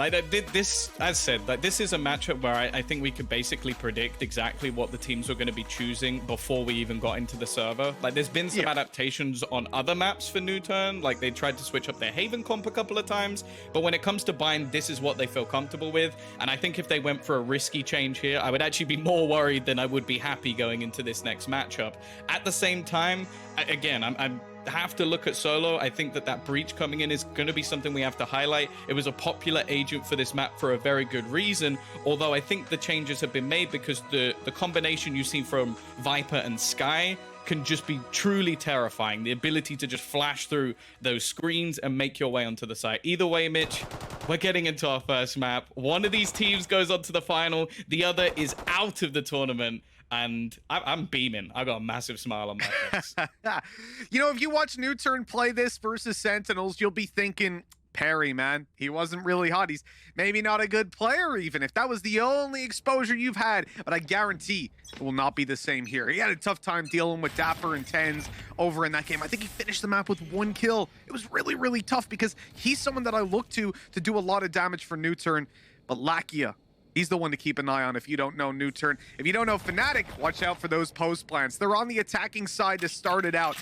Like this, as said, like this is a matchup where I think we could basically predict exactly what the teams were going to be choosing before we even got into the server. Like there's been some adaptations on other maps for NUTURN, like they tried to switch up their Haven comp a couple of times, but when it comes to Bind, this is what they feel comfortable with. And I think if they went for a risky change here, I would actually be more worried than I would be happy going into this next matchup. At the same time, again, I'm have to look at solo. I think that breach coming in is going to be something we have to highlight. It was a popular agent for this map for a very good reason, although I think the changes have been made because the combination you've seen from Viper and Sky can just be truly terrifying. The ability to just flash through those screens and make your way onto the site. Either way, Mitch, we're getting into our first map. One of these teams goes on to the final. The other is out of the tournament. And I'm beaming. I got a massive smile on my face. You know, if you watch NUTURN play this versus Sentinels, you'll be thinking, Perry, man, he wasn't really hot. He's maybe not a good player even, if that was the only exposure you've had. But I guarantee it will not be the same here. He had a tough time dealing with Dapper and Tens over in that game. I think he finished the map with 1 kill. It was really, really tough because he's someone that I look to do a lot of damage for NUTURN. But Lakia, he's the one to keep an eye on if you don't know NUTURN. If you don't know FNATIC, watch out for those post plants. They're on the attacking side to start it out.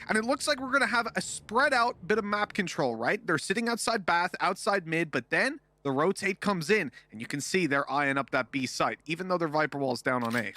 And it looks like we're going to have a spread out bit of map control, right? They're sitting outside Bath, outside mid, but then the rotate comes in, and you can see they're eyeing up that B site, even though their Viper wall's down on A.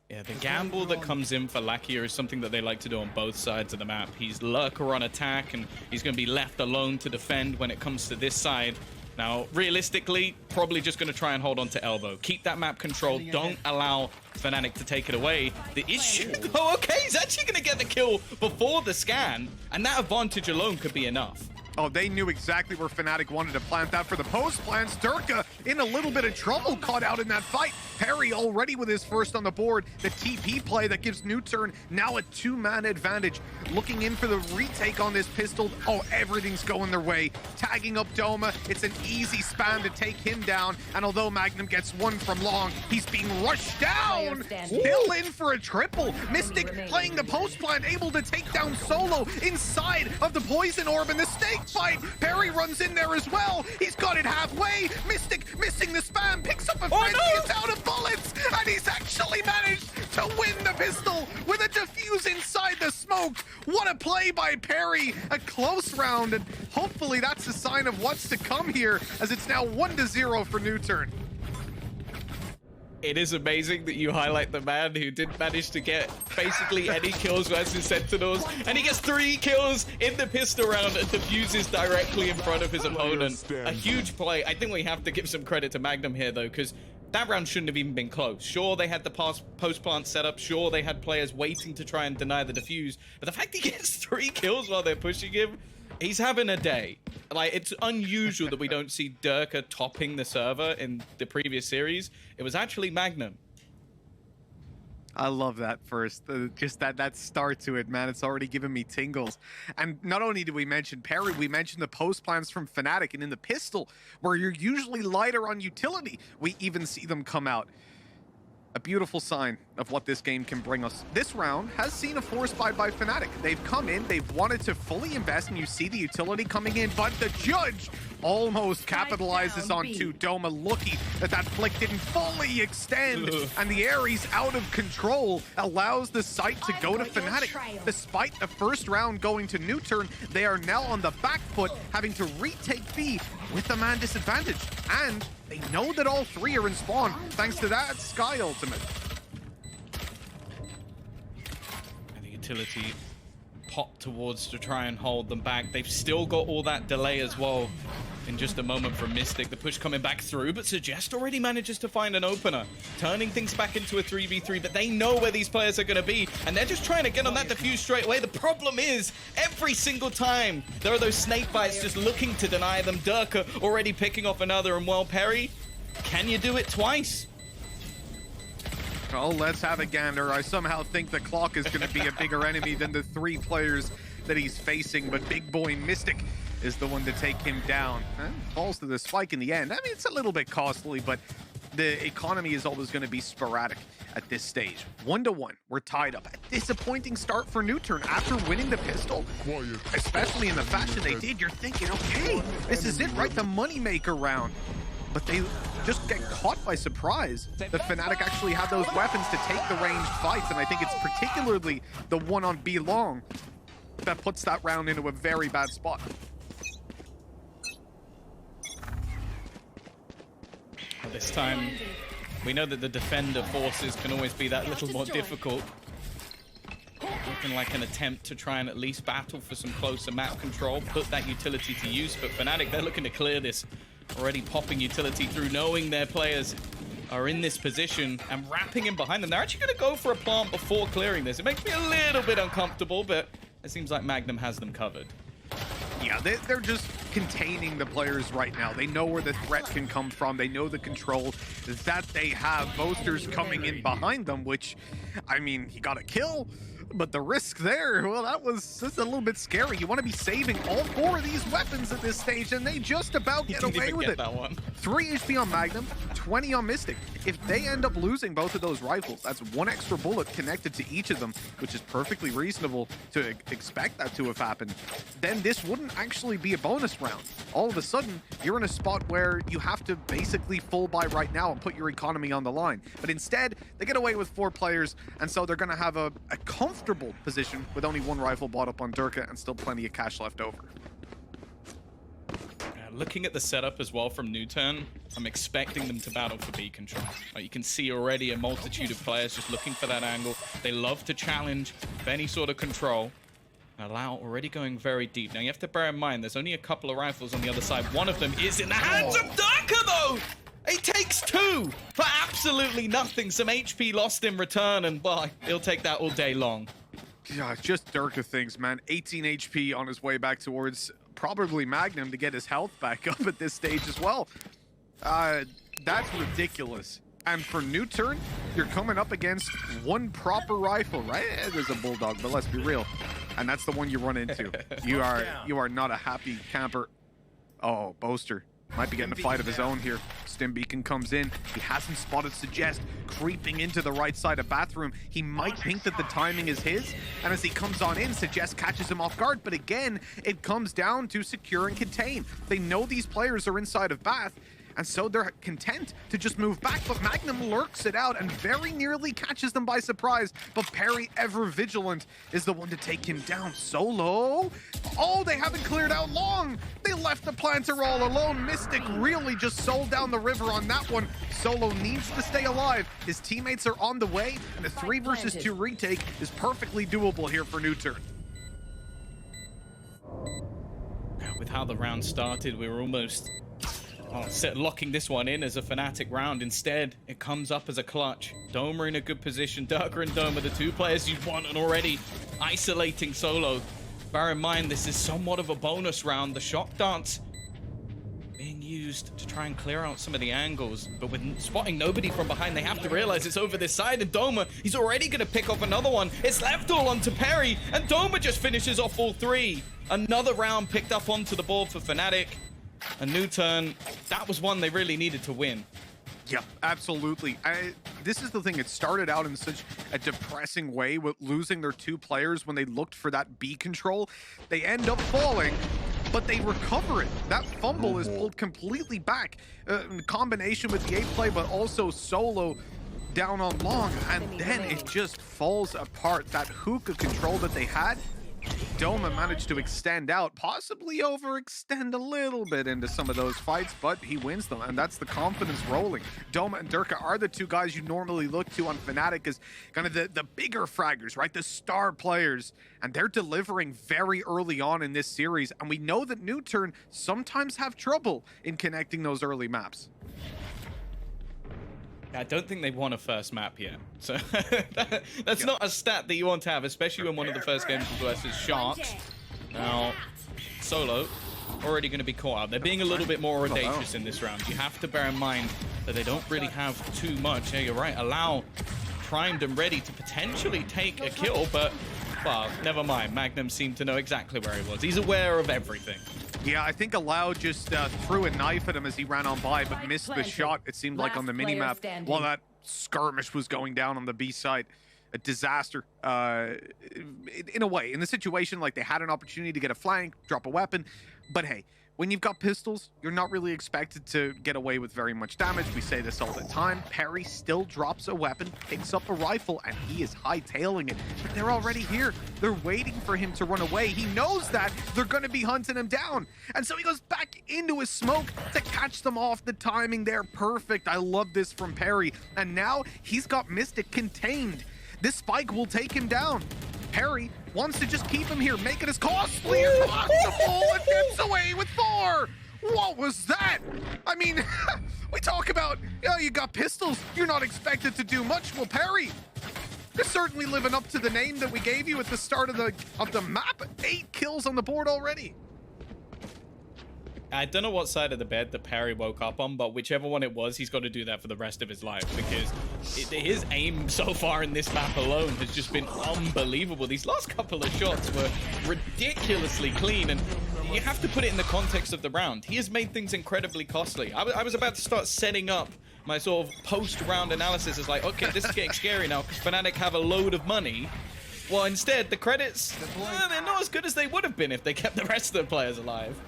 Yeah, the gamble that comes in for Lakia is something that they like to do on both sides of the map. He's lurker on attack, and he's going to be left alone to defend when it comes to this side. Now, realistically, probably just going to try and hold on to elbow. Keep that map control. Don't allow FNATIC to take it away. The issue, though, okay, he's actually going to get the kill before the scan, and that advantage alone could be enough. Oh, they knew exactly where FNATIC wanted to plant that for the post plants. Durka in a little bit of trouble, caught out in that fight. Perry already with his first on the board. The TP play that gives NUTURN now a 2-man advantage. Looking in for the retake on this pistol. Oh, everything's going their way. Tagging up Doma. It's an easy spam to take him down. And although Magnum gets one from long, he's being rushed down. Still in for a triple. Mystic playing the post plant, able to take down Solo inside of the poison orb and the snake fight. Perry runs in there as well. He's got it halfway. Mystic missing the spam, picks up a frenzy, is out of bullets, and he's actually managed to win the pistol with a defuse inside the smoke. What a play by Perry. A close round, and hopefully that's a sign of what's to come here, as it's now 1-0 for NUTURN. It is amazing that you highlight the man who didn't manage to get basically any kills versus Sentinels, and he gets 3 kills in the pistol round and defuses directly in front of his opponent. A huge play. I think we have to give some credit to Magnum here, though, because that round shouldn't have even been close. Sure, they had the post plant set up. Sure, they had players waiting to try and deny the defuse. But the fact he gets 3 kills while they're pushing him, he's having a day. Like, it's unusual that we don't see Durka topping the server in the previous series. It was actually Magnum. I love that first, just that start to it, man. It's already given me tingles. And not only did we mention Perry, we mentioned the post plans from FNATIC, and in the pistol, where you're usually lighter on utility, we even see them come out. A beautiful sign of what this game can bring us. This round has seen a force buy by FNATIC. They've come in, they've wanted to fully invest, and you see the utility coming in, but the judge almost capitalizes onto Doma. Lucky that flick didn't fully extend, and the Ares out of control allows the site to go to FNATIC. Despite the first round going to NUTURN, they are now on the back foot, having to retake B with a man disadvantage. And they know that all 3 are in spawn, thanks to that Sky ultimate. And the utility pop towards to try and hold them back. They've still got all that delay as well. In just a moment from Mystic, the push coming back through, but Suggest already manages to find an opener, turning things back into a 3v3, but they know where these players are going to be, and they're just trying to get on that defuse straight away. The problem is, every single time, there are those snake bites just looking to deny them. Durka already picking off another, and well, Perry, can you do it twice? Oh, let's have a gander. I somehow think the clock is going to be a bigger enemy than the 3 players that he's facing, but big boy Mystic is the one to take him down. Falls to the spike in the end. I mean, it's a little bit costly, but the economy is always going to be sporadic at this stage. 1-1, we're tied up. A disappointing start for NUTURN after winning the pistol, especially in the fashion they did. You're thinking, okay, this is it, right? The moneymaker round. But they just get caught by surprise. The FNATIC actually have those weapons to take the ranged fights, and I think it's particularly the one on B long that puts that round into a very bad spot. This time, we know that the defender forces can always be that little more difficult. Looking like an attempt to try and at least battle for some closer map control, put that utility to use. But FNATIC, they're looking to clear this. Already popping utility through, knowing their players are in this position and wrapping in behind them. They're actually going to go for a plant before clearing this. It makes me a little bit uncomfortable, but it seems like Magnum has them covered. Yeah, they're just containing the players right now. They know where the threat can come from. They know the control that they have. Boasters coming in behind them, which, I mean, he got a kill, but the risk there, well, that was just a little bit scary. You want to be saving all 4 of these weapons at this stage, and they just about get away with it. That one. 3 HP on Magnum, 20 on Mystic. If they end up losing both of those rifles, that's 1 extra bullet connected to each of them, which is perfectly reasonable to expect that to have happened. Then this wouldn't actually be a bonus round. All of a sudden, you're in a spot where you have to basically full buy right now and put your economy on the line. But instead, they get away with 4 players, and so they're going to have a comfortable position with only 1 rifle bought up on Durka and still plenty of cash left over. Looking at the setup as well from NUTURN, I'm expecting them to battle for B control. You can see already a multitude of players just looking for that angle. They love to challenge for any sort of control. Allow already going very deep. Now you have to bear in mind there's only a couple of rifles on the other side. One of them is in the hands of Durka though! He takes 2 for absolutely nothing. Some HP lost in return, and well, he'll take that all day long. Yeah, just Durka things, man. 18 HP on his way back towards probably Magnum to get his health back up at this stage as well. That's ridiculous. And for NUTURN, you're coming up against 1 proper rifle, right? There's a Bulldog, but let's be real. And that's the one you run into. You are not a happy camper. Oh, Boaster might be getting a fight of his own here. Stim Beacon comes in. He hasn't spotted Suggest creeping into the right side of bathroom. He might think that the timing is his, and as he comes on in, Suggest catches him off guard. But again, it comes down to secure and contain. They know these players are inside of Bath, and so they're content to just move back, but Magnum lurks it out and very nearly catches them by surprise. But Perry, ever vigilant, is the one to take him down. Solo. Oh, they haven't cleared out long. They left the planter all alone. Mystic really just sold down the river on that one. Solo needs to stay alive. His teammates are on the way, and a 3 versus 2 retake is perfectly doable here for NUTURN. With how the round started, we were almost locking this one in as a FNATIC round. Instead, it comes up as a clutch. Doma in a good position. Durka and Doma, the 2 players you want, and already isolating Solo. Bear in mind, this is somewhat of a bonus round. The shock dance being used to try and clear out some of the angles, but with spotting nobody from behind, they have to realize it's over this side, and Doma, he's already going to pick up another one. It's left all onto Perry, and Doma just finishes off all 3. Another round picked up onto the board for FNATIC. And NUTURN, that was one they really needed to win. Yeah, absolutely. This is the thing. It started out in such a depressing way with losing their 2 players when they looked for that B control. They end up falling, but they recover it. That fumble is pulled completely back in combination with the A play, but also Solo down on long, and then it just falls apart. That hookah control that they had, Doma managed to extend out, possibly overextend a little bit into some of those fights, but he wins them, and that's the confidence rolling. Doma and Durka are the 2 guys you normally look to on FNATIC as kind of the bigger fraggers, right? The star players, and they're delivering very early on in this series, and we know that NUTURN sometimes have trouble in connecting those early maps. I don't think they've won a first map yet. So that's not a stat that you want to have, especially when one of the first games was versus Sharks. Now, Solo already going to be caught out. They're being a little bit more audacious in this round. You have to bear in mind that they don't really have too much. Yeah, you're right. Allow primed and ready to potentially take a kill, but, well, never mind. Magnum seemed to know exactly where he was. He's aware of everything. Yeah, I think Allow just threw a knife at him as he ran on by, but missed the shot, it seemed like, on the minimap while that skirmish was going down on the B side. A disaster, in a way. In the situation, like, they had an opportunity to get a flank, drop a weapon, but hey, when you've got pistols, you're not really expected to get away with very much damage. We say this all the time. Perry still drops a weapon, picks up a rifle, and he is hightailing it. But they're already here. They're waiting for him to run away. He knows that they're going to be hunting him down. And so he goes back into his smoke to catch them off. The timing there, perfect. I love this from Perry. And now he's got Mystic contained. This spike will take him down. Perry wants to just keep him here, make it as costly as possible, and gets away with 4. What was that? I mean, we talk about, you got pistols, you're not expected to do much. Well, Perry, you're certainly living up to the name that we gave you at the start of the map. 8 kills on the board already. I don't know what side of the bed that Perry woke up on, but whichever one it was, he's got to do that for the rest of his life, because his aim so far in this map alone has just been unbelievable. These last couple of shots were ridiculously clean, and you have to put it in the context of the round. He has made things incredibly costly. I was about to start setting up my sort of post-round analysis. It's like, okay, this is getting scary now because Fnatic have a load of money. Well, instead, the credits, they're not as good as they would have been if they kept the rest of the players alive.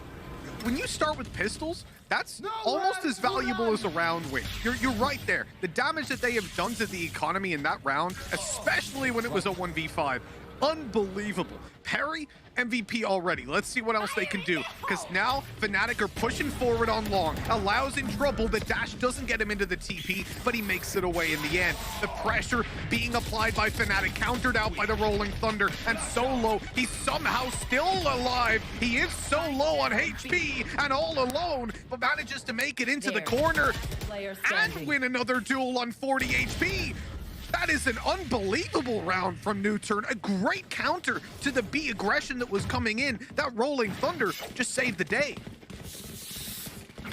When you start with pistols, that's almost as valuable as a round win. You're right there. The damage that they have done to the economy in that round, especially when it was a 1v5, unbelievable. Perry, MVP already. Let's see what else they can do, because now Fnatic are pushing forward on long. Allows in trouble. The dash doesn't get him into the TP, but he makes it away in the end. The pressure being applied by Fnatic, countered out by the Rolling Thunder, and Solo, he's somehow still alive. He is so low on HP and all alone, but manages to make it into the corner and win another duel on 40 HP. That is an unbelievable round from NUTURN. A great counter to the B aggression that was coming in. That Rolling Thunder just saved the day.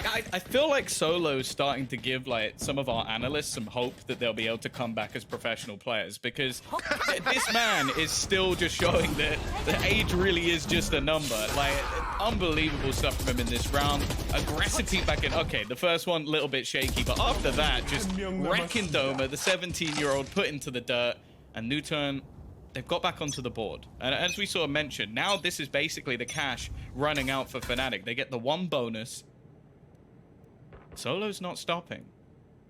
I feel like Solo's starting to give like some of our analysts some hope that they'll be able to come back as professional players, because this man is still just showing that the age really is just a number. Like, unbelievable stuff from him in this round. Aggressive feedback in. Okay, the first one a little bit shaky, but after that, just wrecking Doma, the 17-year-old, put into the dirt, and NUTURN, they've got back onto the board. And as we sort of mentioned, now this is basically the cash running out for Fnatic. They get the 1 bonus. Solo's not stopping.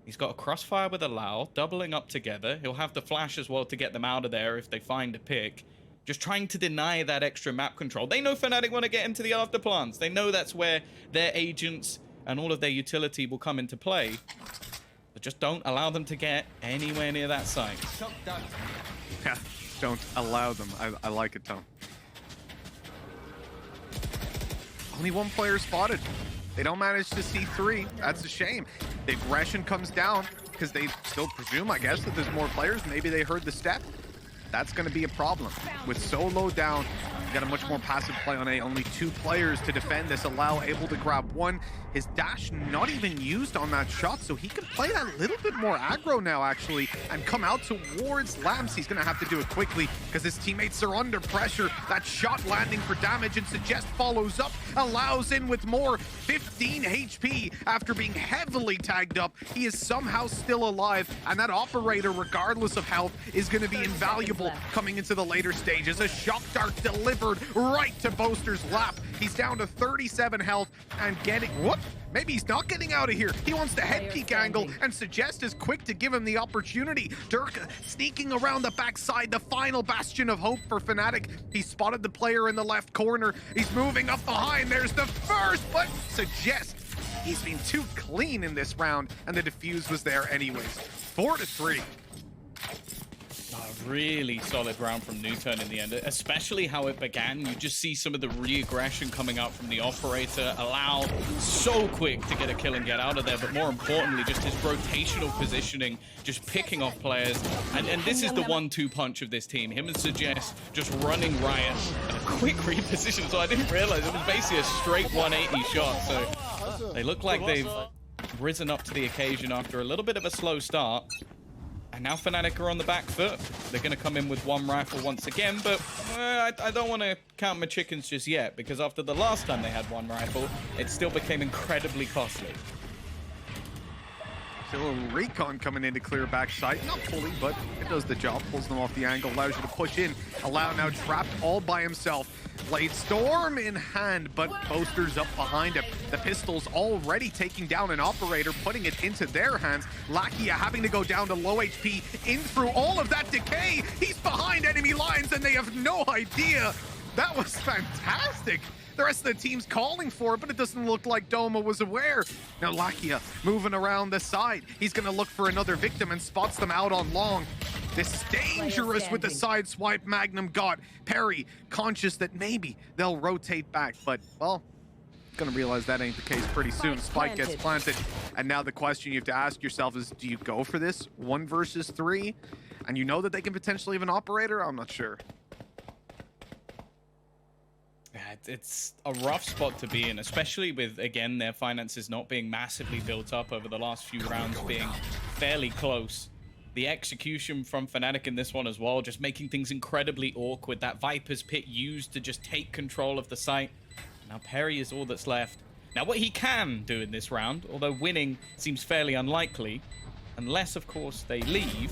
He's got a crossfire with Allow, doubling up together. He'll have the flash as well to get them out of there if they find a pick. Just trying to deny that extra map control. They know Fnatic want to get into the afterplants. They know that's where their agents and all of their utility will come into play. But just don't allow them to get anywhere near that site. Yeah, don't allow them. I like it, Tom. Only 1 player spotted. They don't manage to see 3. That's a shame. The aggression comes down because they still presume, I guess, that there's more players. Maybe they heard the step. That's going to be a problem. With Solo down, you got a much more passive play on A. Only 2 players to defend this. Allow able to grab 1. His dash not even used on that shot, so he can play that little bit more aggro now, actually, and come out towards Lamps. He's going to have to do it quickly because his teammates are under pressure. That shot landing for damage, and Suggest follows up. Allows in with more. 15 HP after being heavily tagged up. He is somehow still alive, and that operator, regardless of health, is going to be invaluable coming into the later stages. A shock dart delivered right to Boaster's lap. He's down to 37 health and getting... Whoop! Maybe he's not getting out of here. He wants the head peek angle, and Suggest is quick to give him the opportunity. Durka sneaking around the backside, the final bastion of hope for Fnatic. He spotted the player in the left corner. He's moving up behind. There's the first, but Suggest, he's been too clean in this round, and the defuse was there anyways. 4-3. Really solid round from NUTURN in the end, especially how it began. You just see some of the re-aggression coming out from the operator. Allow so quick to get a kill and get out of there, but more importantly, just his rotational positioning, just picking off players. And this is the 1-2 punch of this team. Him and Suggest just running RIOT and a quick reposition. So I didn't realize it was basically a straight 180 shot. So they look like they've risen up to the occasion after a little bit of a slow start. And now Fnatic are on the back foot. They're going to come in with one rifle once again, but I don't want to count my chickens just yet, because after the last time they had one rifle, it still became incredibly costly. So a little recon coming in to clear back sight. Not fully, but it does the job. Pulls them off the angle, allows you to push in. Allow now trapped all by himself. Blade Storm in hand, but Boaster's up behind him. The pistol's already taking down an operator, putting it into their hands. Lakia having to go down to low HP. In through all of that decay. He's behind enemy lines and they have no idea. That was fantastic. The rest of the team's calling for it, but it doesn't look like Doma was aware. Now Lakia moving around the side. He's going to look for another victim and spots them out on long. This is dangerous with the side swipe Magnum got. Perry conscious that maybe they'll rotate back, but, well, gonna realize that ain't the case pretty soon. Spike gets planted, and now the question you have to ask yourself is, do you go for this 1 versus 3? And you know that they can potentially have an operator? I'm not sure. It's a rough spot to be in, especially with, again, their finances not being massively built up over the last few rounds, being fairly close. The execution from Fnatic in this one as well, just making things incredibly awkward. That Viper's Pit used to just take control of the site. Now Perry is all that's left. Now what he can do in this round, although winning seems fairly unlikely, unless of course they leave,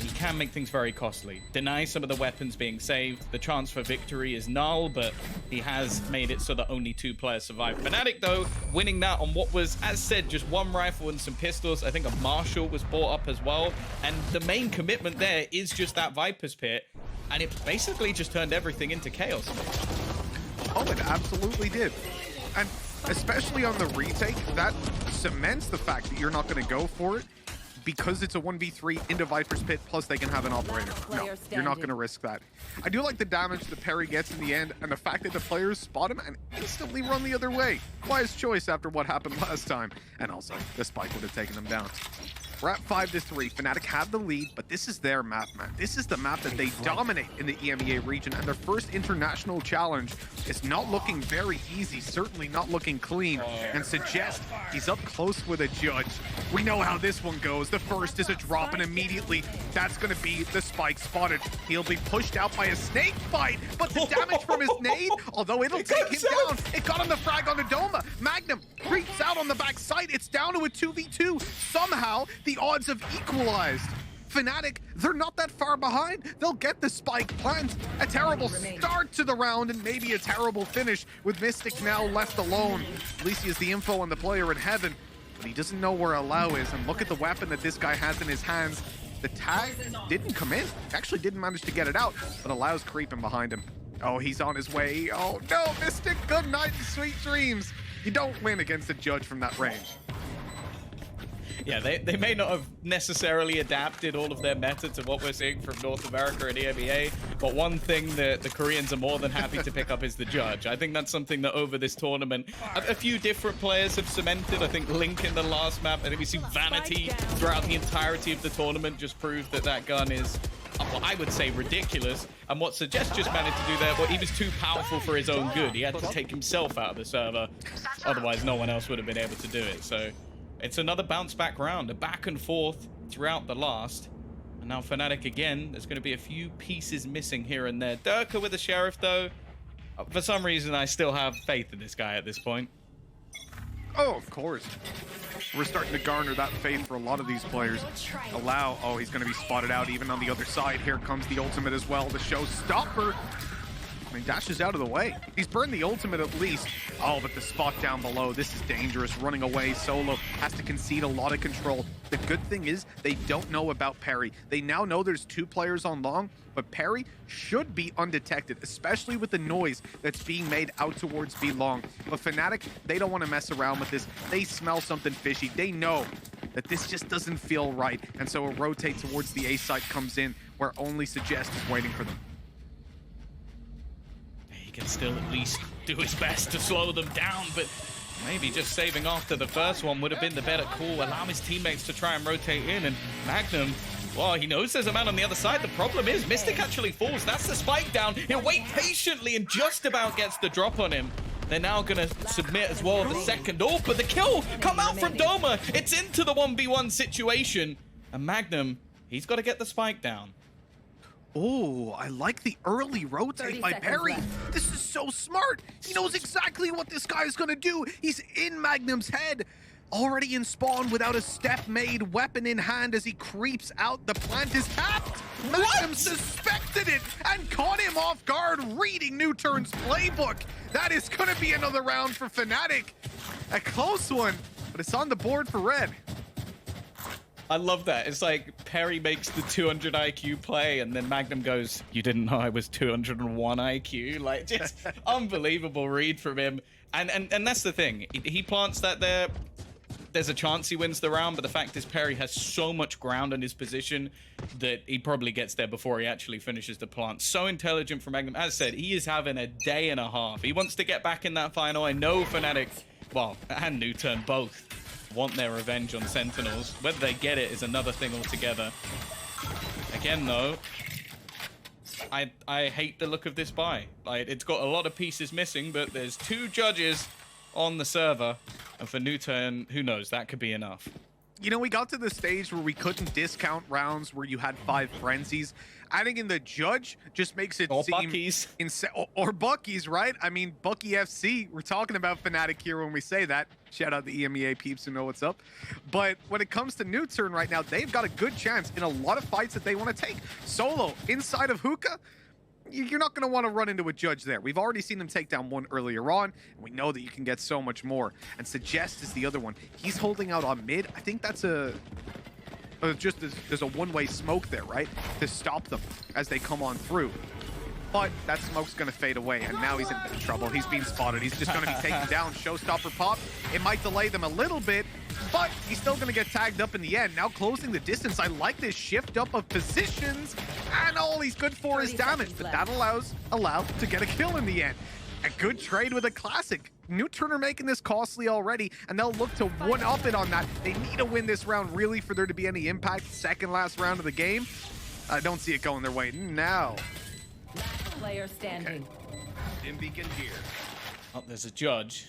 he can make things very costly. Deny some of the weapons being saved. The chance for victory is null, but he has made it so that only 2 players survive. Fnatic, though, winning that on what was, as said, just 1 rifle and some pistols. I think a Marshall was brought up as well. And the main commitment there is just that Viper's Pit. And it basically just turned everything into chaos. Oh, it absolutely did. And especially on the retake, that cements the fact that you're not going to go for it. Because it's a 1v3 into Viper's Pit, plus they can have an operator. No, you're not going to risk that. I do like the damage that Perry gets in the end, and the fact that the players spot him and instantly run the other way. Wise choice after what happened last time. And also, the spike would have taken them down. We're at 5-3. Fnatic have the lead, but this is their map, man. This is the map that they dominate in the EMEA region, and their first international challenge is not looking very easy, certainly not looking clean, and Suggest he's up close with a judge. We know how this one goes. The first is a drop, and immediately that's going to be the spike spotted. He'll be pushed out by a snake bite, but the damage from his nade, although it'll take him down, it got him the frag on the Doma. Magnum creeps out on the back side. It's down to a 2v2. Somehow, the odds have equalized. Fnatic, they're not that far behind. They'll get the spike plant. A terrible start to the round and maybe a terrible finish with Mystic now left alone. At least he has the info on the player in heaven, but he doesn't know where Allow is. And look at the weapon that this guy has in his hands. The tag didn't come in. Actually didn't manage to get it out, but Allow's creeping behind him. Oh, he's on his way. Oh no, Mystic, good night and sweet dreams. You don't win against a judge from that range. Yeah, they may not have necessarily adapted all of their meta to what we're seeing from North America and EMEA, but one thing that the Koreans are more than happy to pick up is the judge. I think that's something that over this tournament, a few different players have cemented. I think Link in the last map, I think we see Vanity throughout the entirety of the tournament just proved that that gun is, well, I would say ridiculous. And what Suggest just managed to do there, well, he was too powerful for his own good. He had to take himself out of the server. Otherwise, no one else would have been able to do it. So it's another bounce back round, a back and forth throughout the last. And now Fnatic again, there's going to be a few pieces missing here and there. Durka with the Sheriff, though. For some reason, I still have faith in this guy at this point. Oh, of course. We're starting to garner that faith for a lot of these players. Allow, oh, he's going to be spotted out even on the other side. Here comes the ultimate as well, the showstopper. He dashes out of the way. He's burned the ultimate at least. Oh, but the spot down below, this is dangerous. Running away solo, has to concede a lot of control. The good thing is they don't know about Perry. They now know there's 2 players on long, but Perry should be undetected, especially with the noise that's being made out towards B long. But Fnatic, they don't want to mess around with this. They smell something fishy. They know that this just doesn't feel right. And so a rotate towards the A site comes in, where only Suggest is waiting for them. He can still at least do his best to slow them down, but maybe just saving after the first one would have been the better call. Allow his teammates to try and rotate in, and Magnum, well, he knows there's a man on the other side. The problem is Mystic actually falls. That's the spike down. He'll wait patiently and just about gets the drop on him. They're now going to submit as well the second AWP, but the kill come out from Doma. It's into the 1v1 situation. And Magnum, he's got to get the spike down. Oh, I like the early rotate by Perry. left. This is so smart. He knows exactly what this guy is going to do. He's in Magnum's head. Already in spawn without a step made, weapon in hand as he creeps out. The plant is tapped. Magnum suspected it and caught him off guard, reading NUTURN's playbook. That is going to be another round for FNATIC. A close one, but it's on the board for red. I love that. It's like Perry makes the 200 IQ play, and then Magnum goes, "You didn't know I was 201 IQ." Like, just unbelievable read from him. And that's the thing. He plants that there. There's a chance he wins the round, but the fact is Perry has so much ground in his position that he probably gets there before he actually finishes the plant. So intelligent from Magnum. As I said, he is having a day and a half. He wants to get back in that final. I know FNATIC, well, and NUTURN both want their revenge on Sentinels. Whether they get it is another thing altogether. Again, though, I hate the look of this buy. Like, it's got a lot of pieces missing, but there's 2 judges on the server, and for NUTURN, who knows, that could be enough. You know, we got to the stage where we couldn't discount rounds where you had 5 frenzies. Adding in the judge just makes it Or seem Bucky's. Or Bucky's, right? I mean, Bucky FC, we're talking about FNATIC here when we say that. Shout out the EMEA peeps who know what's up. But when it comes to NUTURN right now, they've got a good chance in a lot of fights that they want to take. Solo, inside of Hookah, you're not going to want to run into a judge there. We've already seen them take down one earlier on, and we know that you can get so much more. And Suggest is the other one. He's holding out on mid. I think that's there's a one-way smoke there, right? To stop them as they come on through. But that smoke's going to fade away, and now he's in big trouble. He's being spotted. He's just going to be taken down. Showstopper pop. It might delay them a little bit, but he's still going to get tagged up in the end. Now closing the distance. I like this shift up of positions, and all he's good for is damage, but that allows to get a kill in the end. A good trade with a classic. NUTURN are making this costly already, and they'll look to one-up it on that. They need to win this round, really, for there to be any impact. Second last round of the game. I don't see it going their way now. Player standing. In beacon here. Oh, there's a judge.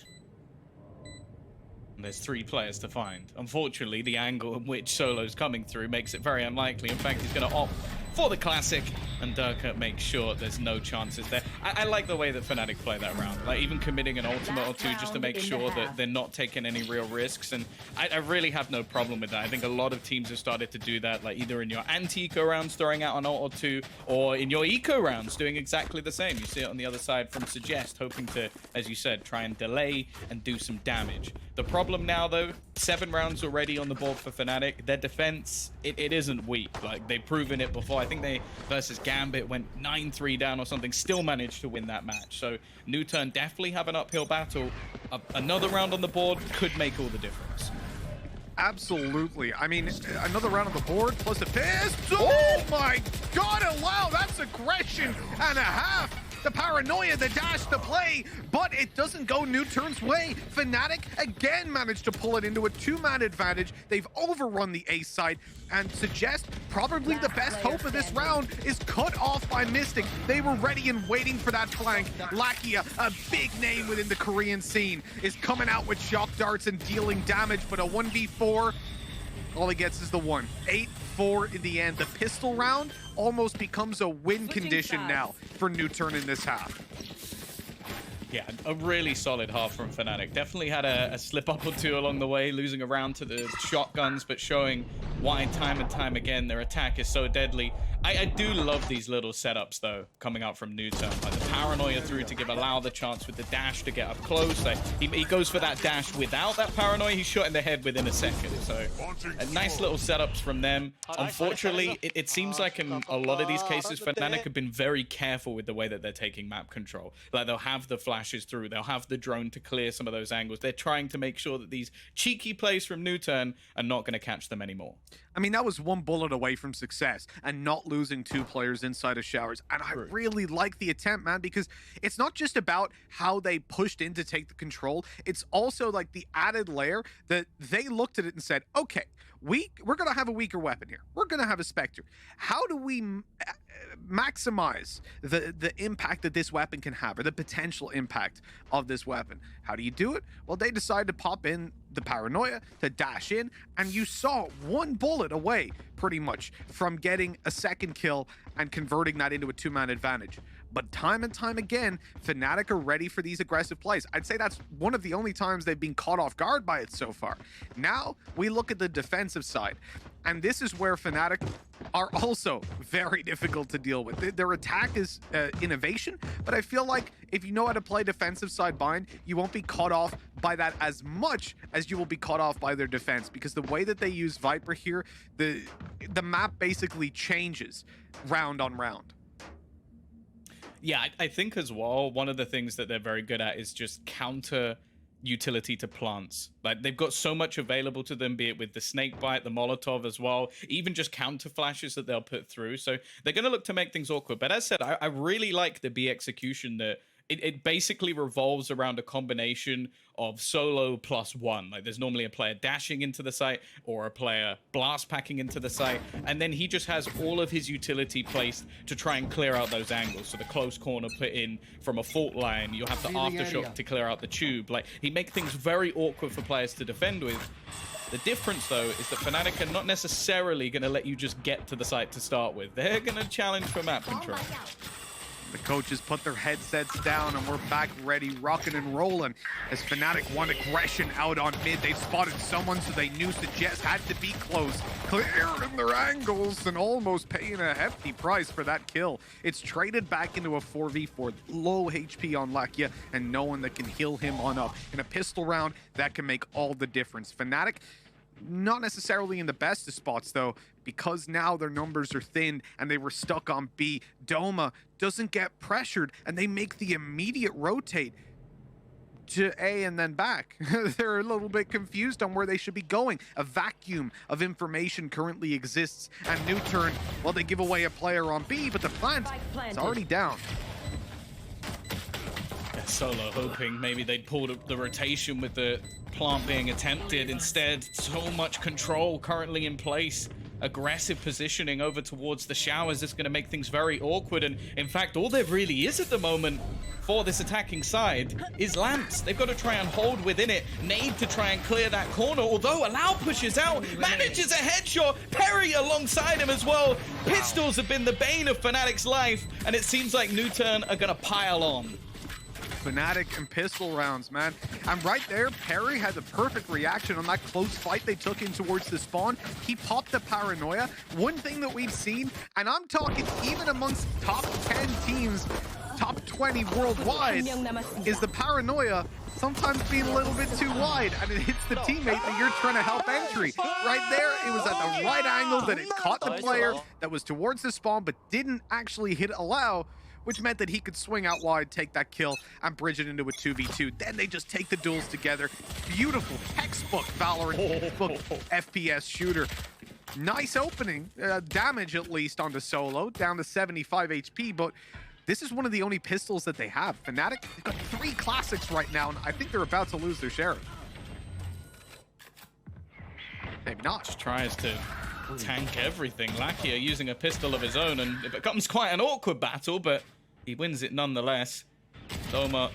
And there's 3 players to find. Unfortunately, the angle in which Solo's coming through makes it very unlikely. In fact, he's going to opt for the classic, and Durka makes sure there's no chances there. I like the way that FNATIC play that round. Like, even committing an ultimate or 2 just to make sure that they're not taking any real risks. And I really have no problem with that. I think a lot of teams have started to do that, like either in your anti-eco rounds, throwing out an ult or 2, or in your eco rounds, doing exactly the same. You see it on the other side from Suggest, hoping to, as you said, try and delay and do some damage. The problem now, though, 7 rounds already on the board for FNATIC. Their defense, it isn't weak. Like, they've proven it before. I think they, versus Gambit, went 9-3 down or something, still managed to win that match. So NUTURN definitely have an uphill battle. Another round on the board could make all the difference. Absolutely. I mean, another round on the board plus a fist. Oh my god, wow, that's aggression and a half. The paranoia, the dash, the play, but it doesn't go NUTURN's way. FNATIC again managed to pull it into a 2-man advantage. They've overrun the A side, and Suggest, probably the best hope of this round, is cut off by Mystic. They were ready and waiting for that flank. Lakia, a big name within the Korean scene, is coming out with shock darts and dealing damage, but a 1v4, all he gets is the 1. 8-4 in the end. The pistol round almost becomes a win condition now for NUTURN in this half. Yeah, a really solid half from FNATIC. Definitely had a slip-up or 2 along the way, losing a round to the shotguns, but showing why time and time again their attack is so deadly. I do love these little setups, though, coming out from NUTURN. Like the paranoia through to give Allow the chance with the dash to get up close. Like, he goes for that dash without that paranoia. He's shot in the head within a second. So, nice little setups from them. Unfortunately, it seems like in a lot of these cases, FNATIC have been very careful with the way that they're taking map control. Like, they'll have the flashes through. They'll have the drone to clear some of those angles. They're trying to make sure that these cheeky plays from NUTURN are not going to catch them anymore. I mean, that was 1 bullet away from success and not losing 2 players inside of showers. And I really like the attempt, man, because it's not just about how they pushed in to take the control. It's also like the added layer that they looked at it and said, okay, we're going to have a weaker weapon here. We're going to have a Spectre. How do we maximize the impact that this weapon can have, or the potential impact impact of this weapon. How do you do it? Well, they decide to pop in the paranoia, to dash in, and you saw one bullet away pretty much from getting a second kill and converting that into a two-man advantage. But time and time again, FNATIC are ready for these aggressive plays. I'd say that's one of the only times they've been caught off guard by it so far. Now we look at the defensive side, and this is where FNATIC are also very difficult to deal with. Their attack is innovation, but I feel like if you know how to play defensive side bind, you won't be caught off by that as much as you will be caught off by their defense, because the way that they use Viper here, the map basically changes round on round. Yeah, I think as well, one of the things that they're very good at is just counter utility to plants. Like, they've got so much available to them, be it with the snake bite, the Molotov as well, even just counter flashes that they'll put through. So they're going to look to make things awkward. But as said, I really like the B execution that it basically revolves around a combination of solo plus one. Like, there's normally a player dashing into the site or a player blast packing into the site, and then he just has all of his utility placed to try and clear out those angles. So the close corner put in from a fault line, you'll have the aftershock to clear out the tube. Like, he makes things very awkward for players to defend with. The difference, though, is that FNATIC are not necessarily going to let you just get to the site to start with. They're going to challenge for map control. The coaches put their headsets down, and we're back ready, rocking and rolling. As FNATIC want aggression out on mid, they spotted someone, so they knew Suggest had to be close, clearing their angles and almost paying a hefty price for that kill. It's traded back into a 4v4, low HP on Lakia, and no one that can heal him on up. In a pistol round, that can make all the difference. FNATIC, not necessarily in the best of spots, though, because now their numbers are thinned and they were stuck on B. Doma doesn't get pressured, and they make the immediate rotate to A and then back. They're a little bit confused on where they should be going. A vacuum of information currently exists, and NUTURN, well, they give away a player on B, but the plant is already down. Solo hoping maybe they'd pull the rotation with the plant being attempted. Instead, so much control currently in place. Aggressive positioning over towards the showers is going to make things very awkward. And in fact, all there really is at the moment for this attacking side is lamps. They've got to try and hold within it. Nade to try and clear that corner, although Allow pushes out, manages a headshot. Perry alongside him as well. Pistols have been the bane of FNATIC's life, and it seems like NUTURN are going to pile on. FNATIC and pistol rounds, man. And right there, Perry had the perfect reaction on that close fight they took in towards the spawn. He popped the paranoia. One thing that we've seen, and I'm talking even amongst top 10 teams, top 20 worldwide, is the paranoia sometimes being a little bit too wide, and it hits the teammate that you're trying to help entry. Right there, it was at the right angle that it caught the player that was towards the spawn, but didn't actually hit Allow, which meant that he could swing out wide, take that kill, and bridge it into a 2v2. Then they just take the duels together. Beautiful textbook Valorant book FPS shooter. Nice opening, damage at least onto Solo, down to 75 HP, but this is one of the only pistols that they have. FNATIC, they've got 3 classics right now, and I think they're about to lose their sheriff. Maybe not. Just tries to tank everything. Lakia using a pistol of his own, and it becomes quite an awkward battle, but he wins it nonetheless. Doma,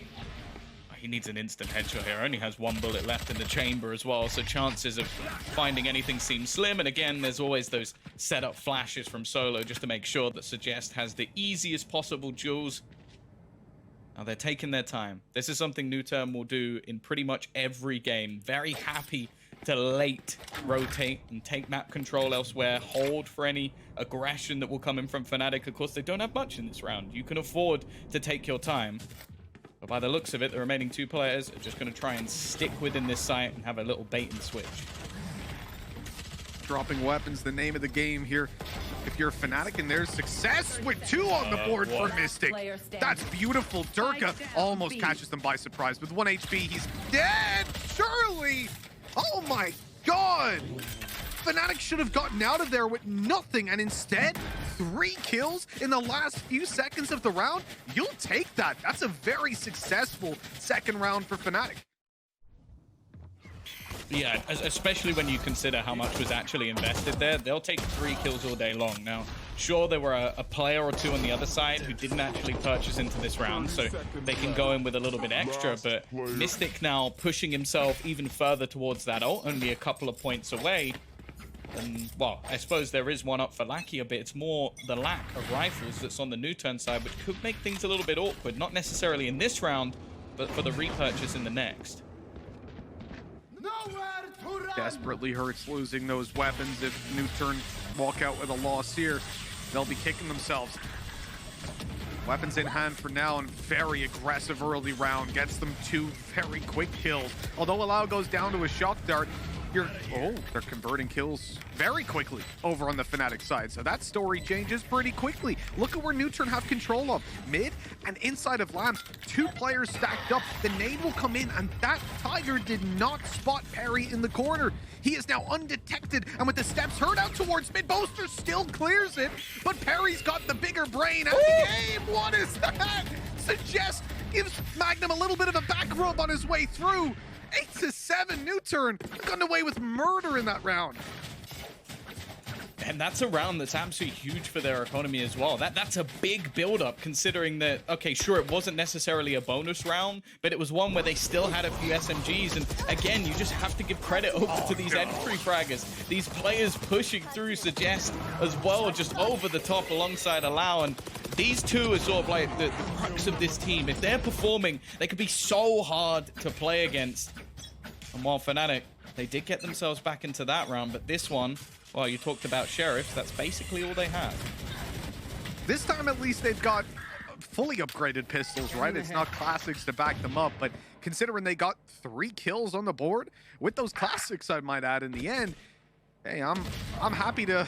he needs an instant headshot here. Only has 1 bullet left in the chamber as well, so chances of finding anything seem slim. And again, there's always those setup flashes from Solo just to make sure that Suggest has the easiest possible duels. Now they're taking their time. This is something NUTURN will do in pretty much every game. Very happy to late rotate and take map control elsewhere, hold for any aggression that will come in from FNATIC. Of course, they don't have much in this round. You can afford to take your time. But by the looks of it, the remaining 2 players are just going to try and stick within this site and have a little bait and switch. Dropping weapons, the name of the game here. If you're FNATIC, and there's success with 2 on the board for Mystic. That's beautiful. Durka almost catches them by surprise. With 1 HP, he's dead. Surely. Oh my god! FNATIC should have gotten out of there with nothing, and instead, 3 kills in the last few seconds of the round? You'll take that. That's a very successful second round for FNATIC. Yeah, especially when you consider how much was actually invested there. They'll take 3 kills all day long. Now, sure, there were a player or two on the other side who didn't actually purchase into this round, so they can go in with a little bit extra, but Mystic now pushing himself even further towards that ult, only a couple of points away. And, well, I suppose there is one up for Lakia, but it's more the lack of rifles that's on the NUTURN side, which could make things a little bit awkward. Not necessarily in this round, but for the repurchase in the next. Desperately hurts losing those weapons. If NUTURN walk out with a loss here, they'll be kicking themselves. Weapons in hand for now, and very aggressive early round. Gets them 2 very quick kills. Although Allow goes down to a shock dart, they're converting kills very quickly over on the FNATIC side. So that story changes pretty quickly. Look at where NUTURN have control of. Mid and inside of Lamps, 2 players stacked up. The nade will come in, and that Tiger did not spot Perry in the corner. He is now undetected, and with the steps heard out towards mid, Boaster still clears it, but Perry's got the bigger brain at the game. What is that? Suggest gives Magnum a little bit of a back rub on his way through. 8-7, NUTURN gone away with murder in that round. And that's a round that's absolutely huge for their economy as well. That's a big build-up, considering that, okay, sure, it wasn't necessarily a bonus round, but it was one where they still had a few SMGs. And again, you just have to give credit over to these entry fraggers. These players pushing through Suggest as well, just over the top alongside Allow. And these two are sort of like the crux of this team. If they're performing, they could be so hard to play against. And while FNATIC, they did get themselves back into that round, but this one, well, you talked about Sheriffs, that's basically all they have. This time, at least, they've got fully upgraded pistols, right? It's not classics to back them up, but considering they got 3 kills on the board with those classics, I might add, in the end, hey, I'm happy to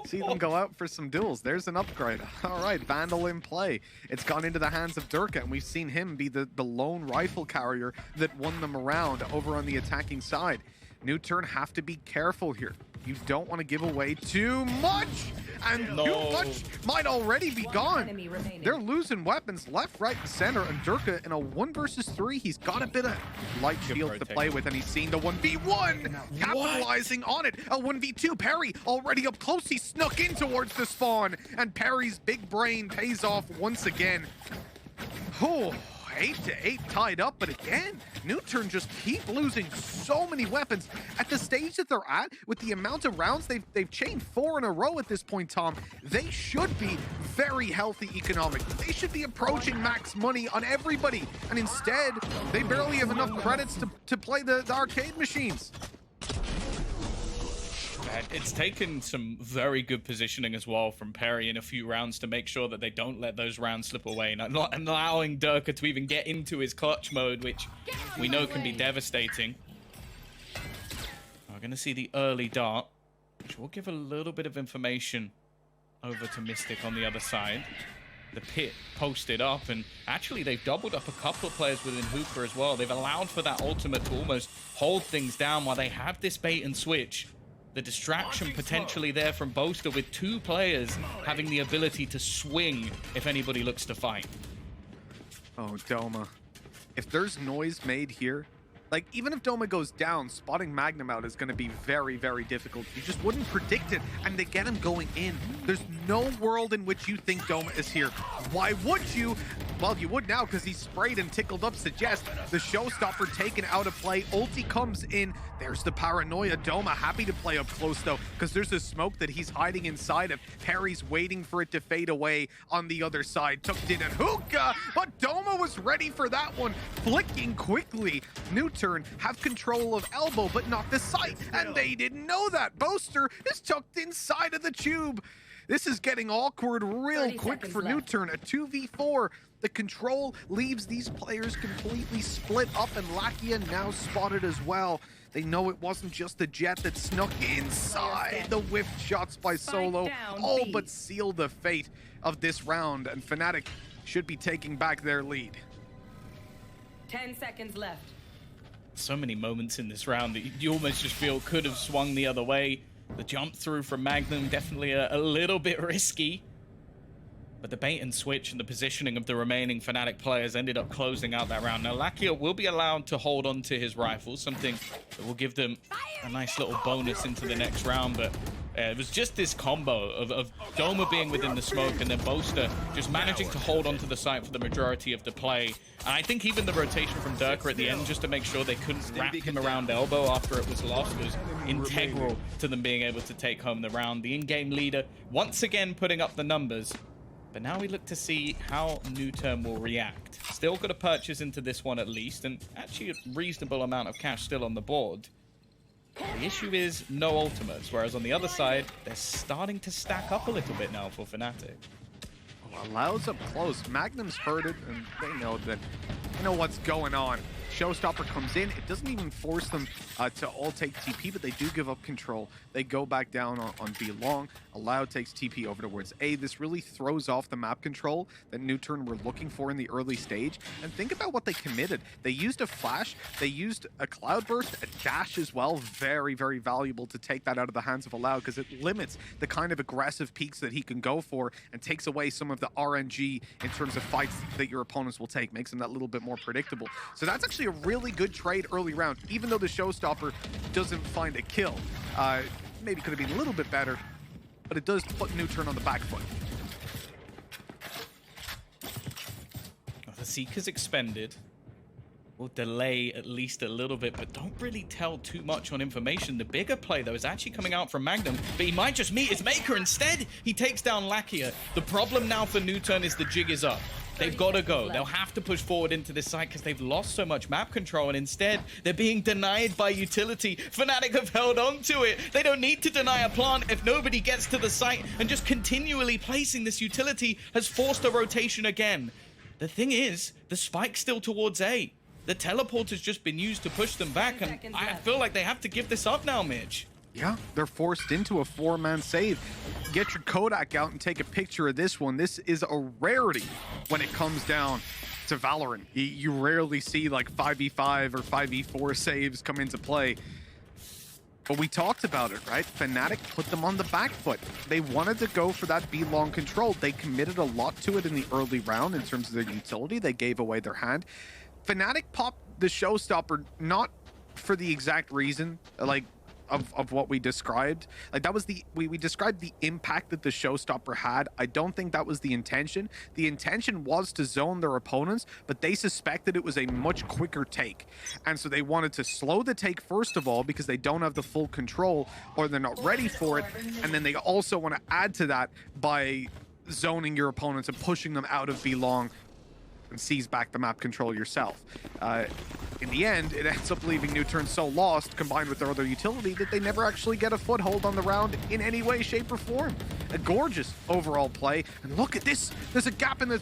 see them go out for some duels. There's an upgrade. All right, Vandal in play. It's gone into the hands of Durka, and we've seen him be the lone rifle carrier that won them around over on the attacking side. NUTURN have to be careful here. You don't want to give away too much, and too much might already be gone. They're losing weapons left, right, and center, and Durka in a 1 versus 3. He's got a bit of light shield to play with, and he's seen the 1v1, capitalizing on it. A 1v2, Perry already up close. He snuck in towards the spawn, and Perry's big brain pays off once again. Oh. 8-8 tied up, but again, NUTURN just keep losing so many weapons at the stage that they're at. With the amount of rounds they've chained 4 in a row at this point, Tom, they should be very healthy economic. They should be approaching max money on everybody, and instead they barely have enough credits to play the arcade machines. It's taken some very good positioning as well from Perry in a few rounds to make sure that they don't let those rounds slip away, not allowing Durka to even get into his clutch mode, which we know can be devastating. We're going to see the early dart, which will give a little bit of information over to Mystic on the other side. The pit posted up, and actually they've doubled up a couple of players within Hookah as well. They've allowed for that ultimate to almost hold things down while they have this bait and switch. The distraction potentially there from Boaster, with 2 players having the ability to swing if anybody looks to fight. Oh, Doma. If there's noise made here, like, even if Doma goes down, spotting Magnum out is going to be very, very difficult. You just wouldn't predict it, and they get him going in. There's no world in which you think Doma is here. Why would you? Well, you would now, because he sprayed and tickled up Suggest. The showstopper taken out of play. Ulti comes in. There's the paranoia. Doma happy to play up close, though, because there's a smoke that he's hiding inside of. Perry's waiting for it to fade away on the other side. Tucked in and Hookah, but Doma was ready for that one. Flicking quickly. NUTURN have control of elbow, but not the sight, and they didn't know that. Boaster is tucked inside of the tube. This is getting awkward real quick for NUTURN. A 2v4. The control leaves these players completely split up, and Lakia now spotted as well. They know it wasn't just the Jet that snuck inside. The whiff shots by Solo all but seal the fate of this round, and FNATIC should be taking back their lead. 10 seconds left. So many moments in this round that you almost just feel could have swung the other way. The jump through from Magnum, definitely a little bit risky. But the bait and switch and the positioning of the remaining Fnatic players ended up closing out that round. Now, Lakia will be allowed to hold on to his rifle, something that will give them a nice little bonus into the next round. But it was just this combo of Doma being within the smoke and then Boaster just managing to hold on to the site for the majority of the play. And I think even the rotation from Durka at the end, just to make sure they couldn't wrap him around elbow after it was lost, was integral to them being able to take home the round. The in-game leader once again putting up the numbers. But now we look to see how NUTURN will react. Still got to purchase into this one at least, and actually a reasonable amount of cash still on the board. The issue is no ultimates, whereas on the other side, they're starting to stack up a little bit now for Fnatic. Loud's up close. Magnum's heard it, and they know that, you know what's going on. Showstopper comes in. It doesn't even force them to all take TP, but they do give up control. They go back down on B long. Loud takes TP over towards A. This really throws off the map control that NUTURN were looking for in the early stage. And think about what they committed. They used a flash. They used a cloudburst, a dash as well. Very, very valuable to take that out of the hands of Loud because it limits the kind of aggressive peaks that he can go for and takes away some of the RNG in terms of fights that your opponents will take. Makes them that little bit more predictable. So that's actually a really good trade early round, even though the Showstopper doesn't find a kill. Maybe could have been a little bit better, but it does put NUTURN on the back foot. The Seeker's expended. Will delay at least a little bit, but don't really tell too much on information. The bigger play, though, is actually coming out from Magnum, but he might just meet his maker instead. He takes down Lakia. The problem now for NUTURN is the jig is up. They've got to go. They'll have to push forward into this site because they've lost so much map control, and instead, they're being denied by utility. Fnatic have held on to it. They don't need to deny a plant if nobody gets to the site, and just continually placing this utility has forced a rotation again. The thing is, the spike's still towards A. The teleport has just been used to push them back, and I feel like they have to give this up now, Mitch. Yeah, they're forced into a 4-man save. Get your Kodak out and take a picture of this one. This is a rarity when it comes down to Valorant. You rarely see like 5v5 or 5v4 saves come into play. But we talked about it, right? Fnatic put them on the back foot. They wanted to go for that B long control. They committed a lot to it in the early round in terms of their utility. They gave away their hand. Fnatic popped the Showstopper not for the exact reason, like, of what we described. Like, that was we described the impact that the Showstopper had. I don't think that was the intention. The intention was to zone their opponents, but they suspected it was a much quicker take. And so they wanted to slow the take first of all because they don't have the full control or they're not ready for it. And then they also want to add to that by zoning your opponents and pushing them out of B long and seize back the map control yourself. In the end, it ends up leaving NUTURN so lost, combined with their other utility, that they never actually get a foothold on the round in any way, shape, or form. A gorgeous overall play. And look at this. There's a gap in the...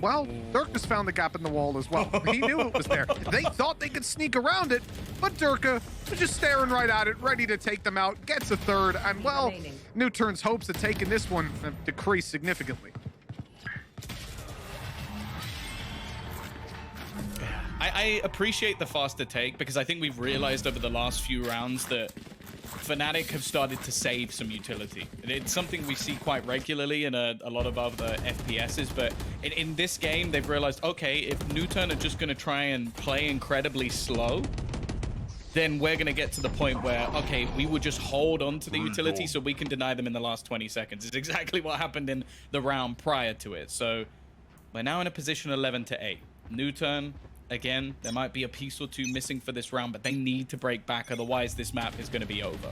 Well, Durka's found the gap in the wall as well. He knew it was there. They thought they could sneak around it, but Durka was just staring right at it, ready to take them out, gets a third, and, well, NUTURN's hopes of taking this one have decreased significantly. I appreciate the faster take because I think we've realized over the last few rounds that Fnatic have started to save some utility. It's something we see quite regularly in a lot of other FPSs, but in this game, they've realized, okay, if NUTURN are just going to try and play incredibly slow, then we're going to get to the point where, okay, we will just hold on to the utility so we can deny them in the last 20 seconds. It's exactly what happened in the round prior to it. So we're now in a position 11-8. NUTURN, again, there might be a piece or two missing for this round, but they need to break back, otherwise this map is going to be over.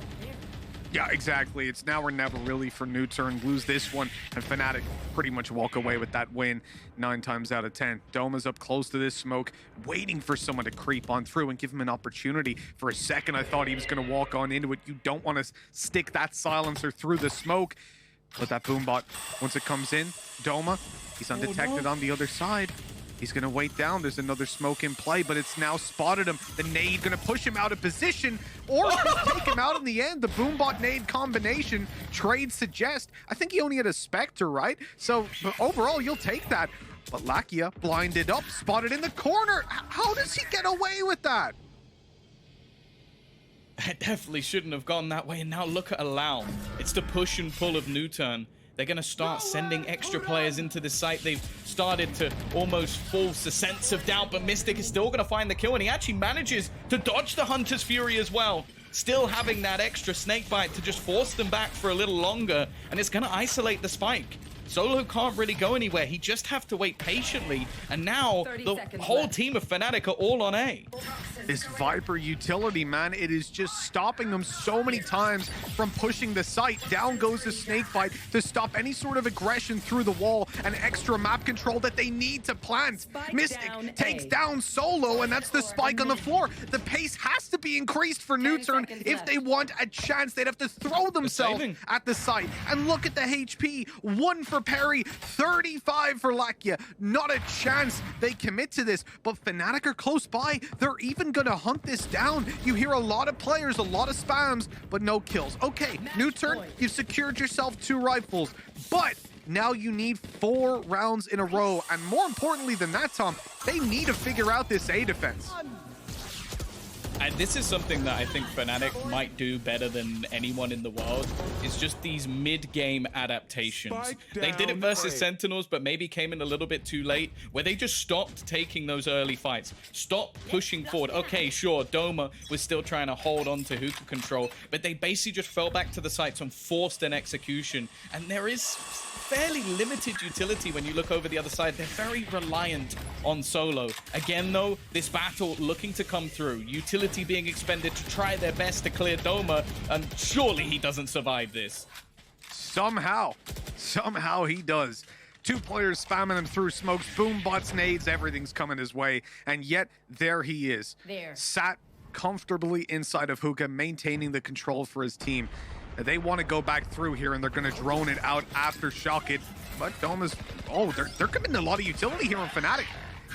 Yeah, exactly. It's now or never really for NUTURN. Lose this one, and Fnatic pretty much walk away with that win 9 times out of 10. Doma's up close to this smoke, waiting for someone to creep on through and give him an opportunity. For a second, I thought he was going to walk on into it. You don't want to stick that silencer through the smoke. But that boombot, once it comes in, Doma, he's undetected on the other side. He's going to wait down. There's another smoke in play, but it's now spotted him. The nade going to push him out of position or take him out in the end. The boombot nade combination, trade suggest. I think he only had a Spectre, right? So overall, you'll take that. But Lakia blinded up, spotted in the corner. How does he get away with that? It definitely shouldn't have gone that way. And now look at Allow. It's the push and pull of NUTURN. they're going to start sending extra players into the site. They've started to almost force a sense of doubt, but Mystic is still going to find the kill, and he actually manages to dodge the Hunter's Fury as well. Still having that extra snakebite to just force them back for a little longer, and it's going to isolate the spike. Solo can't really go anywhere. He just have to wait patiently. And now the whole team of FNATIC are all on A. This Viper utility, man, it is just stopping them so many times from pushing the site. Down goes the snakebite to stop any sort of aggression through the wall and extra map control that they need to plant. Mystic takes down Solo, and that's the spike on the floor. The pace has to be increased for NUTURN if they want a chance. They'd have to throw themselves at the site. And look at the HP. 1 for Perry, 35 for Lakia. Not a chance they commit to this, but FNATIC are close by. They're even gonna hunt this down. You hear a lot of players, a lot of spams, but no kills. Okay, NUTURN, you've secured yourself 2 rifles, but now you need 4 rounds in a row. And more importantly than that, Tom, they need to figure out this A defense. And this is something that I think FNATIC might do better than anyone in the world. It's just these mid-game adaptations. They did it versus Sentinels, but maybe came in a little bit too late, where they just stopped taking those early fights. Stopped pushing forward. Okay, sure, Doma was still trying to hold on to hookah control, but they basically just fell back to the sites and forced an execution. And there is fairly limited utility when you look over the other side. They're very reliant on Solo. Again, though, this battle looking to come through. Utility being expended to try their best to clear Doma, and surely he doesn't survive this. Somehow he does. 2 players spamming him through smokes, boom, bots, nades, everything's coming his way, and yet there he is. Sat comfortably inside of hookah, maintaining the control for his team. They want to go back through here, and they're going to drone it out after shock it. But Doma's... Oh, they're committing a lot of utility here on FNATIC.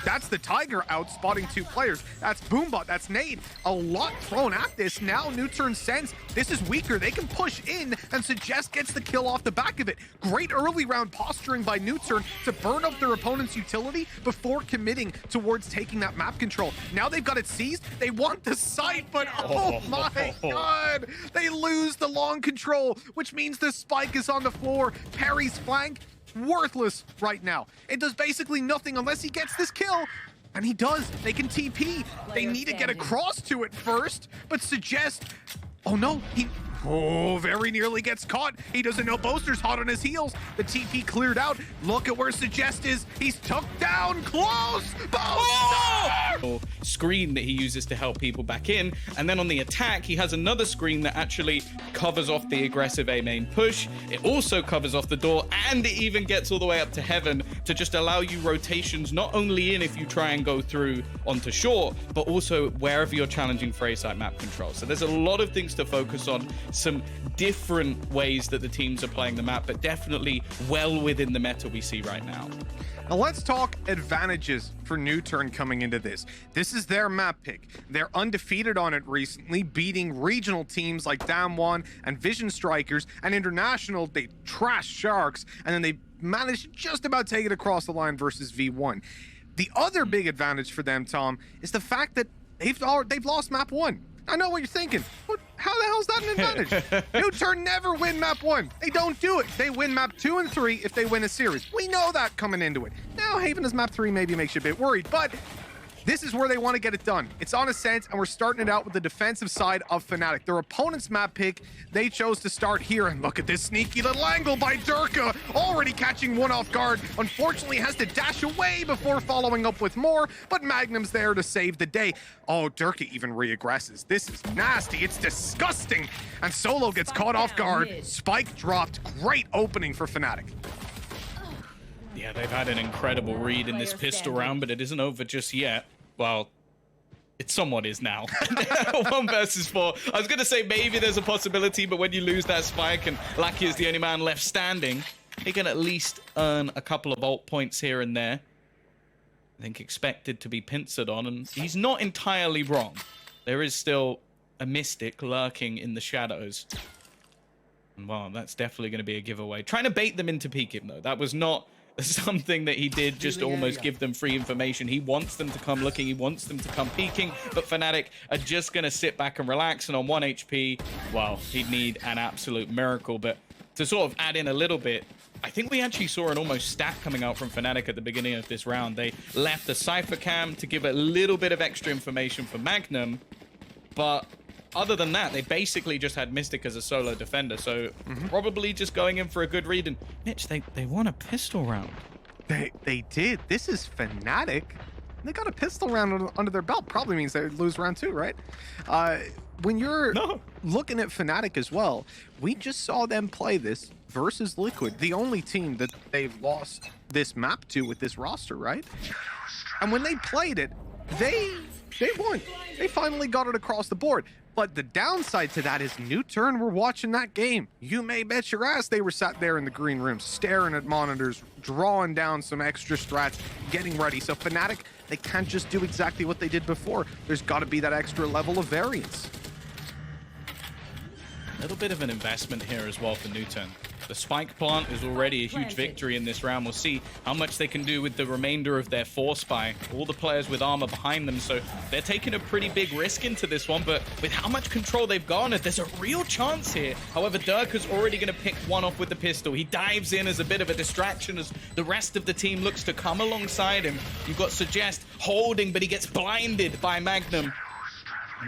That's the Tiger out, spotting 2 players. That's Boombot, that's Nade. A lot thrown at this. Now NUTURN sense this is weaker. They can push in, and Suggest gets the kill off the back of it. Great early round posturing by NUTURN to burn up their opponent's utility before committing towards taking that map control. Now they've got it seized. They want the site, but oh my god! They lose the long control, which means the spike is on the floor. Perry's flank, worthless right now. It does basically nothing unless he gets this kill, and he does. They can TP. They need to get across to it first, but Suggest... Oh no, he... Oh, very nearly gets caught. He doesn't know Boaster's hot on his heels. The TP cleared out. Look at where Suggest is. He's tucked down close. Boaster! Screen that he uses to help people back in, and then on the attack he has another screen that actually covers off the aggressive A main push. It also covers off the door, and it even gets all the way up to heaven to just allow you rotations, not only in if you try and go through onto short, but also wherever you're challenging for A site map control. So there's a lot of things to focus on, some different ways that the teams are playing the map, but definitely well within the meta we see right now. Now let's talk advantages for NUTURN coming into this. This is their map pick. They're undefeated on it recently, beating regional teams like Damwon and Vision Strikers, and international, they trash Sharks, and then they managed to just about take it across the line versus V1. The other big advantage for them, Tom, is the fact that they've lost map 1. I know what you're thinking. How the hell is that an advantage? NUTURN never win map 1. They don't do it. They win map 2 and 3 if they win a series. We know that coming into it. Now, Haven as map 3 maybe makes you a bit worried, but this is where they want to get it done. It's on Ascent, and we're starting it out with the defensive side of FNATIC. Their opponent's map pick, they chose to start here, and look at this sneaky little angle by Durka, already catching one off guard. Unfortunately, has to dash away before following up with more, but Magnum's there to save the day. Oh, Durka even re-aggresses. This is nasty. It's disgusting. And Solo gets caught off guard. Spike dropped. Great opening for FNATIC. Yeah, they've had an incredible read in this pistol round, but it isn't over just yet. Well, it somewhat is now. 1 versus 4. I was going to say maybe there's a possibility, but when you lose that spike and Lackey is the only man left standing, he can at least earn a couple of ult points here and there. I think expected to be pincered on, and he's not entirely wrong. There is still a Mystic lurking in the shadows. And well, that's definitely going to be a giveaway. Trying to bait them into peeking, though. That was not something that he did just almost give them free information. He wants them to come looking, he wants them to come peeking, but FNATIC are just going to sit back and relax, and on 1 HP, well, he'd need an absolute miracle. But to sort of add in a little bit, I think we actually saw an almost stat coming out from FNATIC at the beginning of this round. They left the Cypher cam to give a little bit of extra information for Magnum, but other than that, they basically just had Mystic as a solo defender, so probably just going in for a good read. And Mitch, they won a pistol round. They did. This is FNATIC. They got a pistol round under their belt. Probably means they would lose round 2, right? When you're looking at FNATIC as well, we just saw them play this versus Liquid, the only team that they've lost this map to with this roster, right? And when they played it, they won. They finally got it across the board. But the downside to that is NUTURN were watching that game. You may bet your ass they were sat there in the green room, staring at monitors, drawing down some extra strats, getting ready. So FNATIC, they can't just do exactly what they did before. There's got to be that extra level of variance. A little bit of an investment here as well for NUTURN. The spike plant is already a huge victory in this round. We'll see how much they can do with the remainder of their 4 spy. All the players with armor behind them, so they're taking a pretty big risk into this one, but with how much control they've garnered, there's a real chance here. However, Durka's already going to pick one off with the pistol. He dives in as a bit of a distraction as the rest of the team looks to come alongside him. You've got Suggest holding, but he gets blinded by Magnum.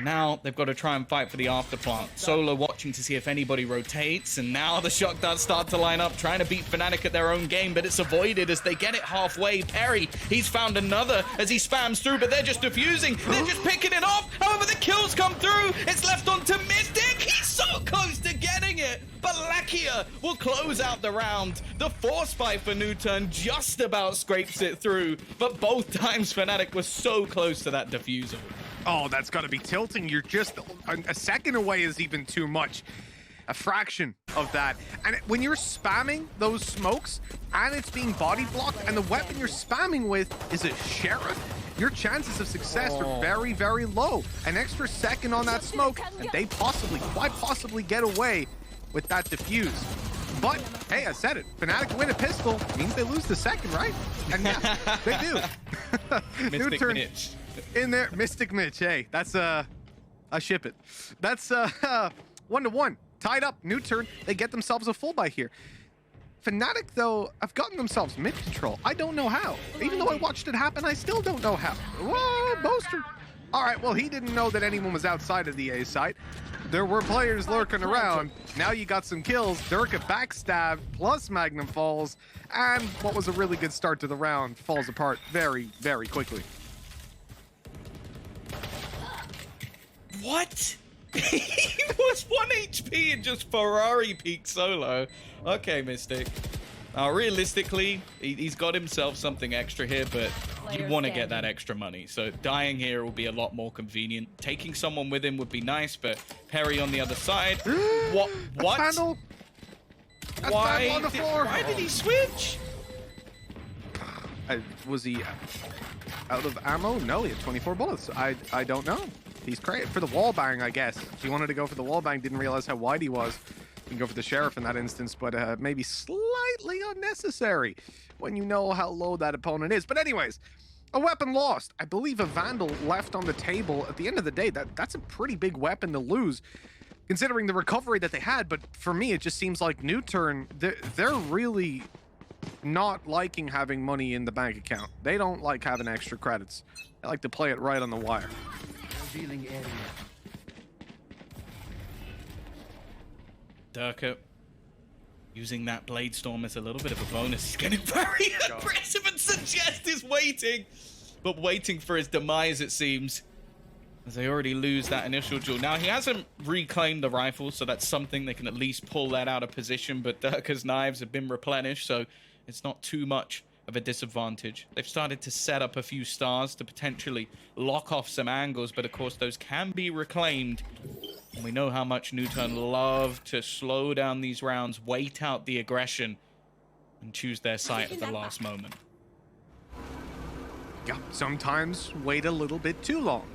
Now they've got to try and fight for the afterplant. Solo watching to see if anybody rotates, and now the shock darts start to line up, trying to beat FNATIC at their own game, but it's avoided as they get it halfway. Perry, he's found another as he spams through, but they're just defusing. They're just picking it off. However, the kills come through. It's left on to Mystic. He's so close to getting it, but Lakia will close out the round. The 4 spy for NUTURN just about scrapes it through, but both times FNATIC was so close to that defusal. Oh, that's got to be tilting. You're just a second away is even too much. A fraction of that. And when you're spamming those smokes and it's being body blocked and the weapon you're spamming with is a sheriff, your chances of success are very, very low. An extra second on that smoke and they quite possibly get away with that defuse. But, hey, I said it. FNATIC win a pistol means they lose the second, right? And yeah, they do. Mystic Mitch. In there, Mystic Mitch. Hey, that's I ship it. That's 1-1, tied up. NUTURN, they get themselves a full buy here. FNATIC though, have gotten themselves mid control. I don't know how. Even though I watched it happen, I still don't know how. Whoa, Boaster. All right, well, he didn't know that anyone was outside of the A site. There were players lurking around. Now you got some kills. Durka backstabbed, plus Magnum falls, and what was a really good start to the round falls apart very, very quickly. What? He was 1 HP and just Ferrari peaked solo. Okay, Mystic. Realistically, he's got himself something extra here, but you want to get that extra money. So dying here will be a lot more convenient. Taking someone with him would be nice, but Perry on the other side. What? Vandal. Why? On the floor. Why did he switch? Was he out of ammo? No, he had 24 bullets. I don't know. He's crazy for the wall bang, I guess. He wanted to go for the wall bang, didn't realize how wide he was. Didn't go for the sheriff in that instance, but maybe slightly unnecessary when you know how low that opponent is. But anyways, a weapon lost. I believe a Vandal left on the table. At the end of the day, that's a pretty big weapon to lose, considering the recovery that they had. But for me, it just seems like NUTURN, they're really not liking having money in the bank account. They don't like having extra credits. They like to play it right on the wire. Durka using that Blade Storm as a little bit of a bonus. He's getting very aggressive and Suggest is waiting, but waiting for his demise, it seems, as they already lose that initial duel. Now, he hasn't reclaimed the rifle, so that's something they can at least pull that out of position, but Durka's knives have been replenished, so it's not too much of a disadvantage. They've started to set up a few stars to potentially lock off some angles, but of course those can be reclaimed. And we know how much NUTURN love to slow down these rounds, wait out the aggression, and choose their site at the last moment. Yeah, sometimes wait a little bit too long,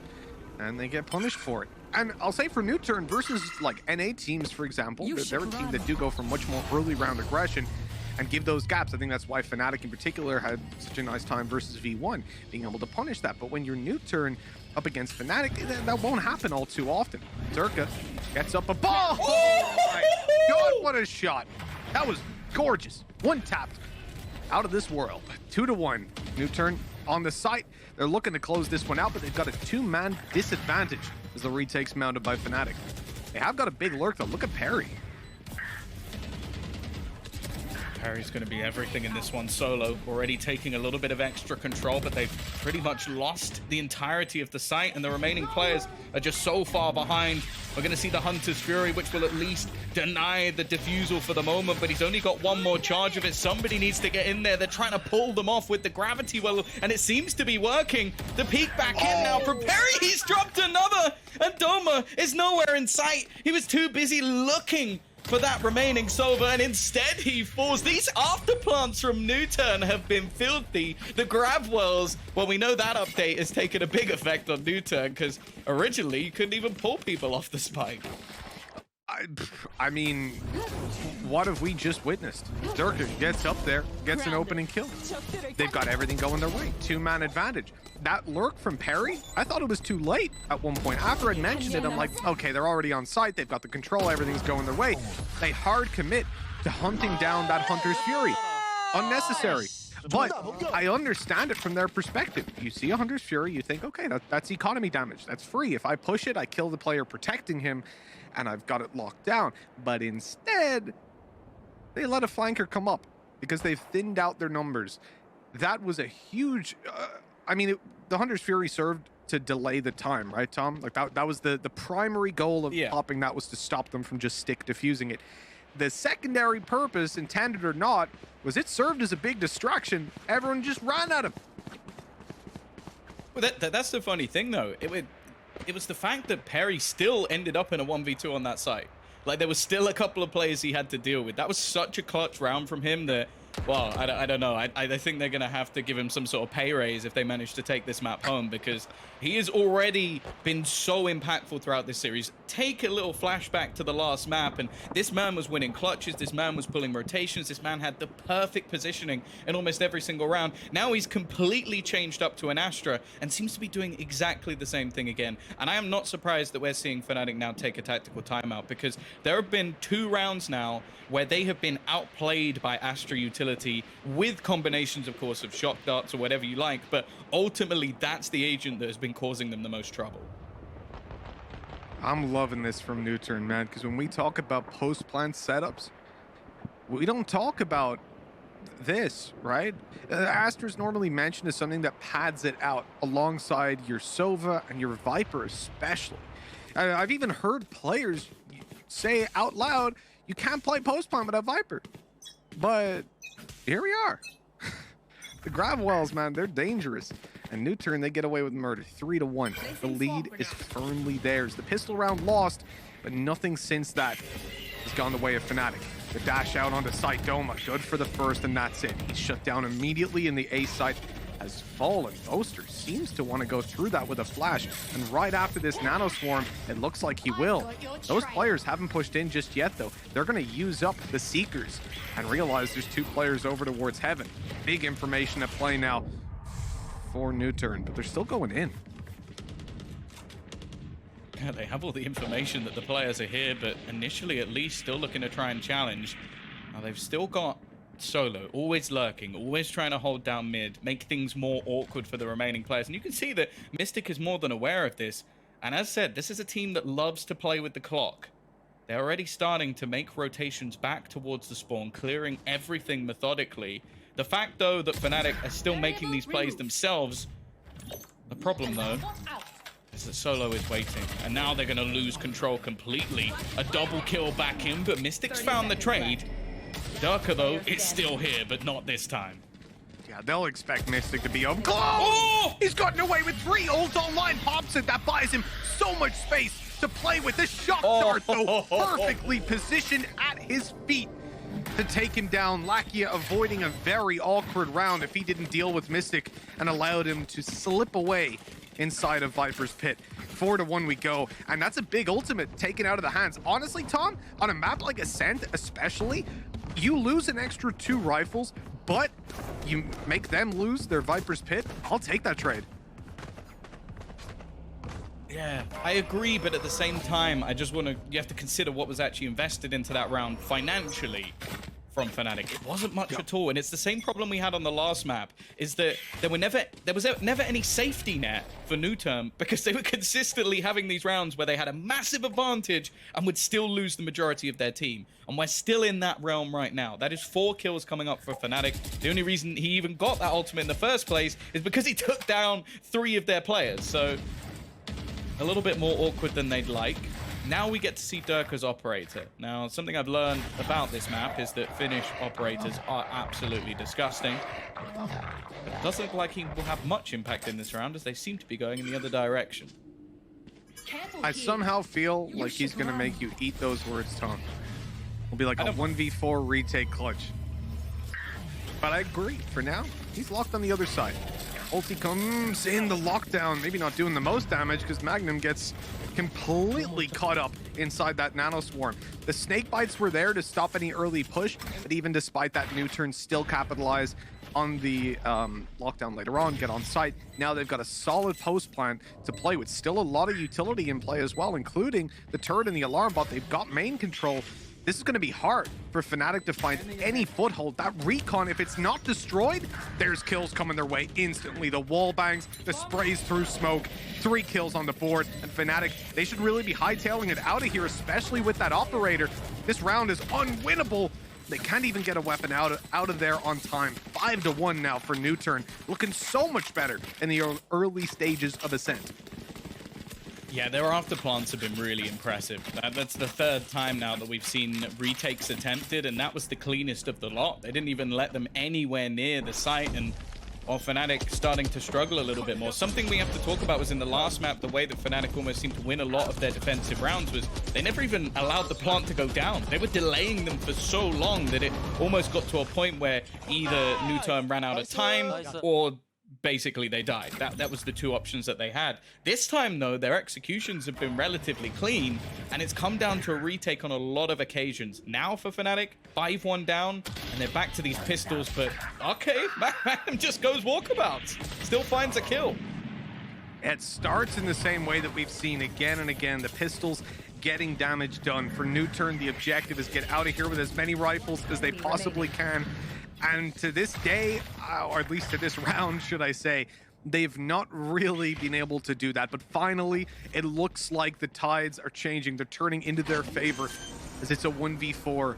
and they get punished for it. And I'll say for NUTURN versus like NA teams, for example, they're a team that do go for much more early round aggression and give those gaps. I think that's why FNATIC in particular had such a nice time versus V1, being able to punish that. But when you're NUTURN up against FNATIC, that won't happen all too often. Durka gets up a ball. Oh my God, what a shot. That was Gorgeous. One tapped. Out of this world. 2-1. NUTURN on the site. They're looking to close this one out, but they've got a 2-man disadvantage as the retake's mounted by FNATIC. They have got a big lurk, though. Look at Perry. Perry's going to be everything in this one solo, already taking a little bit of extra control, but they've pretty much lost the entirety of the site, and the remaining players are just so far behind. We're going to see the Hunter's Fury, which will at least deny the defusal for the moment, but he's only got one more charge of it. Somebody needs to get in there. They're trying to pull them off with the gravity well, and it seems to be working. The peek back in now from Perry. He's dropped another, and Doma is nowhere in sight. He was too busy looking for that remaining Sova, and instead he falls. These afterplants from NUTURN have been filthy. The grab wells, well, we know that update has taken a big effect on NUTURN, because originally you couldn't even pull people off the spike. I mean, what have we just witnessed? Durka gets up there, gets an opening kill. They've got everything going their way. 2-man advantage. That lurk from Perry, I thought it was too late at one point. After I mentioned it, I'm like, okay, they're already on site. They've got the control. Everything's going their way. They hard commit to hunting down that Hunter's Fury. Unnecessary. But I understand it from their perspective. You see a Hunter's Fury, you think, okay, that's economy damage. That's free. If I push it, I kill the player protecting him, and I've got it locked down. But instead, they let a flanker come up because they've thinned out their numbers. That was a huge... I mean, the Hunter's Fury served to delay the time, right, Tom? Like, that was the primary goal of popping that, was to stop them from just stick defusing it. The secondary purpose, intended or not, was it served as a big distraction. Everyone just ran at him. Well, that's the funny thing, though. It was the fact that Perry still ended up in a 1v2 on that site. Like, there was still a couple of players he had to deal with. That was such a clutch round from him that, well, I don't know. I think they're going to have to give him some sort of pay raise if they manage to take this map home, because he has already been so impactful throughout this series. Take a little flashback to the last map, and this man was winning clutches. This man was pulling rotations. This man had the perfect positioning in almost every single round. Now he's completely changed up to an Astra and seems to be doing exactly the same thing again. And I am not surprised that we're seeing FNATIC now take a tactical timeout, because there have been 2 rounds now where they have been outplayed by Astra utility, with combinations, of course, of shock darts or whatever you like, but ultimately that's the agent that has been causing them the most trouble. I'm loving this from NUTURN, man, because when we talk about post-plant setups, we don't talk about this, right? Astra's normally mentioned as something that pads it out alongside your Sova and your Viper especially. I've even heard players say out loud, you can't play post-plant without Viper. But here we are. The grab wells, man, they're dangerous. And NUTURN, they get away with murder. 3-1. The lead is firmly theirs. The pistol round lost, but nothing since that has gone the way of FNATIC. The dash out onto site. Doma, good for the first, and that's it. He's shut down immediately, in the A site has fallen. Boaster seems to want to go through that with a flash, and right after this nano swarm, it looks like he will. Those players haven't pushed in just yet, though. They're going to use up the Seekers and realize there's 2 players over towards Heaven. Big information at play now for NUTURN, but they're still going in. Yeah, they have all the information that the players are here, but initially at least still looking to try and challenge. Now they've still got Solo, always lurking, always trying to hold down mid, make things more awkward for the remaining players. And you can see that Mystic is more than aware of this. And as said, this is a team that loves to play with the clock. They're already starting to make rotations back towards the spawn, clearing everything methodically. The fact, though, that FNATIC are still making these plays themselves, the problem, though, is that Solo is waiting. And now they're going to lose control completely. A double kill back in, but Mystic's found the trade. Durka, though, is still here, but not this time. Yeah, they'll expect Mystic to be up close. Oh! He's gotten away with 3 ult online. Pops it. That buys him so much space to play with. The shock dart, though, perfectly positioned at his feet to take him down. Lakia avoiding a very awkward round if he didn't deal with Mystic and allowed him to slip away inside of Viper's pit. 4-1 we go, and that's a big ultimate taken out of the hands. Honestly, Tom, on a map like Ascent especially, you lose an extra 2 rifles, but you make them lose their Viper's pit. I'll take that trade. Yeah, I agree, but at the same time, I just want to, you have to consider what was actually invested into that round financially. from FNATIC. It wasn't much at all, and it's the same problem we had on the last map, is that there was never any safety net for NUTURN, because they were consistently having these rounds where they had a massive advantage and would still lose the majority of their team. And we're still in that realm right now. That is 4 kills coming up for FNATIC. The only reason he even got that ultimate in the first place is because he took down 3 of their players. So a little bit more awkward than they'd like. Now we get to see Durka's operator. Now, something I've learned about this map is that Finnish operators are absolutely disgusting. It doesn't look like he will have much impact in this round, as they seem to be going in the other direction. I somehow feel like he's going to make you eat those words, Tom. It'll be like a 1v4 retake clutch. But I agree. For now, he's locked on the other side. Ulti comes in the lockdown, maybe not doing the most damage because Magnum gets completely caught up inside that nano swarm. The snake bites were there to stop any early push, but even despite that, NUTURN still capitalized on the lockdown later on, get on site. Now they've got a solid post plan to play with. Still a lot of utility in play as well, including the turret and the alarm bot. They've got main control. This is going to be hard for FNATIC to find any foothold. That recon, if it's not destroyed, there's kills coming their way instantly. The wall bangs, the sprays through smoke, 3 kills on the board. And FNATIC, they should really be hightailing it out of here, especially with that operator. This round is unwinnable. They can't even get a weapon out of there on time. 5-1 now for NUTURN. Looking so much better in the early stages of Ascent. Yeah, their afterplants have been really impressive. That's the 3rd time now that we've seen retakes attempted, and that was the cleanest of the lot. They didn't even let them anywhere near the site, and FNATIC starting to struggle a little bit more. Something we have to talk about was in the last map, the way that FNATIC almost seemed to win a lot of their defensive rounds was they never even allowed the plant to go down. They were delaying them for so long that it almost got to a point where either NUTURN ran out of time or basically they died. That was the 2 options that they had. This time though, their executions have been relatively clean, and it's come down to a retake on a lot of occasions. Now for FNATIC, 5-1 down, and they're back to these pistols, but okay, Magnum just goes walkabouts. Still finds a kill. It starts in the same way that we've seen again and again. The pistols getting damage done. For NUTURN, the objective is get out of here with as many rifles as they possibly can. And to this day, or at least to this round, should I say, they've not really been able to do that. But finally, it looks like the tides are changing. They're turning into their favor as it's a 1v4.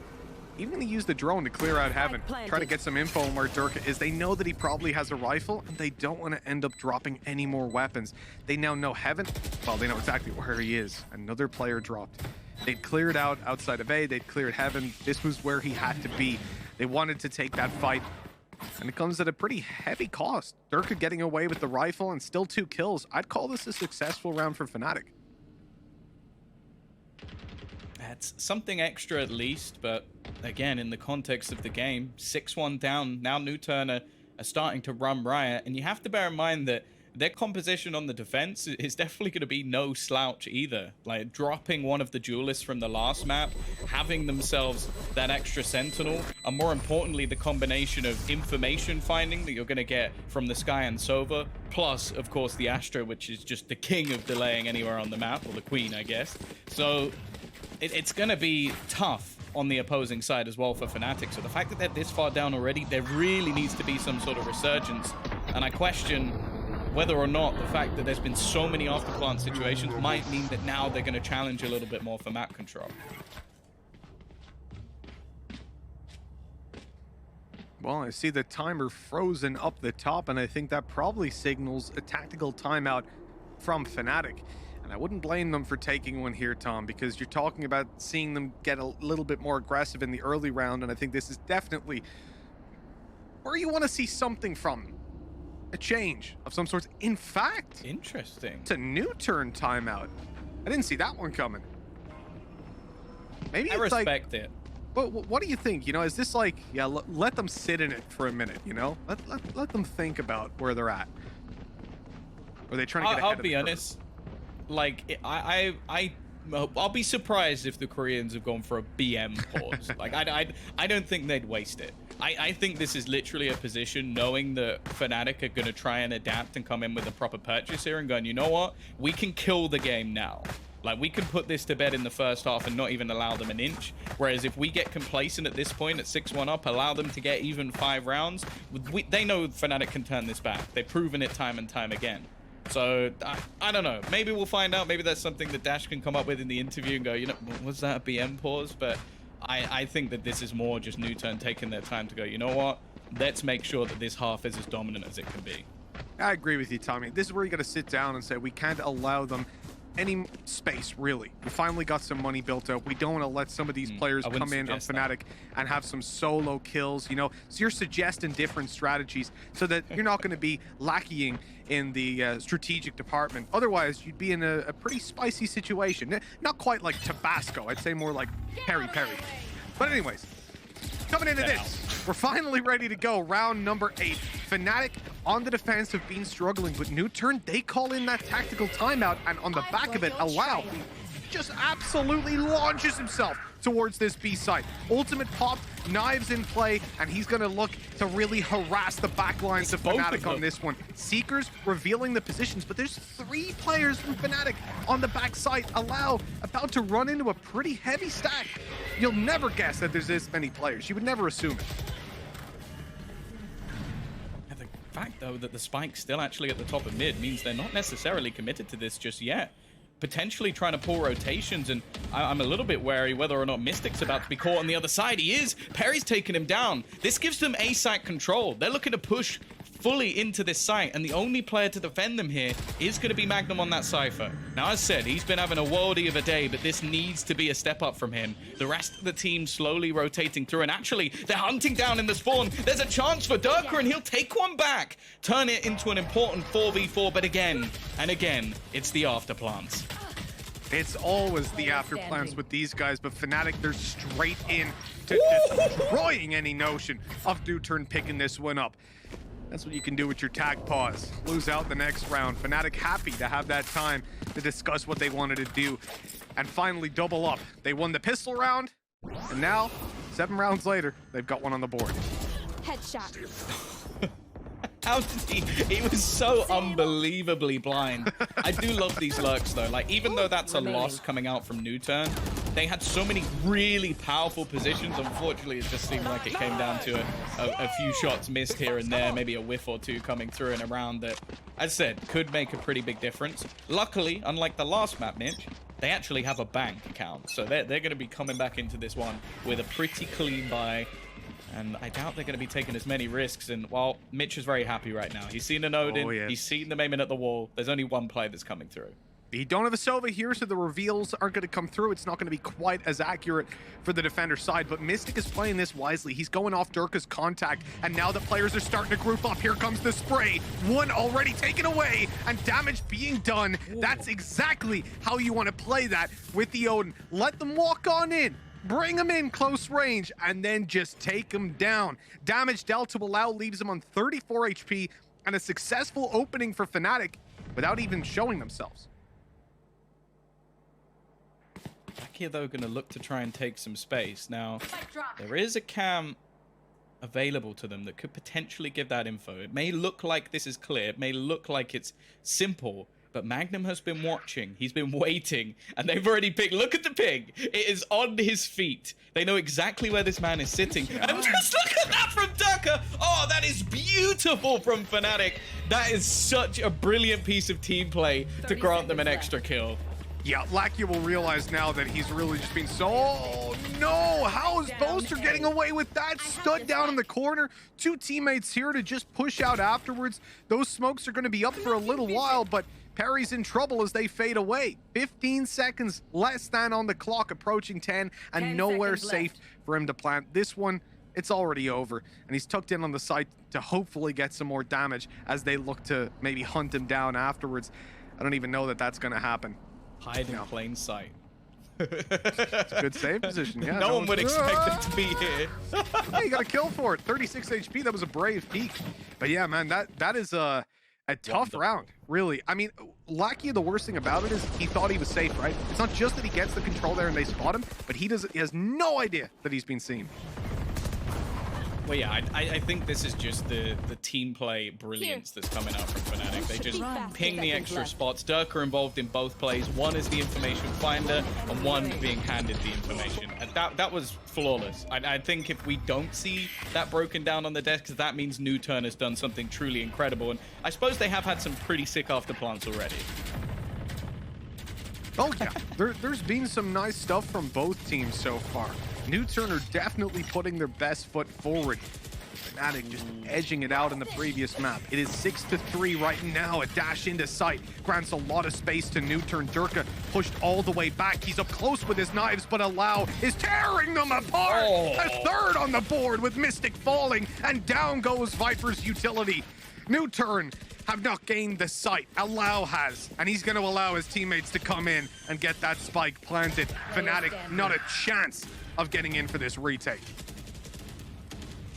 Even going to use the drone to clear out Heaven, try to get some info on where Durka is. They know that he probably has a rifle, and they don't want to end up dropping any more weapons. They now know Heaven. Well, they know exactly where he is. Another player dropped. They'd cleared out outside of A. They'd cleared Heaven. This was where he had to be. They wanted to take that fight, and it comes at a pretty heavy cost. Durka getting away with the rifle and still 2 kills. I'd call this a successful round for FNATIC. That's something extra at least, but again, in the context of the game, 6-1 down. Now NUTURN are starting to run riot, and you have to bear in mind that their composition on the defense is definitely going to be no slouch either. Like dropping one of the duelists from the last map, having themselves that extra sentinel, and more importantly, the combination of information finding that you're going to get from the Sky and Sova, plus, of course, the Astra, which is just the king of delaying anywhere on the map, or the queen, I guess. So it's going to be tough on the opposing side as well for FNATIC. So the fact that they're this far down already, there really needs to be some sort of resurgence. And I question whether or not the fact that there's been so many afterplant situations might mean that now they're going to challenge a little bit more for map control. Well, I see the timer frozen up the top, and I think that probably signals a tactical timeout from FNATIC. And I wouldn't blame them for taking one here, Tom, because you're talking about seeing them get a little bit more aggressive in the early round, and I think this is definitely where you want to see something from them. A change of some sort. In fact, interesting. It's a NUTURN timeout. I didn't see that one coming. Maybe I it's respect it. But what do you think? You know, is this like, yeah, let them sit in it for a minute, you know? Let them think about where they're at. Or are they trying to get ahead I'll be honest. Like, I'll be surprised if the Koreans have gone for a BM pause. Like, I don't think they'd waste it. I think this is literally a position knowing that FNATIC are going to try and adapt and come in with a proper purchase here and going, you know what? We can kill the game now. Like, we can put this to bed in the first half and not even allow them an inch. Whereas if we get complacent at this point at 6-1 up, allow them to get even 5 rounds, they know FNATIC can turn this back. They've proven it time and time again. So, I don't know. Maybe we'll find out. Maybe that's something that Dash can come up with in the interview and go, you know, was that a BM pause? But I think that this is more just NUTURN taking their time to go, you know what? Let's make sure that this half is as dominant as it can be. I agree with you, Tommy. This is where you got to sit down and say we can't allow them any space, really. We finally got some money built up. We don't want to let some of these players come in on FNATIC and have some solo kills, you know. So you're suggesting different strategies so that you're not going to be lacking in the strategic department. Otherwise, you'd be in a pretty spicy situation. Not quite like Tabasco. I'd say more like Peri Peri. But anyways, coming into this, we're finally ready to go. Round number 8. FNATIC on the defense have been struggling, but NUTURN, they call in that tactical timeout, and on the back of it, allow just absolutely launches himself towards this B site. Ultimate pop, knives in play, and he's going to look to really harass the backlines of FNATIC on this one. Seekers revealing the positions, but there's 3 players from FNATIC on the back site. Allow about to run into a pretty heavy stack. You'll never guess that there's this many players. You would never assume it. The fact, though, that the spike's still actually at the top of mid means they're not necessarily committed to this just yet. Potentially trying to pull rotations, and I'm a little bit wary whether or not Mystic's about to be caught on the other side. He is. Perry's taking him down. This gives them A-site control. They're looking to push fully into this site, and the only player to defend them here is going to be Magnum on that Cypher. Now, as said, he's been having a worldie of a day, but this needs to be a step up from him. The rest of the team slowly rotating through, and actually, they're hunting down in the spawn. There's a chance for Durka, and he'll take one back. Turn it into an important 4v4, but again and again, it's the afterplants. It's always the afterplans with these guys, but FNATIC, they're straight in to destroying any notion of NUTURN picking this one up. That's what you can do with your tag pause. Lose out the next round. FNATIC happy to have that time to discuss what they wanted to do and finally double up. They won the pistol round, and now, 7 rounds later, they've got one on the board. Headshot. How did he was so unbelievably blind. I do love these lurks, though. Like, even though that's a loss coming out from NUTURN, they had so many really powerful positions. Unfortunately, it just seemed like it came down to a few shots missed here and there, maybe a whiff or two coming through in a round that, as I said, could make a pretty big difference. Luckily, unlike the last map, Mitch, they actually have a bank account. So they're going to be coming back into this one with a pretty clean buy. And I doubt they're going to be taking as many risks. And while Mitch is very happy right now, he's seen an Odin, he's seen the Maimon at the wall. There's only one play that's coming through. You don't have a Sova here, so the reveals aren't going to come through. It's not going to be quite as accurate for the defender side, but Mystic is playing this wisely. He's going off Durka's contact, and now the players are starting to group up. Here comes the spray. One already taken away, and damage being done. Ooh. That's exactly how you want to play that with the Odin. Let them walk on in. Bring him in close range, and then just take him down. Damage dealt to allow leaves him on 34 HP, and a successful opening for FNATIC without even showing themselves. Back here, though, going to look to try and take some space. Now, there is a cam available to them that could potentially give that info. It may look like this is clear. It may look like it's simple. But Magnum has been watching. He's been waiting. And they've already picked. Look at the ping. It is on his feet. They know exactly where this man is sitting. And just look at that from Durka. Oh, that is beautiful from FNATIC. That is such a brilliant piece of team play to grant them an extra kill. Yeah, Lakia will realize now that he's really just been so... Oh, no! How is Boaster getting away with that? Stood down in the corner. 2 teammates here to just push out afterwards. Those smokes are going to be up for a little while, but Perry's in trouble as they fade away. 15 seconds less than on the clock, approaching 10, and nowhere safe for him to plant. This one, it's already over, and he's tucked in on the side to hopefully get some more damage as they look to maybe hunt him down afterwards. I don't even know that that's going to happen. Hide in plain sight. It's a good save position, yeah. No one would expect them to be here. Hey, you got a kill for it. 36 HP, that was a brave peak. But yeah, man, that is a tough round, really. I mean, Lakia, the worst thing about it is he thought he was safe, right? It's not just that he gets the control there and they spot him, but he has no idea that he's been seen. Well, yeah, I think this is just the team play brilliance that's coming out from FNATIC. They just ping the extra spots. Durka involved in both plays. One is the information finder, and one being handed the information. And that was flawless. I think if we don't see that broken down on the desk, that means NUTURN has done something truly incredible. And I suppose they have had some pretty sick afterplants already. Oh yeah, there's been some nice stuff from both teams so far. NUTURN are definitely putting their best foot forward. FNATIC just edging it out in the previous map. It is 6-3 right now. A dash into sight grants a lot of space to NUTURN. Durka pushed all the way back. He's up close with his knives, but Allow is tearing them apart. A third on the board with Mystic falling, and down goes Viper's utility. NUTURN have not gained the sight. Allow has, and he's going to allow his teammates to come in and get that spike planted. FNATIC, not a chance of getting in for this retake.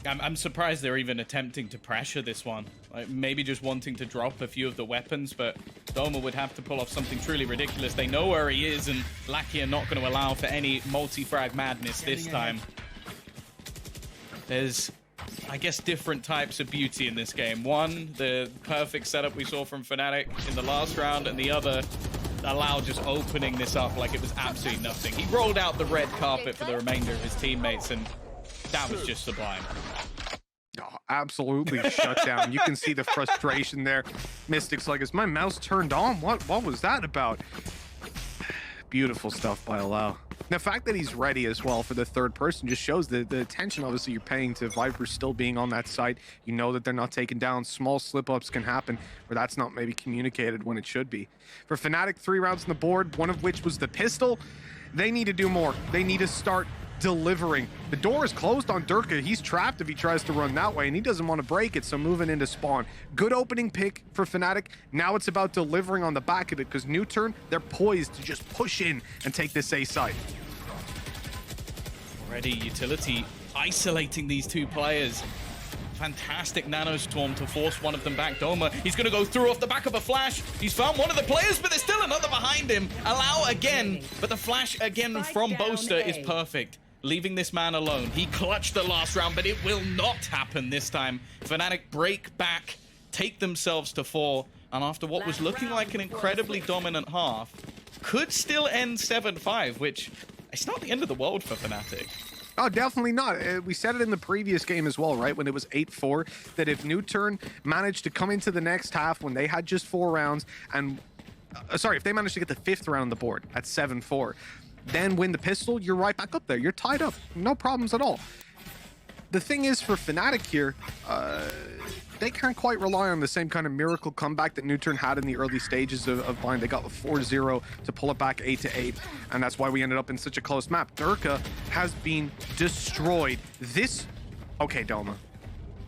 I'm surprised they're even attempting to pressure this one. Like, maybe just wanting to drop a few of the weapons, but Doma would have to pull off something truly ridiculous. They know where he is, and Lackey are not going to allow for any multi-frag madness this time. There's, I guess, different types of beauty in this game. One, the perfect setup we saw from FNATIC in the last round, and the other, Allow just opening this up like it was absolutely nothing. He rolled out the red carpet for the remainder of his teammates, and that was just sublime. Oh, absolutely shut down. You can see the frustration there. Mystic's like, is my mouse turned on? What was that about? Beautiful stuff by Allow. The fact that he's ready as well for the third person just shows the attention obviously you're paying to Viper still being on that site. You know that they're not taken down. Small slip-ups can happen where that's not maybe communicated when it should be. For FNATIC, 3 rounds on the board, one of which was the pistol. They need to do more. They need to start delivering. The door is closed on Durka. He's trapped if he tries to run that way, and he doesn't want to break it, so moving into spawn. Good opening pick for FNATIC. Now it's about delivering on the back of it, because NUTURN, they're poised to just push in and take this A site. Already utility isolating these two players. Fantastic nanostorm to force one of them back. Doma, he's going to go through off the back of a flash. He's found one of the players, but there's still another behind him. Allow again, but the flash again from Boaster is perfect, leaving this man alone. He clutched the last round, but it will not happen this time. FNATIC break back, take themselves to 4, and after what was looking like an incredibly dominant half, could still end 7-5, which it's not the end of the world for FNATIC. Oh, definitely not. We said it in the previous game as well, right? When it was 8-4, that if NUTURN managed to come into the next half when they had just 4 rounds, and if they managed to get the 5th round on the board at 7-4, then win the pistol, you're right back up there. You're tied up. No problems at all. The thing is, for FNATIC here, they can't quite rely on the same kind of miracle comeback that NUTURN had in the early stages of Blind. They got the 4-0 to pull it back 8-8, and that's why we ended up in such a close map. Durka has been destroyed. This, okay, Doma,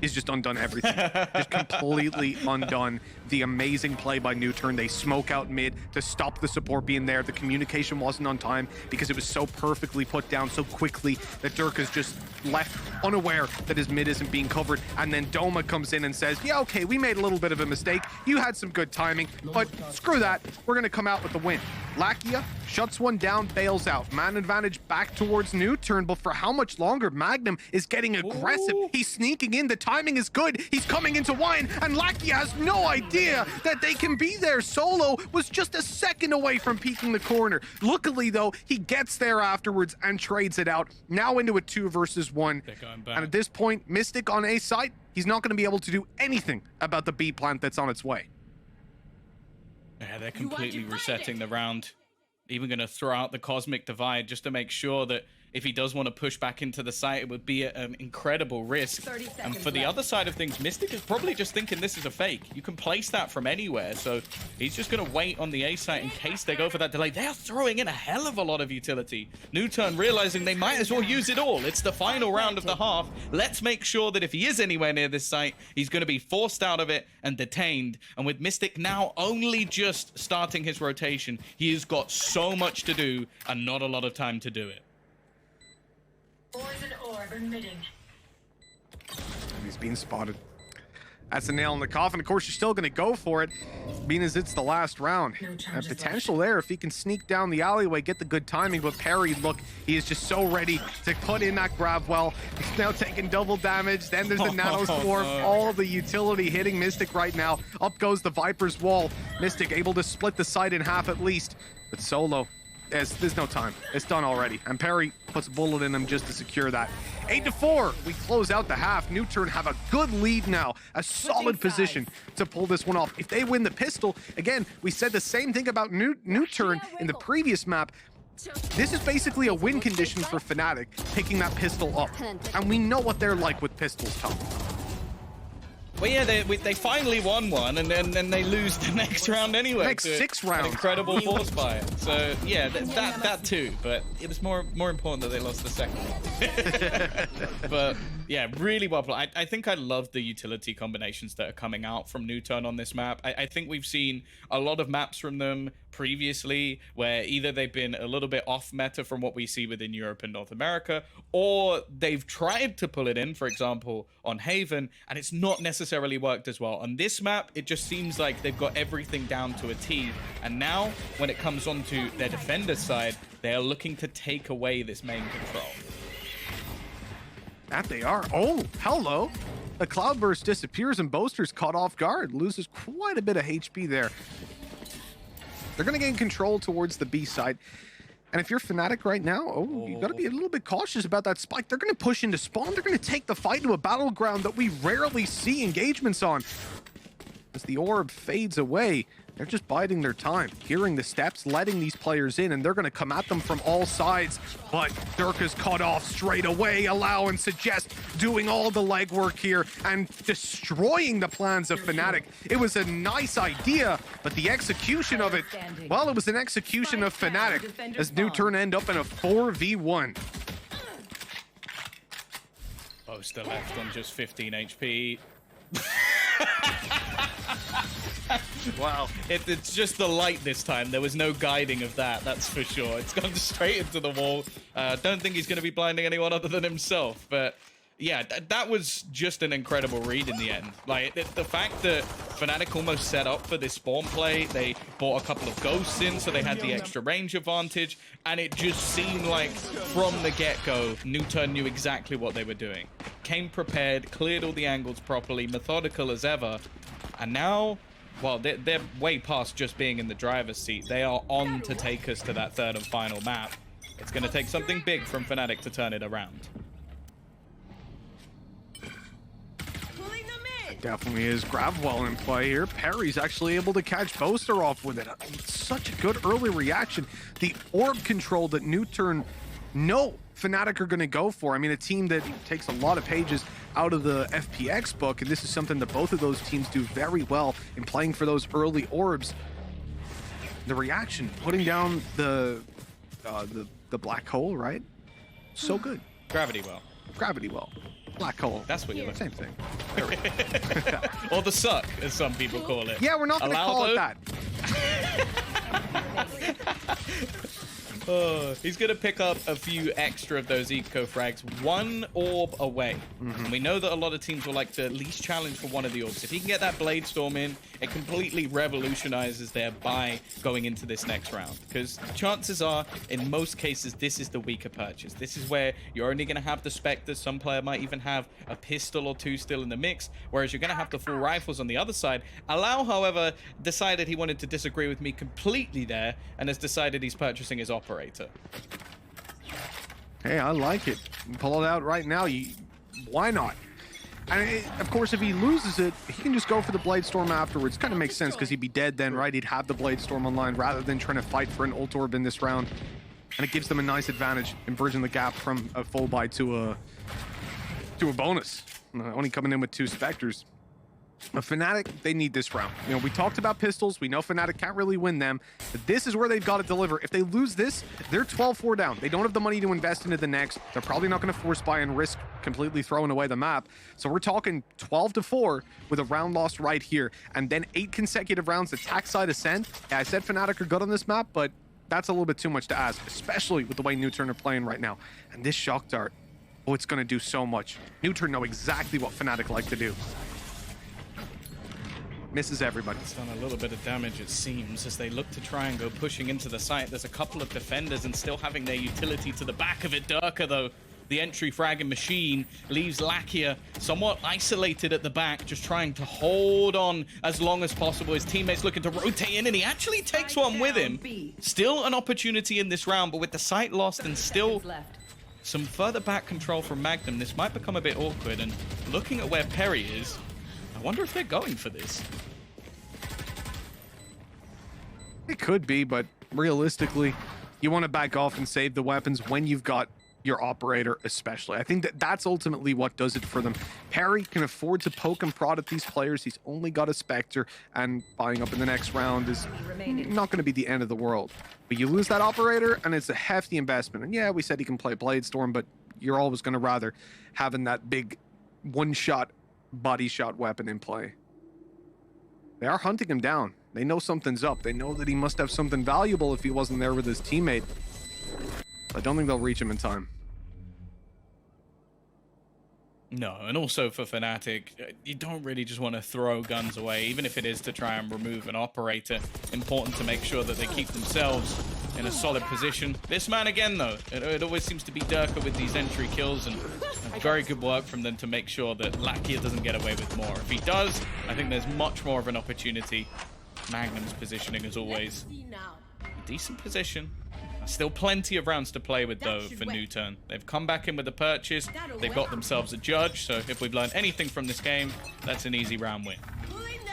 is just undone everything. Just completely undone the amazing play by NUTURN. They smoke out mid to stop the support being there. The communication wasn't on time because it was so perfectly put down so quickly that Durka's just left unaware that his mid isn't being covered. And then Doma comes in and says, yeah, okay, we made a little bit of a mistake. You had some good timing, but screw that. We're going to come out with the win. Lakia shuts one down, bails out. Man advantage back towards NUTURN, but for how much longer? Magnum is getting aggressive. Ooh. He's sneaking in. The timing is good. He's coming into wine, and Lakia has no idea that they can be there. Solo was just a second away from peeking the corner. Luckily, though, he gets there afterwards and trades it out. Now into a 2 versus 1. And at this point, Mystic on A side, he's not going to be able to do anything about the B plant that's on its way. Yeah, they're completely resetting the round. Even going to throw out the Cosmic Divide just to make sure that if he does want to push back into the site, it would be an incredible risk. And for the other side of things, Mystic is probably just thinking this is a fake. You can place that from anywhere, so he's just going to wait on the A site in case they go for that delay. They're throwing in a hell of a lot of utility. NUTURN realizing they might as well use it all. It's the final round of the half. Let's make sure that if he is anywhere near this site, he's going to be forced out of it and detained. And with Mystic now only just starting his rotation, he has got so much to do and not a lot of time to do it. Poison orb emitting. He's being spotted. That's a nail in the coffin. Of course, you're still going to go for it, being as it's the last round. Potential there if he can sneak down the alleyway, get the good timing. But Perry, look, he is just so ready to put in that grab well. He's now taking double damage. Then there's the nano swarm. All the utility hitting Mystic right now. Up goes the Viper's wall. Mystic able to split the side in half at least. But Solo, there's no time. It's done already. And Perry puts a bullet in him just to secure that. 8-4. We close out the half. NUTURN have a good lead now. A solid position to pull this one off. If they win the pistol, again, we said the same thing about NUTURN in the previous map. This is basically a win condition for FNATIC, picking that pistol up. And we know what they're like with pistols, Tom. Well, yeah, they finally won one, and then they lose the next round anyway. Next 6 rounds. An incredible force fight. So yeah, that too. But it was more important that they lost the second one. But yeah, really well played. I think I love the utility combinations that are coming out from NUTURN on this map. I think we've seen a lot of maps from them previously where either they've been a little bit off meta from what we see within Europe and North America, or they've tried to pull it in, for example, on Haven, and it's not necessarily worked as well. On this map, it just seems like they've got everything down to a T, and now when it comes onto their defender side, they are looking to take away this main control. That they are. Oh, hello. The Cloudburst disappears and Boaster's caught off guard. Loses quite a bit of HP there. They're going to gain control towards the B side. And if you're FNATIC right now, you got to be a little bit cautious about that spike. They're going to push into spawn. They're going to take the fight to a battleground that we rarely see engagements on. As the orb fades away, they're just biding their time, hearing the steps, letting these players in, and they're going to come at them from all sides. But Durka's cut off straight away, Allow and Suggest doing all the legwork here and destroying the plans of FNATIC. It was a nice idea, but the execution of it, well, it was an execution of FNATIC as NUTURN end up in a 4v1. Boaster left on just 15 HP. Wow, it's just the light this time. There was no guiding of that, that's for sure. It's gone straight into the wall. Don't think he's going to be blinding anyone other than himself, but yeah, that was just an incredible read in the end. Like, the fact that FNATIC almost set up for this spawn play, they bought a couple of ghosts in, so they had the extra range advantage, and it just seemed like from the get-go, NUTURN knew exactly what they were doing. Came prepared, cleared all the angles properly, methodical as ever, and now, well, they're way past just being in the driver's seat. They are on to take us to that third and final map. It's going to take something big from FNATIC to turn it around. Definitely is grab well in play here. Perry's actually able to catch Boaster off with it. Such a good early reaction. The orb control that NUTURN know FNATIC are going to go for. I mean, a team that takes a lot of pages out of the FPX book, and this is something that both of those teams do very well in playing for those early orbs. The reaction, putting down the black hole, right? So good. Gravity well. Gravity well. Black hole. That's what you're looking Same thing. Or the suck, as some people call it. Yeah, we're not going to call it that. He's going to pick up a few extra of those eco frags, one orb away. And we know that a lot of teams will like to at least challenge for one of the orbs. If he can get that Blade Storm in, it completely revolutionizes their buy going into this next round. Because chances are, in most cases, this is the weaker purchase. This is where you're only going to have the Spectres. Some player might even have a pistol or two still in the mix, whereas you're going to have the full rifles on the other side. Allow, however, decided he wanted to disagree with me completely there and has decided he's purchasing his operator. Hey, I like it. Pull it out right now. Why not? And of course, if he loses it, he can just go for the Blade Storm afterwards. Kind of makes sense because he'd be dead then, right? He'd have the Blade Storm online rather than trying to fight for an ult orb in this round. And it gives them a nice advantage in bridging the gap from a full buy to a bonus. Only coming in with 2 Spectres. But FNATIC, they need this round. You know, we talked about pistols. We know FNATIC can't really win them. But this is where they've got to deliver. If they lose this, they're 12-4 down. They don't have the money to invest into the next. They're probably not going to force buy and risk completely throwing away the map. So we're talking 12-4 with a round lost right here. And then 8 consecutive rounds attack side ascent. Yeah, I said FNATIC are good on this map, but that's a little bit too much to ask, especially with the way NUTURN are playing right now. And this shock dart, oh, it's going to do so much. NUTURN know exactly what FNATIC like to do. Misses everybody. It's done a little bit of damage, it seems, as they look to try and go pushing into the site. There's a couple of defenders and still having their utility to the back of it. Durka, though, the entry fragging machine, leaves Lakia somewhat isolated at the back, just trying to hold on as long as possible. His teammates looking to rotate in, and he actually takes one with him. Still an opportunity in this round, but with the site lost and still some further back control from Magnum, this might become a bit awkward. And looking at where Perry is, I wonder if they're going for this. It could be, but realistically, you want to back off and save the weapons when you've got your operator, especially. I think that's ultimately what does it for them. Perry can afford to poke and prod at these players. He's only got a Spectre, and buying up in the next round is not going to be the end of the world. But you lose that operator, and it's a hefty investment. And yeah, we said he can play Bladestorm, but you're always going to rather having that big one-shot body shot weapon in play. They are hunting him down. They know something's up. They know that he must have something valuable if he wasn't there with his teammate. I don't think they'll reach him in time. No, and also for FNATIC, you don't really just want to throw guns away, even if it is to try and remove an operator. Important to make sure that they keep themselves in a solid position. This man again, though, it always seems to be Durka with these entry kills, and very good work from them to make sure that Lakia doesn't get away with more. If he does, I think there's much more of an opportunity. Magnum's positioning, as always, a decent position. Still plenty of rounds to play with, though, for NUTURN. They've come back in with the purchase. They've got themselves a judge, so if we've learned anything from this game, that's an easy round win.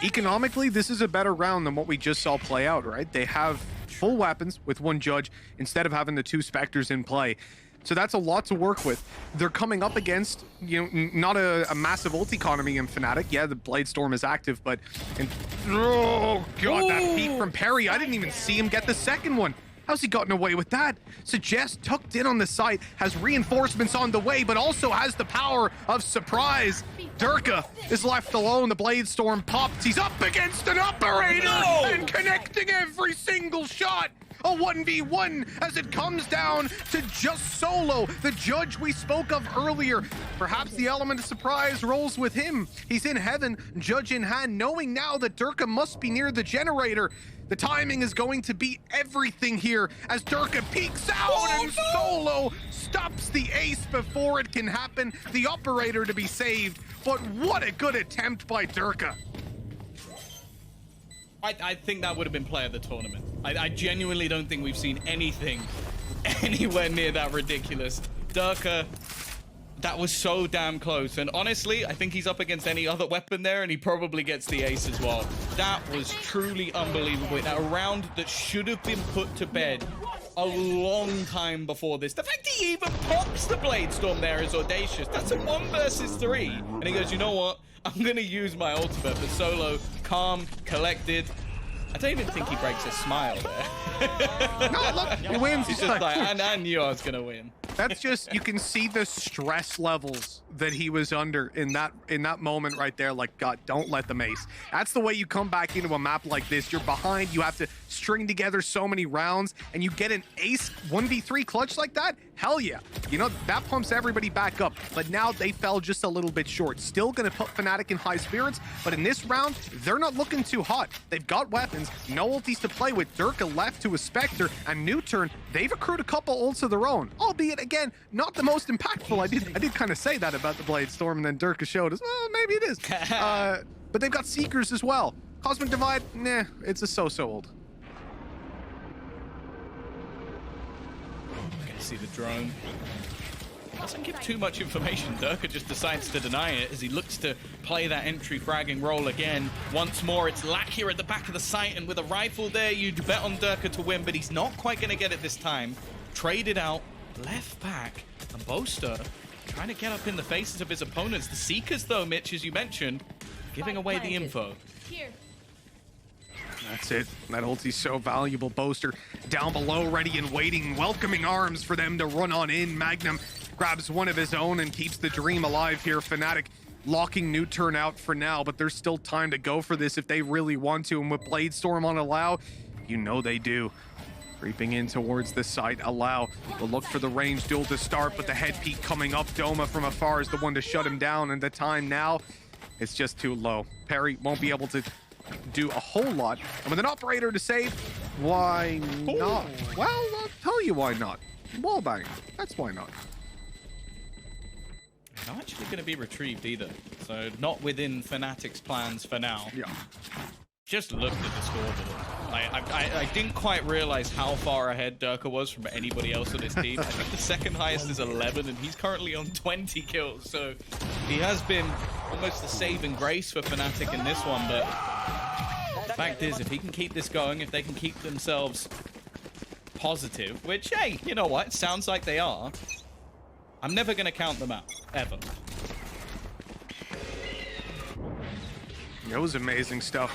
Economically, this is a better round than what we just saw play out, right? They have full weapons with one judge instead of having the two Spectres in play. So that's a lot to work with. They're coming up against, you know, not a massive ult economy in FNATIC. Yeah, the Bladestorm is active, but... oh, God, that peek from Perry. I didn't even see him get the second one. How's he gotten away with that? Suggest tucked in on the site, has reinforcements on the way, but also has the power of surprise. Durka is left alone. The Bladestorm pops. He's up against an operator and connecting every single shot. A 1v1 as it comes down to just Solo, the judge we spoke of earlier. Perhaps the element of surprise rolls with him. He's in heaven, judge in hand, knowing now that Durka must be near the generator. The timing is going to be everything here as Durka peeks out and Solo stops the ace before it can happen. The operator to be saved, but what a good attempt by Durka. I think that would have been play of the tournament. I genuinely don't think we've seen anything anywhere near that ridiculous. Durka, that was so damn close. And honestly, I think he's up against any other weapon there, and he probably gets the ace as well. That was truly unbelievable. A round that should have been put to bed a long time before this. The fact he even pops the Bladestorm there is audacious. That's a 1 versus 3. And he goes, you know what? I'm going to use my ultimate, but Solo, calm, collected. I don't even think he breaks a smile there. No, look, he wins. He's just like, I knew I was going to win. That's just, you can see the stress levels that he was under in that moment right there. Like, God, don't let them ace. That's the way you come back into a map like this. You're behind, you have to string together so many rounds, and you get an ace 1v3 clutch like that. Hell yeah. You know, that pumps everybody back up. But now they fell just a little bit short. Still gonna put FNATIC in high spirits, but in this round, they're not looking too hot. They've got weapons, no ultis to play with. Durka left to a Spectre, and NUTURN, they've accrued a couple ults of their own, albeit again, not the most impactful. I did kind of say that about the Bladestorm, and then Durka showed us, well, maybe it is. But they've got Seekers as well. Cosmic Divide, nah, it's a so-so old. See the drone. Doesn't give too much information. Durka just decides to deny it as he looks to play that entry fragging role again. Once more, it's Lakia at the back of the site, and with a rifle there, you'd bet on Durka to win, but he's not quite going to get it this time. Traded out, left back, and Boaster trying to get up in the faces of his opponents. The Seekers, though, Mitch, as you mentioned, giving away the info. Here. That's it. That ulti's so valuable. Boaster down below, ready and waiting, welcoming arms for them to run on in. Magnum grabs one of his own and keeps the dream alive here. FNATIC locking NUTURN out for now, but there's still time to go for this if they really want to. And with Bladestorm on allow, you know they do. Creeping in towards the site, allow will look for the range duel to start, but the head peak coming up. Doma from afar is the one to shut him down, and the time now, it's just too low. Perry won't be able to do a whole lot. And with an operator to save, why not? Well, I'll tell you why not. Wallbang. That's why not. Not actually going to be retrieved either. So not within FNATIC's plans for now. Yeah. Just looked at the scoreboard. I didn't quite realize how far ahead Durka was from anybody else on his team. I think the second highest is 11, and he's currently on 20 kills. So he has been almost the saving grace for FNATIC in this one. But the fact is, if he can keep this going, if they can keep themselves positive, which, hey, you know what? It sounds like they are. I'm never going to count them out, ever. It was amazing stuff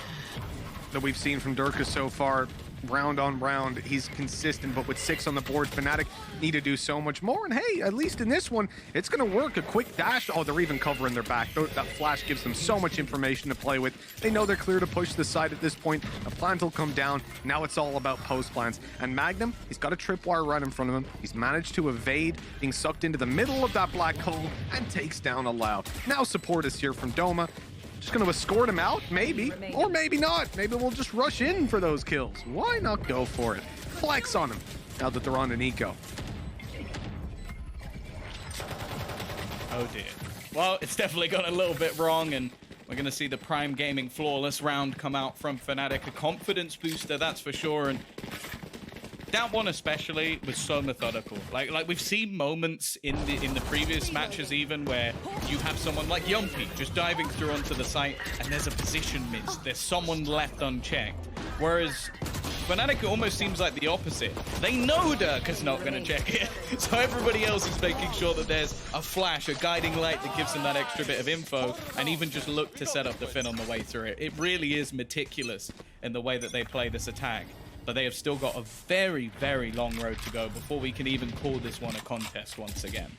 that we've seen from Durka so far. Round on round, he's consistent, but with 6 on the board, FNATIC need to do so much more. And hey, at least in this one, it's going to work. A quick dash. Oh, they're even covering their back. That flash gives them so much information to play with. They know they're clear to push the side at this point. A plant will come down. Now it's all about post plants. And Magnum, he's got a tripwire right in front of him. He's managed to evade being sucked into the middle of that black hole and takes down a Lao. Now support is here from Doma. Just going to escort him out, maybe, or maybe not. Maybe we'll just rush in for those kills. Why not go for it? Flex on him now that they're on an eco. Oh dear. Well, it's definitely gone a little bit wrong, and we're going to see the Prime Gaming flawless round come out from FNATIC. A confidence booster, that's for sure. And that one especially was so methodical. Like we've seen moments in the previous matches even where you have someone like Yumpy just diving through onto the site and there's a position miss. There's someone left unchecked. Whereas FNATIC almost seems like the opposite. They know Durka's not going to check it. So everybody else is making sure that there's a flash, a guiding light that gives them that extra bit of info, and even just look to set up the Finn on the way through it. It really is meticulous in the way that they play this attack. But they have still got a very, very long road to go before we can even call this one a contest once again.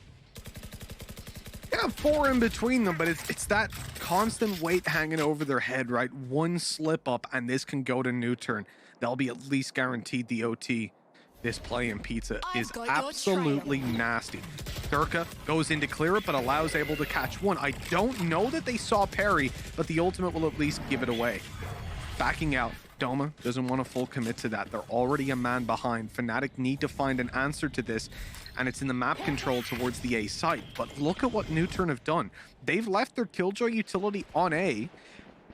Yeah, 4 in between them, but it's that constant weight hanging over their head, right? One slip up and this can go to NUTURN. They'll be at least guaranteed the OT. This play in pizza is absolutely nasty. Durka goes in to clear it, but allows able to catch one. I don't know that they saw parry, but the ultimate will at least give it away. Backing out. Doma doesn't want to full commit to that. They're already a man behind. FNATIC need to find an answer to this, and it's in the map control towards the A site. But look at what NUTURN have done. They've left their Killjoy utility on A,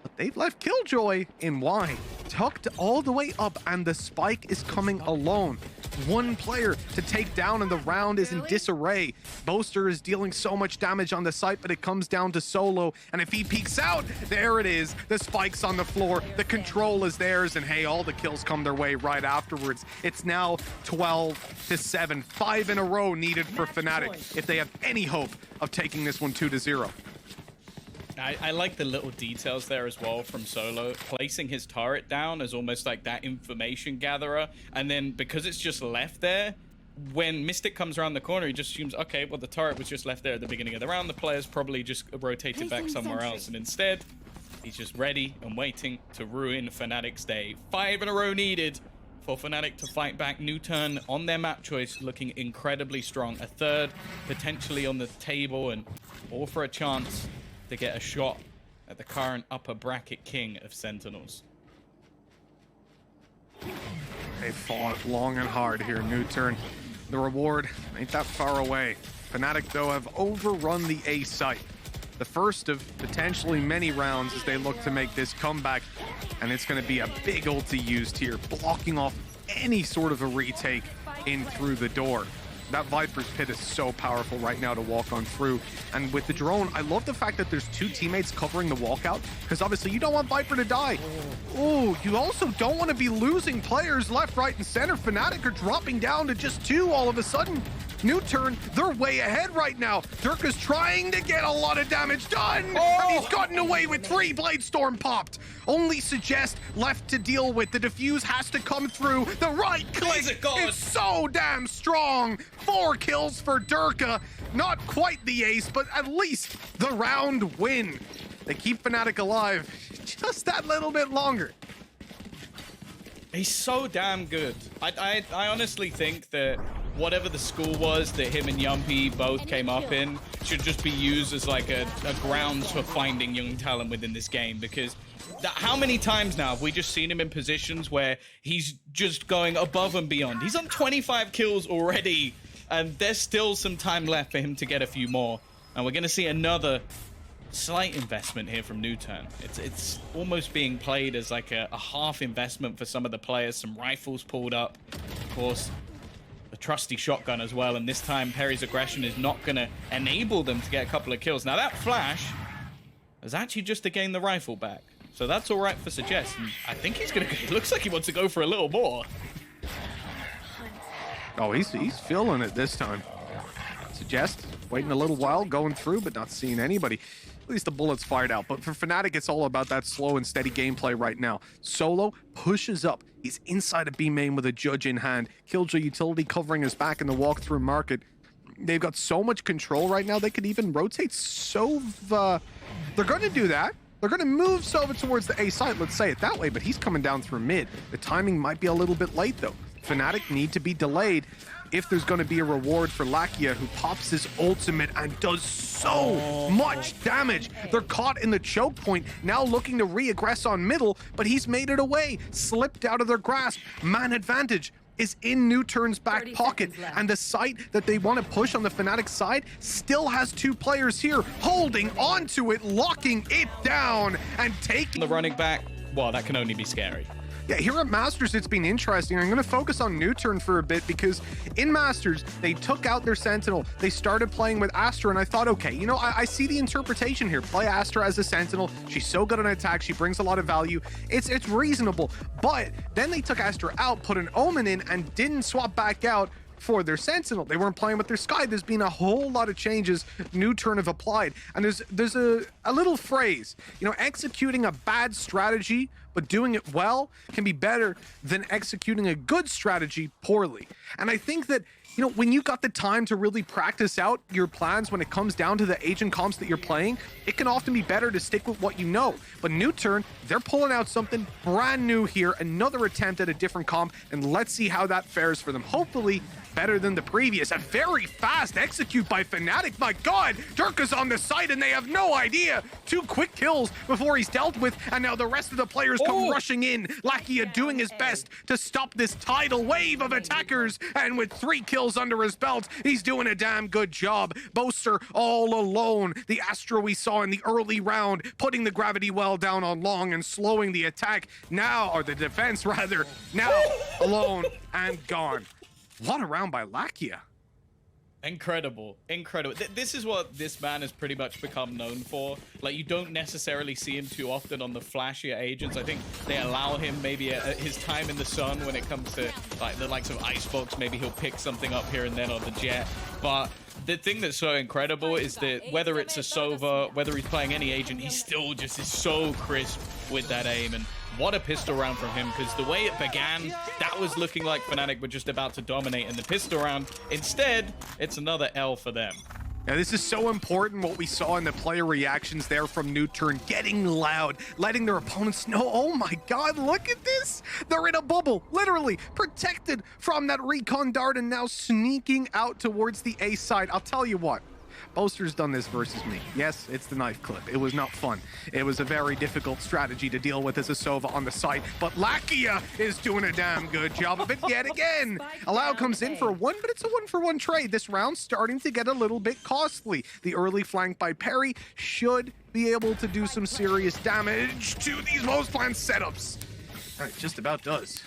but they've left Killjoy in Y, tucked all the way up, and the spike is coming alone. One player to take down, and the round is in disarray. Boaster is dealing so much damage on the site, but it comes down to Solo, and if he peeks out, there it is. The spike's on the floor, the control is theirs, and hey, all the kills come their way right afterwards. It's now 12-7, 5 in a row needed for FNATIC if they have any hope of taking this one 2-0. I like the little details there as well from Solo, placing his turret down as almost like that information gatherer, and then because it's just left there, when Mystic comes around the corner, he just assumes, okay, well the turret was just left there at the beginning of the round, the players probably just rotated back somewhere else, and instead he's just ready and waiting to ruin FNATIC's day. 5 in a row needed for FNATIC to fight back. NUTURN on their map choice looking incredibly strong. A third potentially on the table, and all for a chance to get a shot at the current upper bracket king of Sentinels. They fought long and hard here, NUTURN. The reward ain't that far away. FNATIC, though, have overrun the A site. The first of potentially many rounds as they look to make this comeback. And it's going to be a big ulti used here, blocking off any sort of a retake in through the door. That Viper's Pit is so powerful right now to walk on through. And with the drone, I love the fact that there's 2 teammates covering the walkout, because obviously you don't want Viper to die. Oh, you also don't want to be losing players left, right, and center. FNATIC are dropping down to just 2 all of a sudden. NUTURN, they're way ahead right now. Durka's trying to get a lot of damage done, and he's gotten away with 3. Blade Storm popped. Only Suggest left to deal with. The defuse has to come through. The right click is so damn strong. 4 kills for Durka. Not quite the ace, but at least the round win. They keep FNATIC alive just that little bit longer. He's so damn good. I honestly think that whatever the school was that him and Yumpy both came up in, should just be used as like a grounds for finding young talent within this game, because how many times now have we just seen him in positions where he's just going above and beyond? He's on 25 kills already, and there's still some time left for him to get a few more. And we're going to see another slight investment here from NUTURN. It's almost being played as like a half investment for some of the players. Some rifles pulled up, of course, the trusty shotgun as well. And this time, Perry's aggression is not going to enable them to get a couple of kills. Now, that flash is actually just to gain the rifle back. So that's all right for Suggest. And I think he's going to... It looks like he wants to go for a little more. Oh, he's feeling it this time. Suggest waiting a little while, going through, but not seeing anybody. At least the bullets fired out. But for FNATIC, it's all about that slow and steady gameplay right now. Solo pushes up. He's inside a B main with a judge in hand. Killjoy utility covering his back in the walkthrough market. They've got so much control right now. They could even rotate Sova. They're going to do that. They're going to move Sova towards the A site, let's say it that way, but he's coming down through mid. The timing might be a little bit late, though. FNATIC need to be delayed if there's going to be a reward for Lakia, who pops his ultimate and does so much damage. They're caught in the choke point, now looking to re-aggress on middle, but he's made it away, slipped out of their grasp. Man advantage is in NUTURN's back pocket, and the site that they want to push on the FNATIC side still has two players here holding onto it, locking it down, and taking the running back. Well, that can only be scary. Yeah, here at Masters, it's been interesting. I'm going to focus on NUTURN for a bit, because in Masters, they took out their Sentinel. They started playing with Astra, and I thought, okay, you know, I see the interpretation here. Play Astra as a Sentinel. She's so good on attack. She brings a lot of value. It's reasonable. But then they took Astra out, put an Omen in, and didn't swap back out for their Sentinel. They weren't playing with their Sky. There's been a whole lot of changes NUTURN have applied. And there's a little phrase, you know, executing a bad strategy but doing it well can be better than executing a good strategy poorly. And I think that, you know, when you got the time to really practice out your plans when it comes down to the agent comps that you're playing, it can often be better to stick with what you know. But NUTURN, they're pulling out something brand new here, another attempt at a different comp, and let's see how that fares for them. Hopefully better than the previous. A very fast execute by FNATIC. My God, Durka's on the site and they have no idea. 2 quick kills before he's dealt with, and now the rest of the players come rushing in. Lakia doing his best to stop this tidal wave of attackers, and with 3 kills under his belt, he's doing a damn good job. Boaster all alone. The Astra we saw in the early round, putting the gravity well down on Long and slowing the attack. Now, or the defense rather, now alone and gone. What a round by Lakia. Incredible, incredible. This is what this man has pretty much become known for. Like, you don't necessarily see him too often on the flashier agents. I think they allow him maybe his time in the sun when it comes to like the likes of Icebox. Maybe he'll pick something up here and then on the Jet. But the thing that's so incredible is that whether it's a Sova, whether he's playing any agent, he still just is so crisp with that aim. And what a pistol round from him, because the way it began, that was looking like FNATIC were just about to dominate in the pistol round. Instead, it's another L for them. Now, this is so important, what we saw in the player reactions there from NUTURN, getting loud, letting their opponents know, oh my God, look at this. They're in a bubble, literally protected from that recon dart, and now sneaking out towards the A side. I'll tell you what. Boaster's done this versus me. Yes, it's the knife clip. It was not fun. It was a very difficult strategy to deal with as a Sova on the site, but Lakia is doing a damn good job of it yet again. Allow comes in for a 1, but it's a 1-for-1 trade. This round's starting to get a little bit costly. The early flank by Perry should be able to do some serious damage to these most planned setups. It just about does.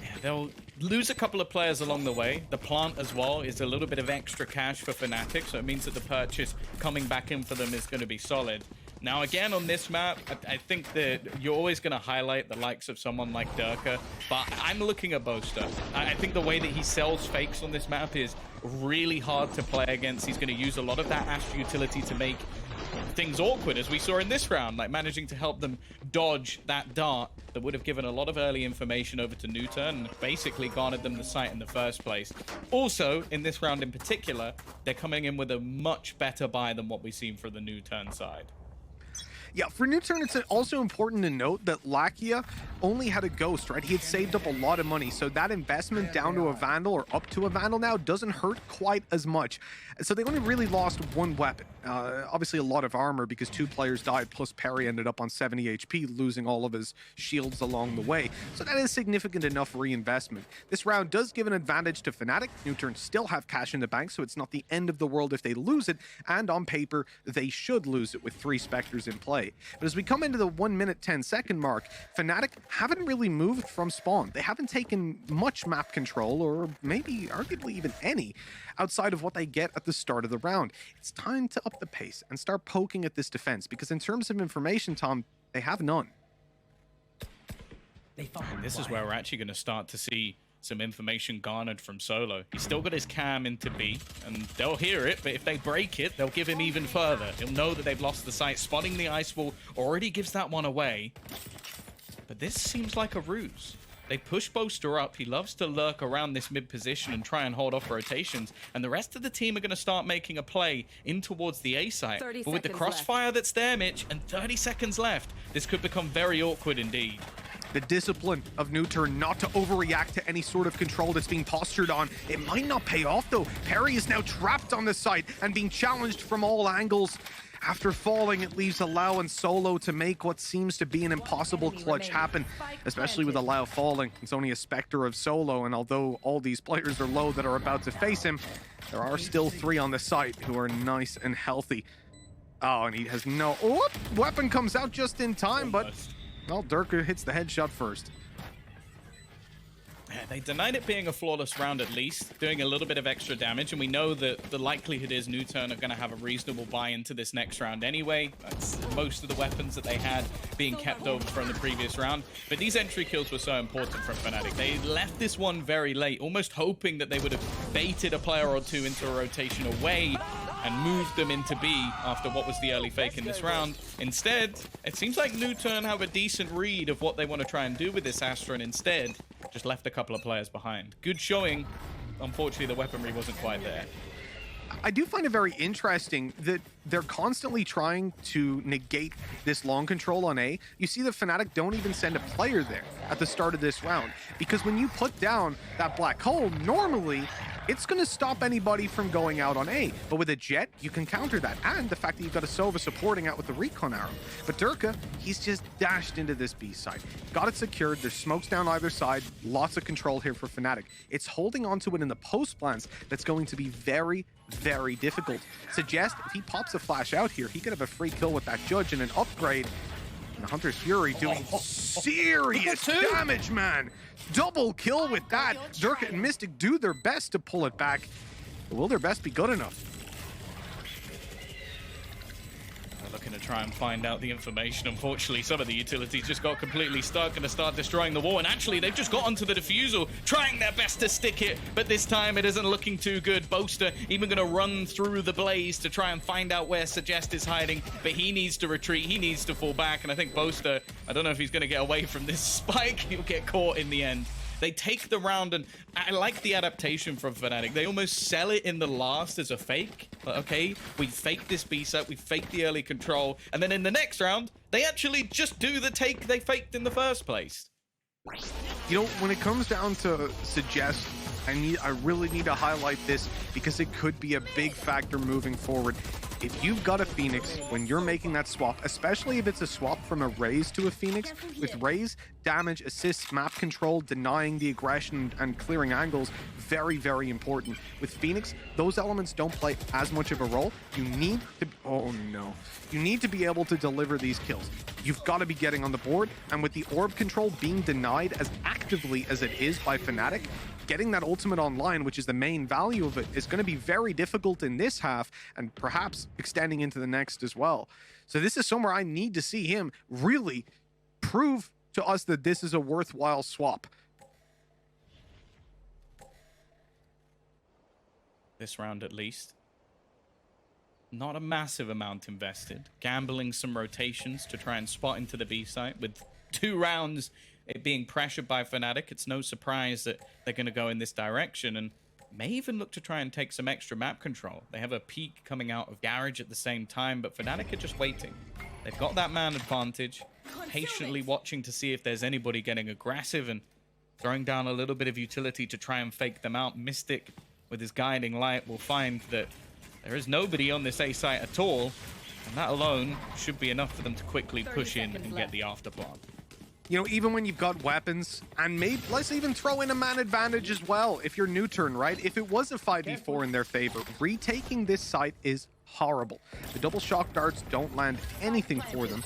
Yeah, they'll lose a couple of players along the way. The plant as well is a little bit of extra cash for FNATIC, so it means that the purchase coming back in for them is going to be solid. Now, again, on this map, I think that you're always going to highlight the likes of someone like Durka, but I'm looking at Boaster. I think the way that he sells fakes on this map is really hard to play against. He's going to use a lot of that Astra utility to make things awkward, as we saw in this round, like managing to help them dodge that dart that would have given a lot of early information over to NUTURN and basically garnered them the site in the first place. Also, in this round in particular, they're coming in with a much better buy than what we've seen from the NUTURN side. Yeah, for NUTURN, it's also important to note that Lakia only had a Ghost, right? He had saved up a lot of money, so that investment down to a Vandal or up to a Vandal now doesn't hurt quite as much. So they only really lost one weapon. Obviously a lot of armor because 2 players died, plus Perry ended up on 70 HP, losing all of his shields along the way. So that is significant enough reinvestment. This round does give an advantage to FNATIC. NUTURN still have cash in the bank, so it's not the end of the world if they lose it, and on paper, they should lose it with 3 Spectres in play. But as we come into the 1 minute 10-second mark, FNATIC haven't really moved from spawn. They haven't taken much map control, or maybe arguably even any, outside of what they get at the start of the round. It's time to up the pace and start poking at this defense, because in terms of information, Tom, they have none. And this is where we're actually going to start to see some information garnered from Solo. He's still got his cam into B, and they'll hear it, but if they break it, they'll give him even further. He'll know that they've lost the site. Spotting the ice wall already gives that one away. But this seems like a ruse. They push Boaster up. He loves to lurk around this mid position and try and hold off rotations. And the rest of the team are going to start making a play in towards the A site. But with the crossfire that's there, Mitch, and 30 seconds left, this could become very awkward indeed. The discipline of NUTURN not to overreact to any sort of control that's being postured on. It might not pay off though. Perry is now trapped on the site and being challenged from all angles. After falling, it leaves Allow and Solo to make what seems to be an impossible clutch happen, especially with Allow falling. It's only a Spectre of Solo, and although all these players are low that are about to face him, there are still 3 on the site who are nice and healthy. Oh, and he has no... Oh, weapon comes out just in time, but... Well, Durka hits the headshot first. Yeah, they denied it being a flawless round at least, doing a little bit of extra damage, and we know that the likelihood is NUTURN are going to have a reasonable buy into this next round anyway. That's most of the weapons that they had being kept over from the previous round. But these entry kills were so important from FNATIC. They left this one very late, almost hoping that they would have baited a player or 2 into a rotation away and moved them into B after what was the early fake in this round. Instead, it seems like NUTURN have a decent read of what they want to try and do with this Astra, and instead just left a couple of players behind. Good showing. Unfortunately, the weaponry wasn't quite there. I do find it very interesting that they're constantly trying to negate this long control on A. You see that FNATIC don't even send a player there at the start of this round, because when you put down that black hole, normally it's going to stop anybody from going out on A. But with a jet, you can counter that. And the fact that you've got a Sova supporting out with the recon arrow. But Durka, he's just dashed into this B side. Got it secured. There's smokes down either side. Lots of control here for FNATIC. It's holding onto it in the post plans that's going to be very, very difficult. Suggest if he pops a flash out here, he could have a free kill with that Judge and an upgrade. And the Hunter's Fury doing serious damage, man. Double kill with that. Durka and Mystic do their best to pull it back. But will their best be good enough? They're looking to try and find out the information. Unfortunately, some of the utilities just got completely stuck and to start destroying the wall. And actually, they've just got onto the defusal, trying their best to stick it. But this time, it isn't looking too good. Boaster even going to run through the blaze to try and find out where Suggest is hiding. But he needs to retreat. He needs to fall back. And I think Boaster, I don't know if he's going to get away from this spike. He'll get caught in the end. They take the round, and I like the adaptation from FNATIC. They almost sell it in the last as a fake. Like, okay, we faked this B set, we faked the early control, and then in the next round, they actually just do the take they faked in the first place. You know, when it comes down to Suggest, I really need to highlight this because it could be a big factor moving forward. If you've got a Phoenix, when you're making that swap, especially if it's a swap from a Raze to a Phoenix, with Raze, damage, assists, map control, denying the aggression, and clearing angles, very, very important. With Phoenix, those elements don't play as much of a role. You need to... Oh, no. You need to be able to deliver these kills. You've got to be getting on the board, and with the orb control being denied as actively as it is by FNATIC, getting that ultimate online, which is the main value of it, is going to be very difficult in this half and perhaps extending into the next as well. So this is somewhere I need to see him really prove to us that this is a worthwhile swap. This round at least. Not a massive amount invested. Gambling some rotations to try and spot into the B site with 2 rounds it being pressured by FNATIC. It's no surprise that they're going to go in this direction and may even look to try and take some extra map control. They have a peak coming out of Garage at the same time, but FNATIC are just waiting. They've got that man advantage, patiently watching to see if there's anybody getting aggressive and throwing down a little bit of utility to try and fake them out. Mystic, with his guiding light, will find that there is nobody on this A site at all, and that alone should be enough for them to quickly push in and get the afterplant. You know, even when you've got weapons, and maybe let's even throw in a man advantage as well. If you're NUTURN, right? If it was a 5v4 in their favor, retaking this site is horrible. The double shock darts don't land anything for them.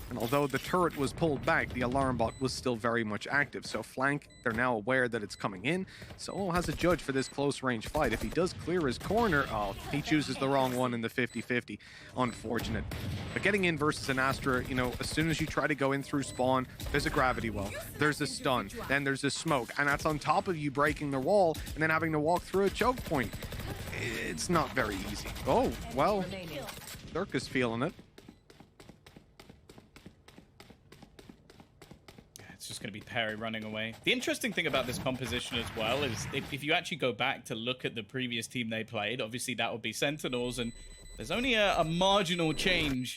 And although the turret was pulled back, the alarm bot was still very much active. So flank, they're now aware that it's coming in. Solo has a judge for this close range fight. If he does clear his corner, oh, he chooses the wrong one in the 50-50. Unfortunate. But getting in versus an Astra, you know, as soon as you try to go in through spawn, there's a gravity well, there's a stun, then there's a smoke. And that's on top of you breaking the wall and then having to walk through a choke point. It's not very easy. Oh, well, Dirka's feeling it. It's just going to be Perry running away. The interesting thing about this composition as well is if you actually go back to look at the previous team they played, obviously that would be Sentinels, and there's only a marginal change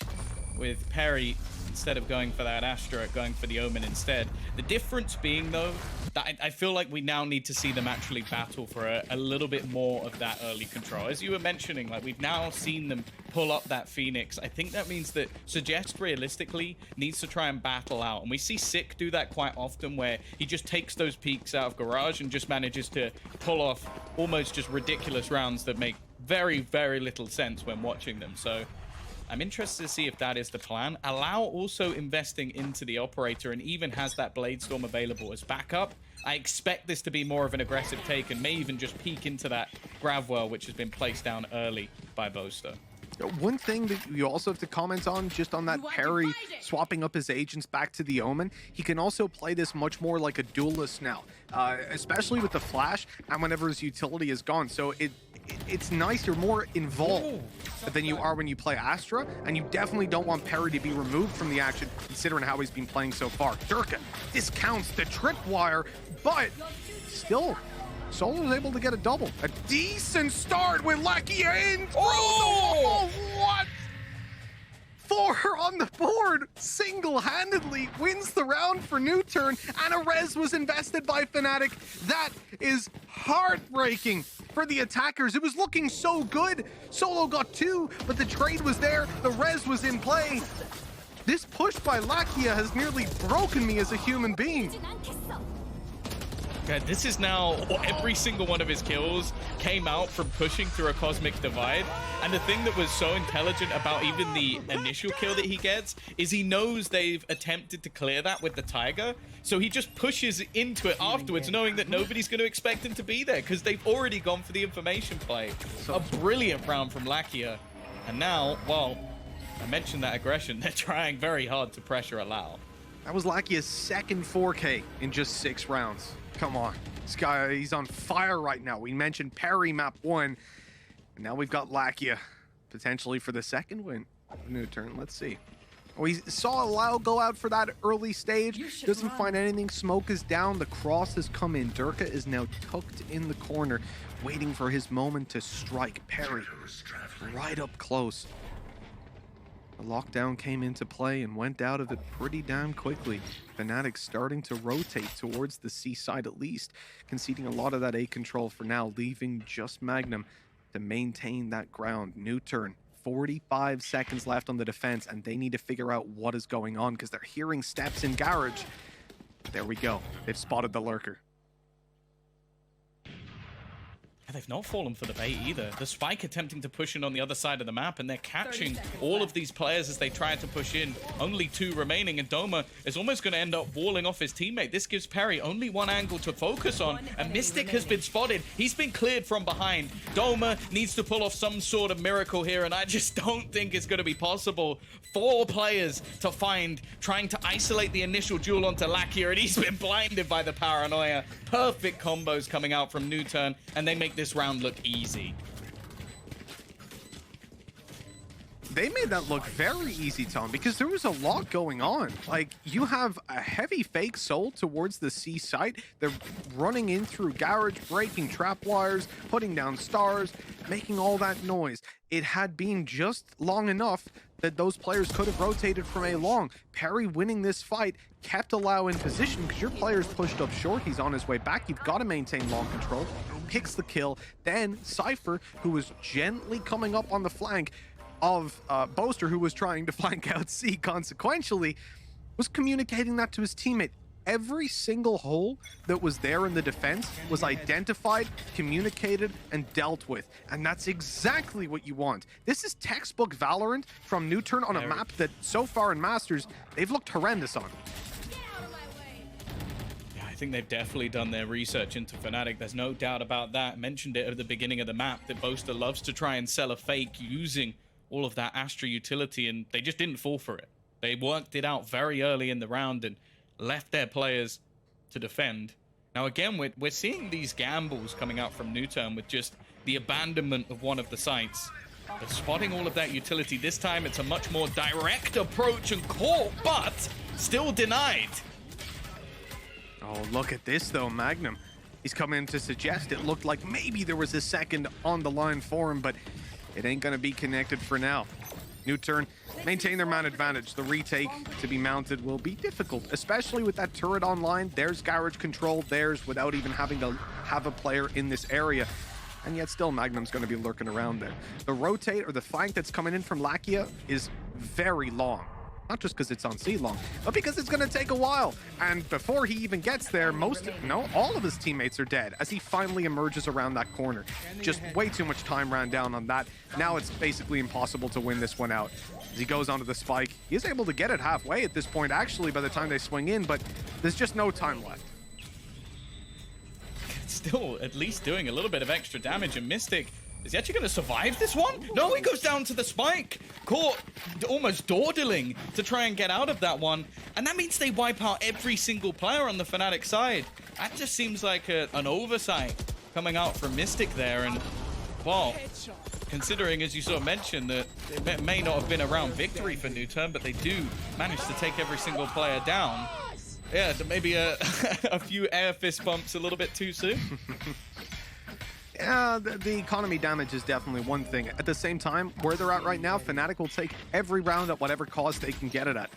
with Perry instead of going for that Astra, going for the Omen instead. The difference being, though, that I feel like we now need to see them actually battle for a little bit more of that early control. As you were mentioning, like, we've now seen them pull up that Phoenix. I think that means that Suggest realistically needs to try and battle out. And we see Sick do that quite often, where he just takes those peaks out of Garage and just manages to pull off almost just ridiculous rounds that make very, very little sense when watching them. So I'm interested to see if that is the plan. Allow also investing into the operator and even has that Blade Storm available as backup. I expect this to be more of an aggressive take and may even just peek into that Gravwell, which has been placed down early by Boaster. One thing that you also have to comment on, just on that Perry swapping up his agents back to the Omen, he can also play this much more like a duelist now, especially with the flash and whenever his utility is gone. So it's nice, you're more involved than you are when you play Astra, and you definitely don't want Perry to be removed from the action considering how he's been playing so far. Durka discounts the tripwire, but still, Solo's able to get a double. A decent start with Lakia in through the wall. What? 4 on the board, single-handedly wins the round for NUTURN, and a res was invested by FNATIC. That is heartbreaking for the attackers. It was looking so good. Solo got 2, but the trade was there. The res was in play. This push by Lakia has nearly broken me as a human being. God, this is now every single one of his kills came out from pushing through a cosmic divide. And the thing that was so intelligent about even the initial kill that he gets is he knows they've attempted to clear that with the Tiger. So he just pushes into it afterwards, knowing that nobody's going to expect him to be there because they've already gone for the information play. A brilliant round from Lakia. And now, well, I mentioned that aggression. They're trying very hard to pressure Allow. That was Lakia's second 4K in just 6 rounds. Come on, this guy, he's on fire right now. We mentioned Perry map 1, and now we've got Lakia potentially for the second win. NUTURN, let's see. We saw Allow go out for that early stage, doesn't find anything. Smoke is down, the cross has come in. Durka is now tucked in the corner, waiting for his moment to strike. Perry right up close. The lockdown came into play and went out of it pretty damn quickly. FNATIC starting to rotate towards the C side at least, conceding a lot of that A control for now, leaving just Magnum to maintain that ground. NUTURN, 45 seconds left on the defense, and they need to figure out what is going on because they're hearing steps in garage. There we go. They've spotted the lurker. They've not fallen for the bait either. The Spike attempting to push in on the other side of the map, and they're catching all of these players as they try to push in. Only 2 remaining, and Doma is almost going to end up walling off his teammate. This gives Perry only 1 angle to focus on, and Mystic has been spotted. He's been cleared from behind. Doma needs to pull off some sort of miracle here, and I just don't think it's going to be possible. 4 players to find, trying to isolate the initial duel onto Lakia, and he's been blinded by the paranoia. Perfect combos coming out from NUTURN, and they make this round look easy. They made that look very easy, Tom, because there was a lot going on. Like, you have a heavy fake soul towards the C site. They're running in through garage, breaking trap wires, putting down stars. making all that noise. It had been just long enough that those players could have rotated from A long. Perry winning this fight kept Allow in position because your player's pushed up short. He's on his way back. You've got to maintain long control. Picks the kill. Then Cypher, who was gently coming up on the flank of Boaster, who was trying to flank out C consequentially, was communicating that to his teammate. Every single hole that was there in the defense was identified, communicated, and dealt with. And that's exactly what you want. This is textbook Valorant from NUTURN on a map that so far in Masters, they've looked horrendous on. Yeah, I think they've definitely done their research into FNATIC. There's no doubt about that. I mentioned it at the beginning of the map that Boaster loves to try and sell a fake using all of that Astra utility, and they just didn't fall for it. They worked it out very early in the round and left their players to defend. Now again, we're seeing these gambles coming out from NUTURN with just the abandonment of one of the sites. They're spotting all of that utility. This time it's a much more direct approach and caught, but still denied. Oh, look at this though, Magnum. He's come in to suggest it looked like maybe there was a second on the line for him, but it ain't gonna be connected for now. NUTURN maintain their man advantage. The retake to be mounted will be difficult, especially with that turret online. There's garage control, theirs without even having to have a player in this area. And yet still Magnum's going to be lurking around there. The rotate or the flank that's coming in from Lakia is very long. Not just because it's on C long, but because it's going to take a while. And before he even gets there, all of his teammates are dead as he finally emerges around that corner. Just way too much time ran down on that. Now it's basically impossible to win this one out. As he goes onto the spike, he is able to get it halfway at this point, actually, by the time they swing in, but there's just no time left. Still at least doing a little bit of extra damage, and Mystic, is he actually going to survive this one? No, he goes down to the spike. Caught almost dawdling to try and get out of that one. And that means they wipe out every single player on the FNATIC side. That just seems like an oversight coming out from Mystic there. And, well, considering, as you sort of mentioned, that it may not have been a round victory for NUTURN, but they do manage to take every single player down. Yeah, maybe a few air fist bumps a little bit too soon. Yeah, the economy damage is definitely one thing. At the same time, where they're at right now, FNATIC will take every round at whatever cost they can get it at.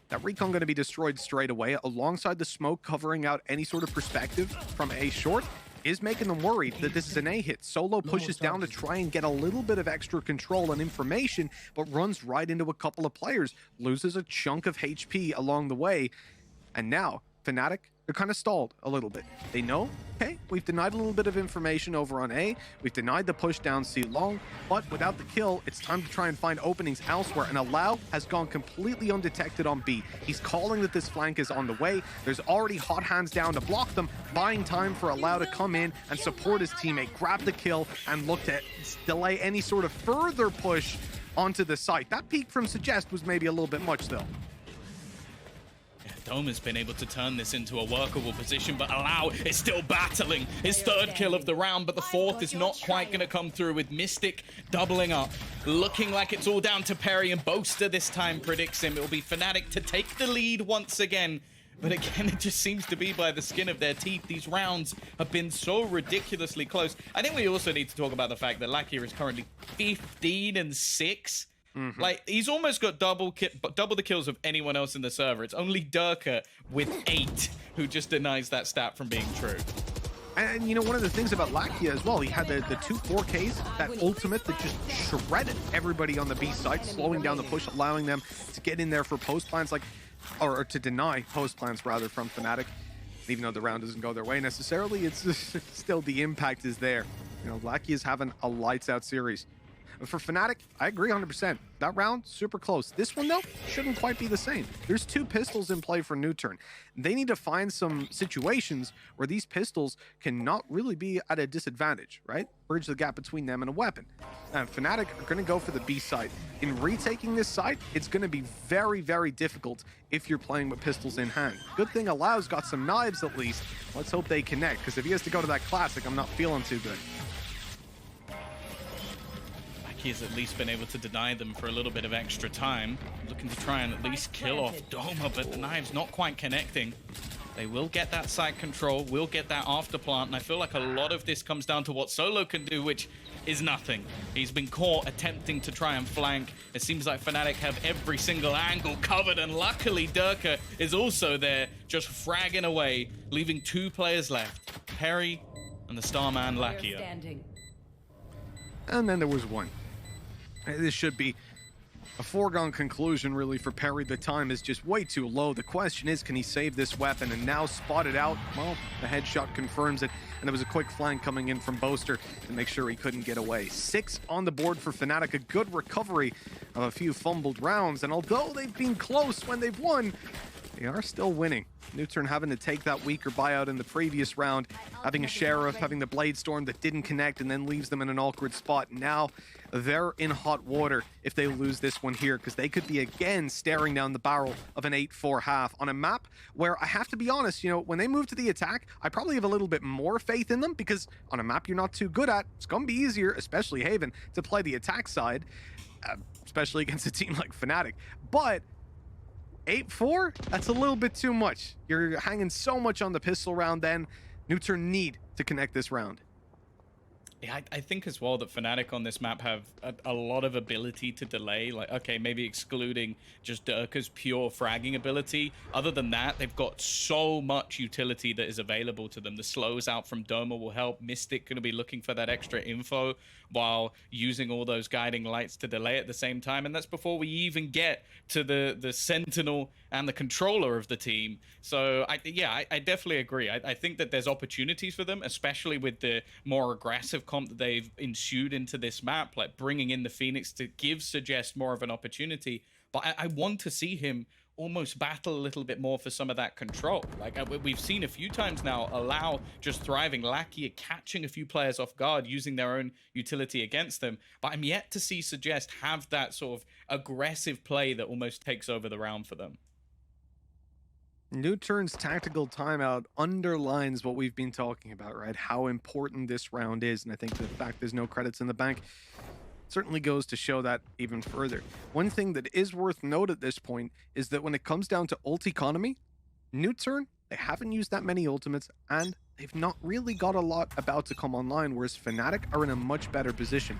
That recon going to be destroyed straight away, alongside the smoke covering out any sort of perspective from A short, is making them worried that this is an A hit. Solo pushes down to try and get a little bit of extra control and information, but runs right into a couple of players, loses a chunk of HP along the way, and now FNATIC, they're kind of stalled a little bit. They know, okay, we've denied a little bit of information over on A, we've denied the push down C long, but without the kill, it's time to try and find openings elsewhere, and Allow has gone completely undetected on B. He's calling that this flank is on the way. There's already hot hands down to block them, buying time for Allow to come in and support his teammate, grab the kill, and look to delay any sort of further push onto the site. That peek from Suggest was maybe a little bit much though. Dome has been able to turn this into a workable position, but Allow is still battling his third kill of the round, but the fourth is not quite going to come through, with Mystic doubling up. Looking like it's all down to Perry, and Boaster this time predicts him. It will be FNATIC to take the lead once again. But again, it just seems to be by the skin of their teeth. These rounds have been so ridiculously close. I think we also need to talk about the fact that Lakia is currently 15-6. Like, he's almost got double the kills of anyone else in the server. It's only Durka with 8 who just denies that stat from being true. And you know, one of the things about Lakia as well, he had the 2 4Ks, that ultimate that just shredded everybody on the B side, slowing down the push, allowing them to get in there for post plans, like, or to deny post plans rather from FNATIC. Even though the round doesn't go their way necessarily, it's still the impact is there. You know, Lakia is having a lights out series. For FNATIC, I agree 100%. That round, super close. This one, though, shouldn't quite be the same. There's 2 pistols in play for NUTURN. They need to find some situations where these pistols can not really be at a disadvantage, right? Bridge the gap between them and a weapon. And FNATIC are going to go for the B side. In retaking this side, it's going to be very, very difficult if you're playing with pistols in hand. Good thing Allow's got some knives at least. Let's hope they connect, because if he has to go to that classic, I'm not feeling too good. He's at least been able to deny them for a little bit of extra time. Looking to try and at least kill off Doma, but the knives not quite connecting. They will get that side control, will get that after plant, and I feel like a lot of this comes down to what Solo can do, which is nothing. He's been caught attempting to try and flank. It seems like FNATIC have every single angle covered, and luckily Durka is also there, just fragging away, leaving 2 players left. Perry and the Starman Lakia. And then there was one. This should be a foregone conclusion, really, for Perry. The time is just way too low. The question is, can he save this weapon? And now spotted out, well, the headshot confirms it. And there was a quick flank coming in from Boaster to make sure he couldn't get away. 6 on the board for FNATIC, a good recovery of a few fumbled rounds. And although they've been close when they've won, they are still winning. NUTURN having to take that weaker buyout in the previous round, having a Sheriff, having the Blade Storm that didn't connect and then leaves them in an awkward spot. Now they're in hot water if they lose this one here, because they could be again staring down the barrel of an 8-4 half on a map where I have to be honest, you know, when they move to the attack, I probably have a little bit more faith in them, because on a map you're not too good at, it's going to be easier, especially Haven, to play the attack side, especially against a team like FNATIC. But 8-4? That's a little bit too much. You're hanging so much on the pistol round then. NUTURN need to connect this round. Yeah, I think as well that FNATIC on this map have a lot of ability to delay. Like, okay, maybe excluding just Durka's pure fragging ability. Other than that, they've got so much utility that is available to them. The slows out from Doma will help. Mystic going to be looking for that extra info while using all those guiding lights to delay at the same time. And that's before we even get to the Sentinel and the controller of the team. So, I definitely agree. I think that there's opportunities for them, especially with the more aggressive comp that they've ensued into this map, like bringing in the Phoenix to give Suggest more of an opportunity. But I want to see him almost battle a little bit more for some of that control. Like we've seen a few times now allow just thriving Lakia catching a few players off guard using their own utility against them. But I'm yet to see Suggest have that sort of aggressive play that almost takes over the round for them. NUTURN's tactical timeout underlines what we've been talking about, right? How important this round is. And I think the fact there's no credits in the bank certainly goes to show that even further. One thing that is worth note at this point is that when it comes down to ult economy, NUTURN, they haven't used that many ultimates and they've not really got a lot about to come online, whereas FNATIC are in a much better position.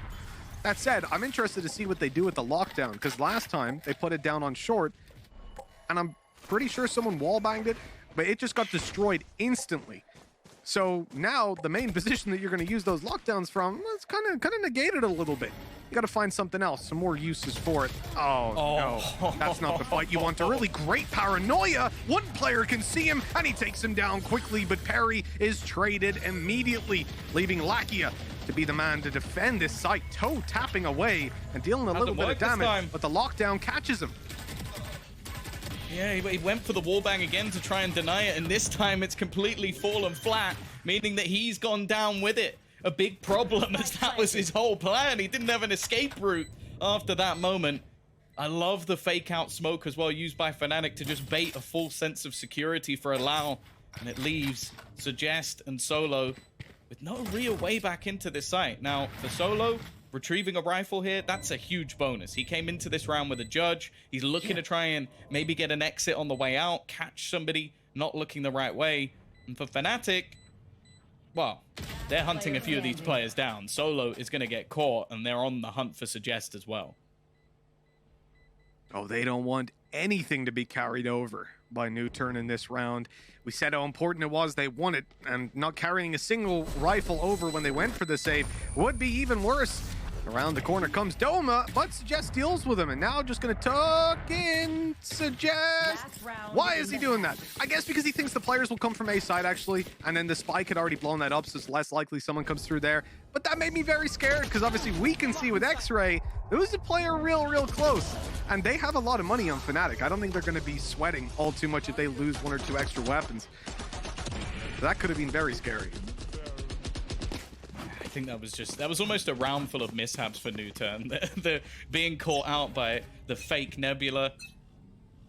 That said, I'm interested to see what they do with the lockdown, because last time they put it down on short and I'm pretty sure someone wallbanged it, but it just got destroyed instantly. So now the main position that you're going to use those lockdowns from, well, it's kind of negated a little bit. You got to find something else, some more uses for it. Oh, no, that's not the fight you want. A really great paranoia. One player can see him and he takes him down quickly, but Perry is traded immediately, leaving Lakia to be the man to defend this site, toe tapping away and dealing a little bit of damage, but the lockdown catches him. Yeah, he went for the wallbang again to try and deny it, and this time it's completely fallen flat, meaning that he's gone down with it. A big problem, as that was his whole plan. He didn't have an escape route after that moment. I love the fake out smoke as well, used by FNATIC to just bait a full sense of security for Allow, and it leaves Suggest and Solo with no real way back into this site. Now, for Solo, retrieving a rifle here, that's a huge bonus. He came into this round with a judge. He's looking to try and maybe get an exit on the way out, catch somebody not looking the right way. And for FNATIC, well, they're hunting a few of these players down. Solo is going to get caught, and they're on the hunt for Suggest as well. Oh, they don't want anything to be carried over by NUTURN in this round. We said how important it was. They won it, and not carrying a single rifle over when they went for the save would be even worse. Around the corner comes Doma, but Suggest deals with him, and now just going to tuck in Suggest. Why is he doing that? I guess because he thinks the players will come from A side, actually, and then the spike had already blown that up, so it's less likely someone comes through there. But that made me very scared, because obviously we can see with X-Ray, there was a player real close, and they have a lot of money on FNATIC. I don't think they're going to be sweating all too much if they lose 1 or 2 extra weapons. That could have been very scary. I think that was almost a round full of mishaps for NUTURN. The being caught out by the fake Nebula.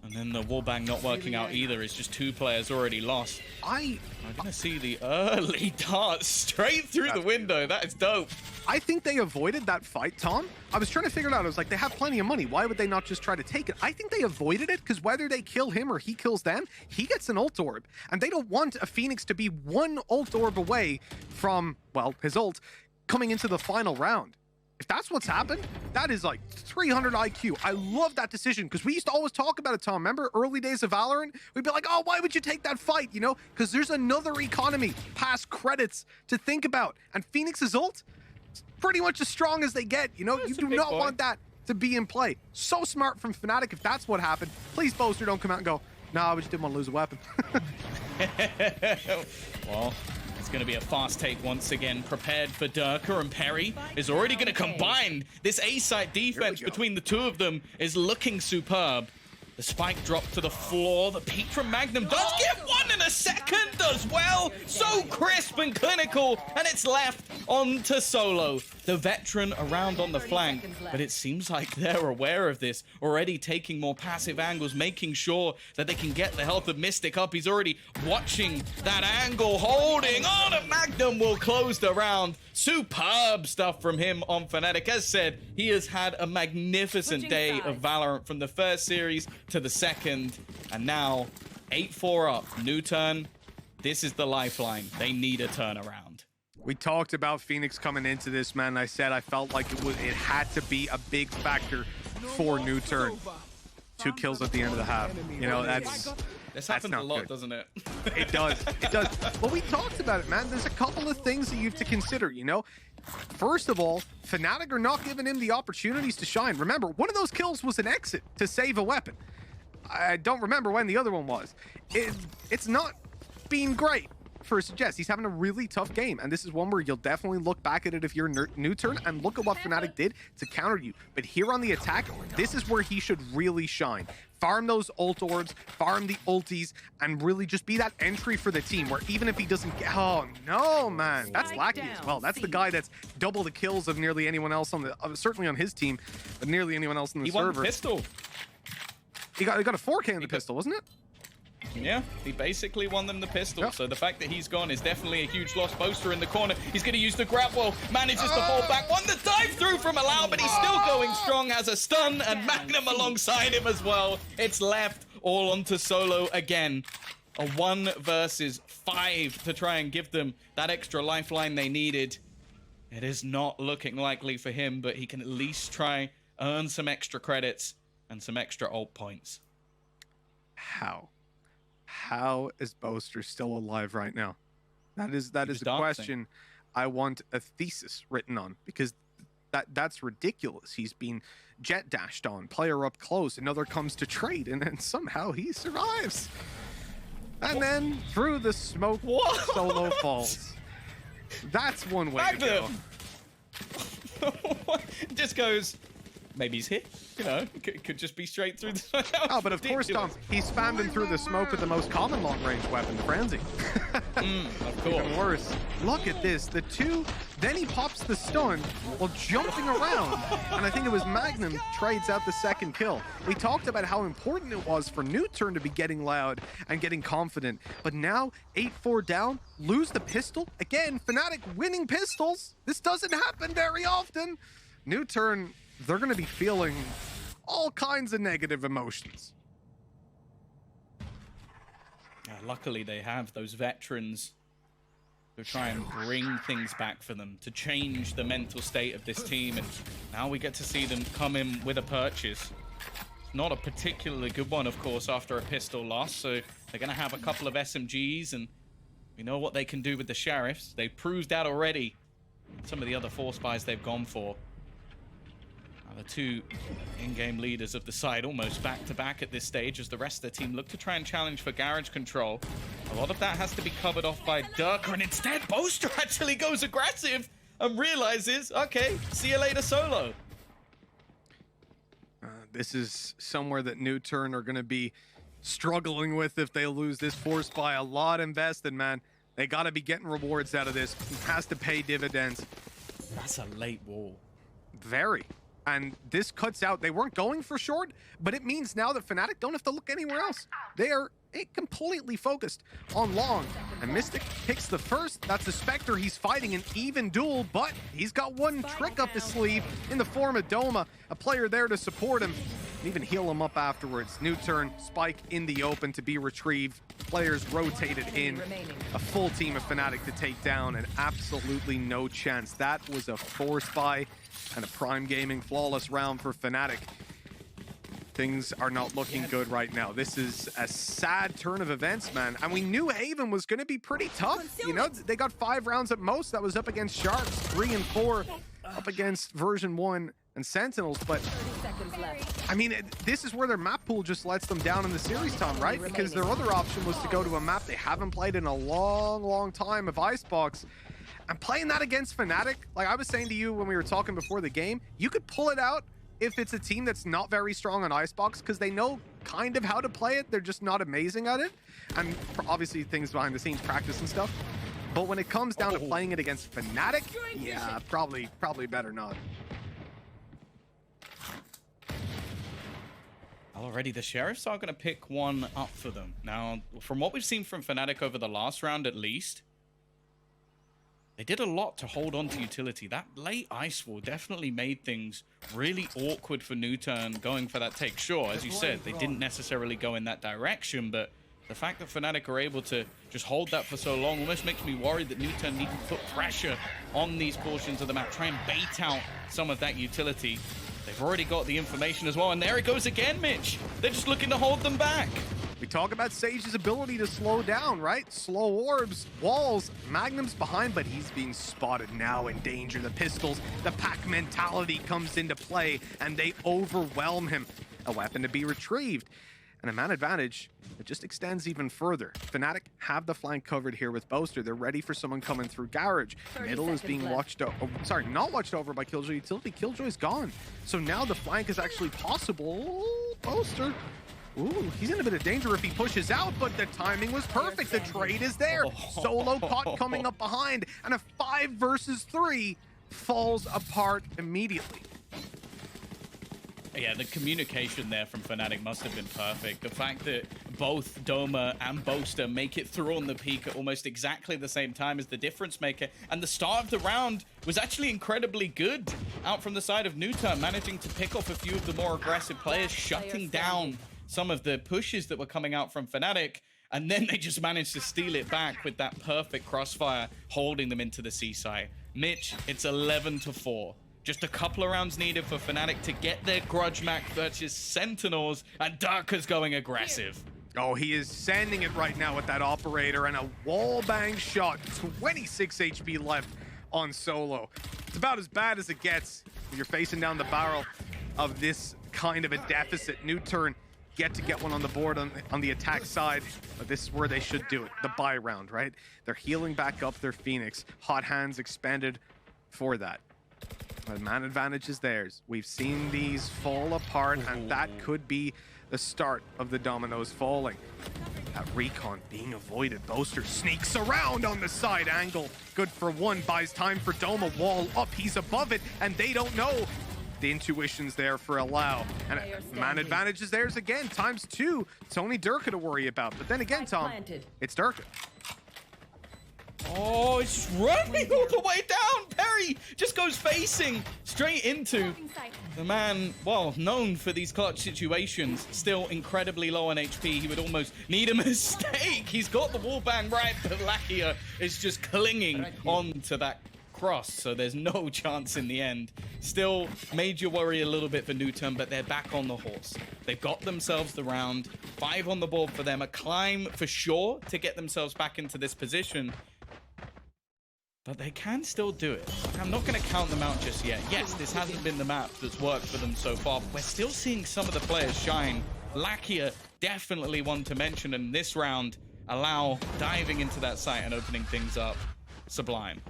And then the wallbang not working out either. It's just 2 players already lost. I'm gonna see the early dart straight through the window. That is dope. I think they avoided that fight, Tom. I was trying to figure it out. I was like, they have plenty of money. Why would they not just try to take it? I think they avoided it because whether they kill him or he kills them, he gets an ult orb. And they don't want a Phoenix to be 1 ult orb away from, well, his ult coming into the final round. If that's what's happened, that is like 300 IQ. I love that decision because we used to always talk about it, Tom. Remember early days of Valorant? We'd be like, oh, why would you take that fight? You know, because there's another economy past credits to think about. And Phoenix's ult, it's pretty much as strong as they get. You know, you do not want that to be in play. So smart from FNATIC if that's what happened. Please, Boaster, don't come out and go, nah, we just didn't want to lose a weapon. Well, it's going to be a fast take once again, prepared for Durka, and Perry is already going to combine. This A-site defense between the 2 of them is looking superb. The spike drop to the floor. The peek from Magnum does get 1 in a second as well. So crisp and clinical, and it's left on to Solo, the veteran around on the flank. But it seems like they're aware of this, already taking more passive angles, making sure that they can get the health of Mystic up. He's already watching that angle, holding on, and Magnum will close the round. Superb stuff from him on FNATIC. As said, he has had a magnificent day of Valorant from the first series to the second, and now 8-4 up. NUTURN, this is the lifeline. They need a turnaround. We talked about Phoenix coming into this, man. I said I felt like it had to be a big factor for NUTURN. 2 kills at the end of the half. You know, This happens a lot, good. Doesn't it? It does. It does. Well, we talked about it, man. There's a couple of things that you have to consider, you know? First of all, FNATIC are not giving him the opportunities to shine. Remember, one of those kills was an exit to save a weapon. I don't remember when the other one was. It's not being great for Suggest. He's having a really tough game, and this is one where you'll definitely look back at it if you're NUTURN and look at what FNATIC did to counter you. But here on the attack, this is where he should really shine. Farm those ult orbs, farm the ulties, and really just be that entry for the team where even if he doesn't get... Oh, no, man. That's Lackey as well. That's the guy that's double the kills of nearly anyone else on the... certainly on his team, but nearly anyone else in the server. He won the pistol. He got a 4K in the pistol, wasn't it? Yeah, he basically won them the pistol. Yep. So the fact that he's gone is definitely a huge loss. Boaster in the corner. He's going to use the grab wall. Manages to fall back. One the dive through from Allow, but he's still going strong. Has a stun, and Magnum alongside him as well. It's left all onto Solo again. A 1 versus 5 to try and give them that extra lifeline they needed. It is not looking likely for him, but he can at least try earn some extra credits and some extra ult points. How is Boaster still alive right now? That is a question I want a thesis written on, because that's ridiculous. He's been jet dashed on, player up close, another comes to trade, and then somehow he survives. And then through the smoke, Solo falls. That's one way to go. Just goes, maybe he's hit. You know, could just be straight through the... Oh, but of course, Tom, he spammed him through the smoke with the most common long-range weapon, the Frenzy. Of course. Even worse. Look at this. The 2, then he pops the stun while jumping around. And I think it was Magnum trades out the second kill. We talked about how important it was for NUTURN to be getting loud and getting confident. But now, 8-4 down, lose the pistol. Again, FNATIC winning pistols. This doesn't happen very often. NUTURN, they're going to be feeling all kinds of negative emotions. Luckily, they have those veterans who try and bring things back for them to change the mental state of this team. And now we get to see them come in with a purchase. Not a particularly good one, of course, after a pistol loss. So they're going to have a couple of SMGs, and we know what they can do with the Sheriffs. They've proved that already. Some of the other Force buys they've gone for. The 2 in-game leaders of the side almost back-to-back at this stage as the rest of the team look to try and challenge for garage control. A lot of that has to be covered off by Durka, and instead Boaster actually goes aggressive and realizes, okay, see you later, Solo. This is somewhere that NUTURN are going to be struggling with if they lose this Force buy. A lot invested, man. They got to be getting rewards out of this. It has to pay dividends. That's a late wall. Very. And this cuts out. They weren't going for short, but it means now that FNATIC don't have to look anywhere else. They are completely focused on long. And Mystic picks the first. That's a Spectre. He's fighting an even duel, but he's got one trick up his sleeve in the form of Doma, a player there to support him and even heal him up afterwards. NUTURN, Spike in the open to be retrieved. Players rotated in. A full team of FNATIC to take down, and absolutely no chance. That was a force buy and a Prime Gaming flawless round for FNATIC. Things are not looking good right now. This is a sad turn of events, man. And we knew Haven was going to be pretty tough. You know, they got 5 rounds at most. That was up against Sharks, 3 and 4 up against version 1 and Sentinels. But I mean, this is where their map pool just lets them down in the series, Tom, right? Because their other option was to go to a map they haven't played in a long time of Icebox. And playing that against FNATIC, like I was saying to you when we were talking before the game, you could pull it out if it's a team that's not very strong on Icebox, because they know kind of how to play it. They're just not amazing at it. And obviously things behind the scenes, practice and stuff. But when it comes down to playing it against FNATIC, yeah, probably better not. Already, the Sheriffs are going to pick one up for them. Now, from what we've seen from FNATIC over the last round at least, they did a lot to hold on to utility. That late ice wall definitely made things really awkward for NUTURN going for that take. Sure, as you said, they didn't necessarily go in that direction, but the fact that FNATIC are able to just hold that for so long almost makes me worried that NUTURN need to put pressure on these portions of the map, try and bait out some of that utility. They've already got the information as well, and there it goes again, Mitch. They're just looking to hold them back. We talk about Sage's ability to slow down, right? Slow orbs, walls, Magnum's behind, but he's being spotted now, in danger. The pistols, the pack mentality comes into play, and they overwhelm him. A weapon to be retrieved. And a man advantage that just extends even further. FNATIC have the flank covered here with Boaster. They're ready for someone coming through Garage. Middle is being watched over. Sorry, not watched over by Killjoy Utility. Killjoy's gone. So now the flank is actually possible. Boaster. Ooh, he's in a bit of danger if he pushes out, but the timing was perfect. The trade is there. Solo caught coming up behind, and a 5 versus 3 falls apart immediately. Yeah, the communication there from FNATIC must have been perfect. The fact that both Doma and Boaster make it through on the peak at almost exactly the same time is the difference maker. And the start of the round was actually incredibly good out from the side of NUTURN, managing to pick off a few of the more aggressive players, shutting down some of the pushes that were coming out from FNATIC. And then they just managed to steal it back with that perfect crossfire, holding them into the seaside. Mitch, it's 11-4. Just a couple of rounds needed for FNATIC to get their grudge match versus Sentinels, and Darker's going aggressive. Oh, he is sending it right now with that operator, and a wall bang shot. 26 HP left on Solo. It's about as bad as it gets when you're facing down the barrel of this kind of a deficit. NUTURN get one on the board on the attack side, but this is where they should do it. The buy round, right? They're healing back up their Phoenix. Hot Hands expanded for that. But man advantage is theirs. We've seen these fall apart, and that could be the start of the dominoes falling. That recon being avoided. Boaster sneaks around on the side angle. Good for one, buys time for Doma. Wall up, he's above it, and they don't know. The intuition's there for Allow. And man advantage is theirs again, ×2. It's only Durka to worry about. But then again, Tom, it's Durka. Oh, it's running all the way down. Perry just goes facing straight into the man, well, known for these clutch situations. Still incredibly low on HP. He would almost need a mistake. He's got the wall bang right, but Lakia is just clinging on to that cross, so there's no chance in the end. Still made you worry a little bit for NUTURN, but they're back on the horse. They've got themselves the round. 5 on the board for them. A climb for sure to get themselves back into this position. But they can still do it. I'm not going to count them out just yet. Yes, this hasn't been the map that's worked for them so far, but we're still seeing some of the players shine. Lakia, definitely one to mention in this round. Allow diving into that site and opening things up. Sublime.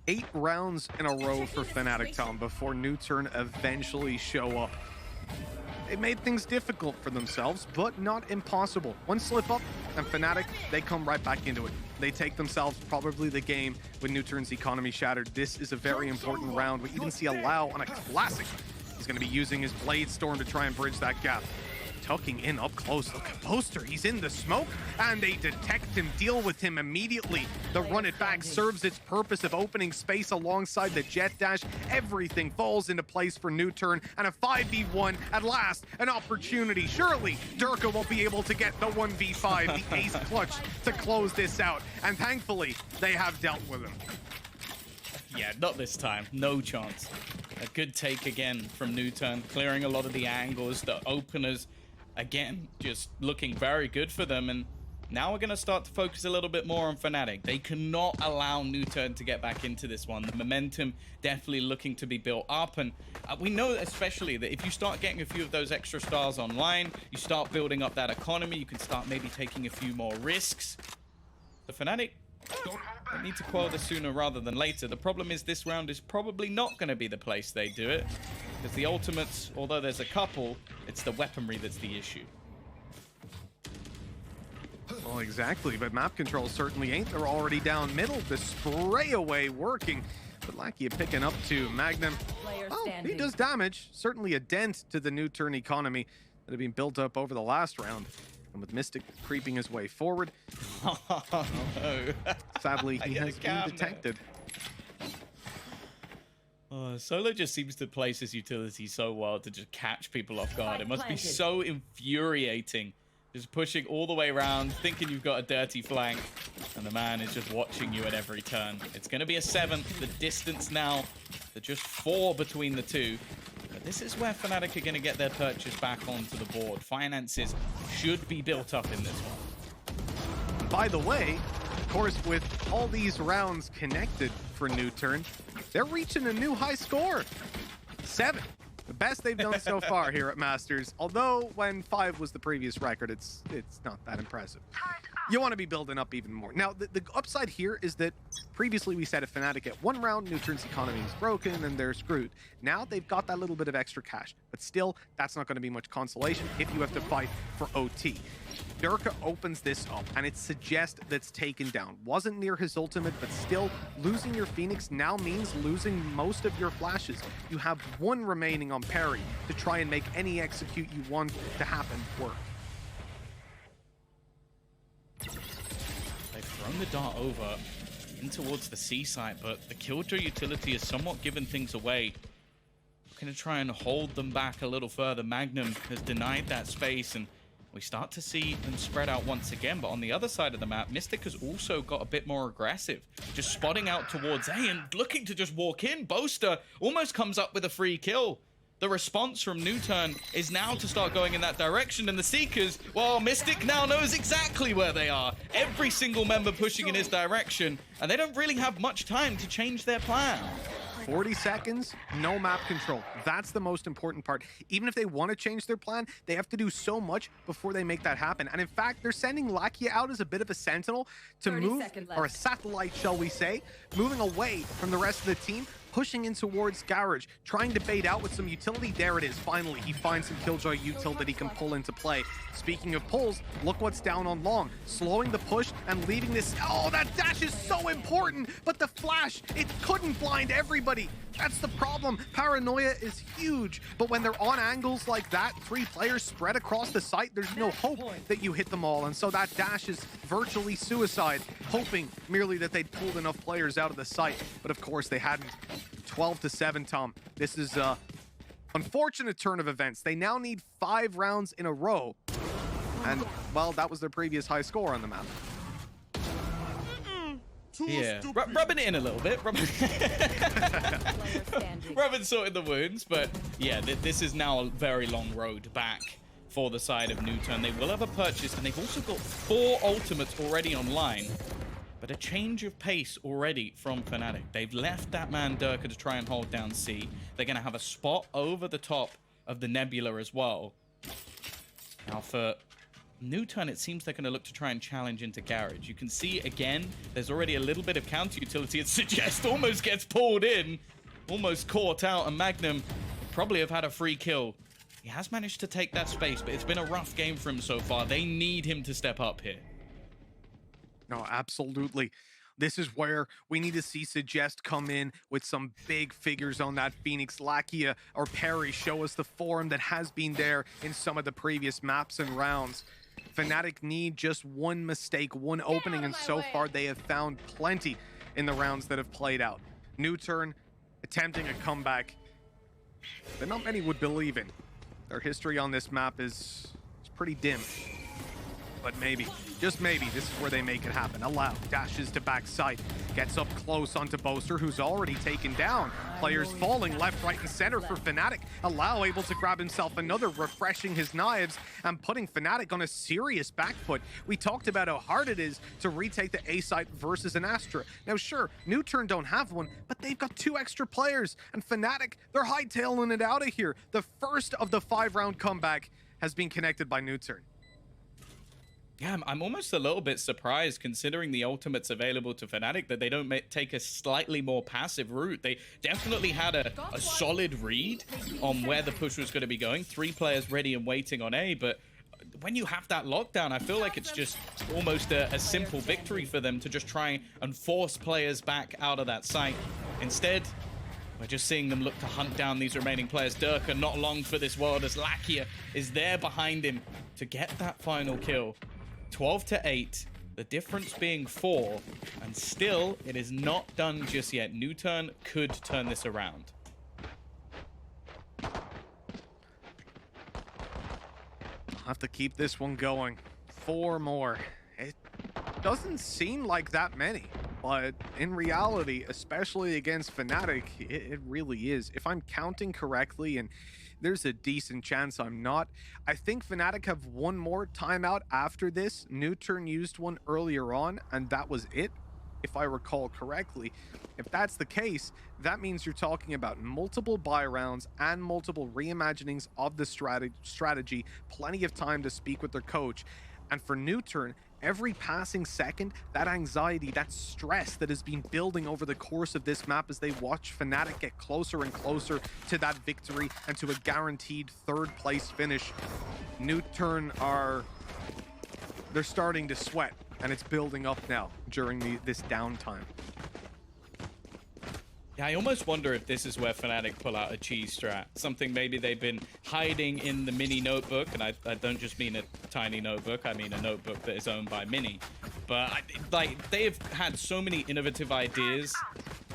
8 rounds in a row for FNATIC, Tom, before NUTURN eventually show up. It made things difficult for themselves, but not impossible. One slip up, and FNATIC, they come right back into it. they take themselves probably the game with NUTURN's economy shattered. This is a very important round. We even see Allow on a classic. He's going to be using his Blade Storm to try and bridge that gap. Tucking in up close. Look at Poster. He's in the smoke, and they detect him, deal with him immediately. The run it back serves its purpose of opening space alongside the jet dash. Everything falls into place for NUTURN, and a 5v1 at last, an opportunity. Surely Durka will be able to get the 1v5, the ace clutch to close this out, and thankfully they have dealt with him. Yeah, not this time. No chance. A good take again from NUTURN, clearing a lot of the angles, the openers. Again, just looking very good for them. And now we're going to start to focus a little bit more on FNATIC. They cannot allow NUTURN to get back into this one. The momentum definitely looking to be built up. And we know especially that if you start getting a few of those extra stars online, you start building up that economy. You can start maybe taking a few more risks. The FNATIC, they need to quell this sooner rather than later. The problem is this round is probably not going to be the place they do it. Because the ultimates, although there's a couple, it's the weaponry that's the issue. Well, exactly, but map control certainly ain't. They're already down middle. The spray away working. But Lakia picking up to Magnum. Oh, he does damage. Certainly a dent to the NUTURN economy that had been built up over the last round. And with Mystic creeping his way forward. Oh, no. Sadly, he has been detected. Solo just seems to place his utility so well to just catch people off guard. It must be so infuriating. Just pushing all the way around, thinking you've got a dirty flank, and the man is just watching you at every turn. It's going to be a 7. The distance now, they're just 4 between the two. But this is where FNATIC are going to get their purchase back onto the board. Finances should be built up in this one. By the way, of course, with all these rounds connected for NUTURN, they're reaching a new high score. 7. The best they've done so far here at Masters. Although when 5 was the previous record, it's not that impressive. You want to be building up even more. Now, the upside here is that previously we said if FNATIC get 1 round, NUTURN's economy is broken and they're screwed. Now they've got that little bit of extra cash. But still, that's not going to be much consolation if you have to fight for OT. Durka opens this up, and it's Suggest that's taken down. Wasn't near his ultimate, but still, losing your Phoenix now means losing most of your flashes. You have 1 remaining on parry to try and make any execute you want to happen work. They've thrown the dart over in towards the seaside, but the Killjoy utility has somewhat given things away. Going to try and hold them back a little further. Magnum has denied that space, and we start to see them spread out once again. But on the other side of the map, Mystic has also got a bit more aggressive, just spotting out towards A and looking to just walk in. Boaster almost comes up with a free kill. The response from NUTURN is now to start going in that direction, and the Seekers, well, Mystic now knows exactly where they are. Every single member pushing in his direction, and they don't really have much time to change their plan. 40 seconds, no map control. That's the most important part. Even if they want to change their plan, they have to do so much before they make that happen. And in fact, they're sending Lakia out as a bit of a sentinel to move, or a satellite, shall we say, moving away from the rest of the team, pushing in towards Garage, trying to bait out with some utility. There it is. Finally, he finds some Killjoy util that he can pull into play. Speaking of pulls, look what's down on Long. Slowing the push and leaving this. Oh, that dash is so important, but the flash, it couldn't blind everybody. That's the problem. Paranoia is huge, but when they're on angles like that, 3 players spread across the site, there's no hope that you hit them all. And so that dash is virtually suicide, hoping merely that they'd pulled enough players out of the site. But of course they hadn't. 12-7, Tom. This is a unfortunate turn of events. They now need 5 rounds in a row. And, well, that was their previous high score on the map. Yeah, rubbing it in a little bit. Rubbing sorting the wounds, but yeah, this is now a very long road back for the side of NUTURN. They will have a purchase, and they've also got 4 ultimates already online. But a change of pace already from FNATIC. They've left that man Durka to try and hold down C. They're going to have a spot over the top of the Nebula as well. Now for NUTURN, it seems they're going to look to try and challenge into Garage. You can see, again, there's already a little bit of counter utility. It Suggest almost gets pulled in, almost caught out, and Magnum would probably have had a free kill. He has managed to take that space, but it's been a rough game for him so far. They need him to step up here. No, absolutely. This is where we need to see Suggest come in with some big figures on that Phoenix. Lakia or Perry show us the form that has been there in some of the previous maps and rounds. FNATIC need just one mistake, one opening, and so far they have found plenty in the rounds that have played out. NUTURN attempting a comeback that not many would believe in. Their history on this map is pretty dim. But maybe, just maybe, this is where they make it happen. Allow dashes to backside, gets up close onto Boaster, who's already taken down. Players falling left, right, and center for FNATIC. Allow able to grab himself another, refreshing his knives and putting FNATIC on a serious back foot. We talked about how hard it is to retake the A site versus an Astra. Now sure, NUTURN don't have one, but they've got 2 extra players. And FNATIC, they're hightailing it out of here. The first of the 5-round comeback has been connected by NUTURN. Yeah, I'm almost a little bit surprised considering the ultimates available to FNATIC that they don't take a slightly more passive route. They definitely had a solid read on where the push was going to be going. 3 players ready and waiting on A, but when you have that lockdown, I feel like it's just almost a simple victory for them to just try and force players back out of that site. Instead, we're just seeing them look to hunt down these remaining players. Durka not long for this world as Lakia is there behind him to get that final kill. 12-8, the difference being 4, and still it is not done just yet. NUTURN could turn this around. I'll have to keep this one going. 4 more. It doesn't seem like that many, but in reality, especially against FNATIC, it really is. If I'm counting correctly, and there's a decent chance I'm not, I think FNATIC have 1 more timeout after this. NUTURN used one earlier on, and that was it, if I recall correctly. If that's the case, that means you're talking about multiple buy rounds and multiple reimaginings of the strategy, plenty of time to speak with their coach. And for NUTURN, every passing second, that anxiety, that stress that has been building over the course of this map as they watch FNATIC get closer and closer to that victory and to a guaranteed 3rd place finish. NUTURN they're starting to sweat, and it's building up now during this downtime. Yeah, I almost wonder if this is where FNATIC pull out a cheese strat. Something maybe they've been hiding in the mini notebook, and I don't just mean a tiny notebook, I mean a notebook that is owned by Mini. But they've had so many innovative ideas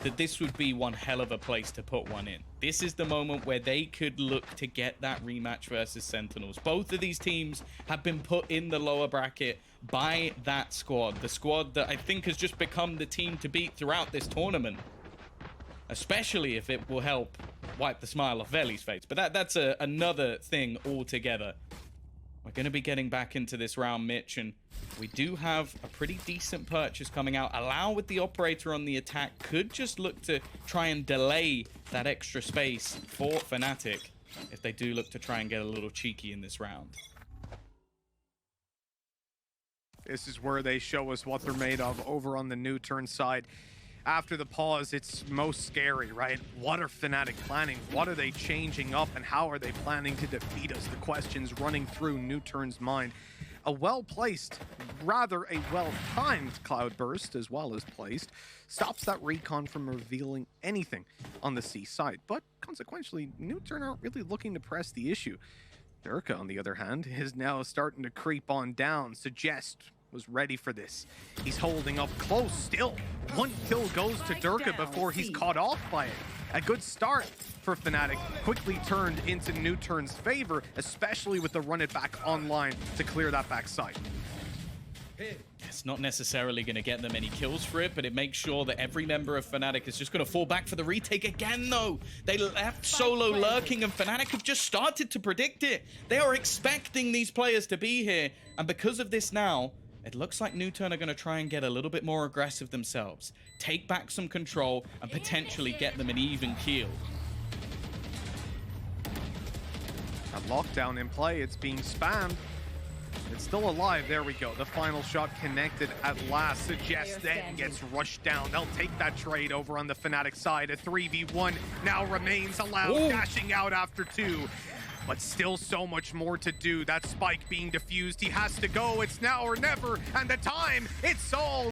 that this would be one hell of a place to put one in. This is the moment where they could look to get that rematch versus Sentinels. Both of these teams have been put in the lower bracket by that squad. The squad that I think has just become the team to beat throughout this tournament. Especially if it will help wipe the smile off Veli's face. But that's another thing altogether. We're going to be getting back into this round, Mitch, and we do have a pretty decent purchase coming out. Allow with the operator on the attack could just look to try and delay that extra space for FNATIC if they do look to try and get a little cheeky in this round. This is where they show us what they're made of over on the NUTURN side. After the pause, it's most scary, right? What are FNATIC planning? What are they changing up, and how are they planning to defeat us? The questions running through NUTURN's mind. A well-placed, rather a well-timed cloudburst, as well as placed, stops that recon from revealing anything on the C side. But consequently, NUTURN aren't really looking to press the issue. Durka, on the other hand, is now starting to creep on down. Suggest was ready for this. He's holding up close still. 1 kill goes to Durka before he's caught off by it. A good start for FNATIC, quickly turned into NUTURN's favor, especially with the run it back online to clear that backside. It's not necessarily going to get them any kills for it, but it makes sure that every member of FNATIC is just going to fall back for the retake again, though. They left Solo lurking, and FNATIC have just started to predict it. They are expecting these players to be here, and because of this now, it looks like NUTURN are going to try and get a little bit more aggressive themselves, take back some control, and potentially get them an even keel. A lockdown in play, it's being spammed. It's still alive, there we go. The final shot connected at last. Suggest then gets rushed down. They'll take that trade over on the FNATIC side. A 3v1 now remains allowed, dashing out after 2. But still so much more to do. That spike being defused, he has to go. It's now or never, and the time, it's all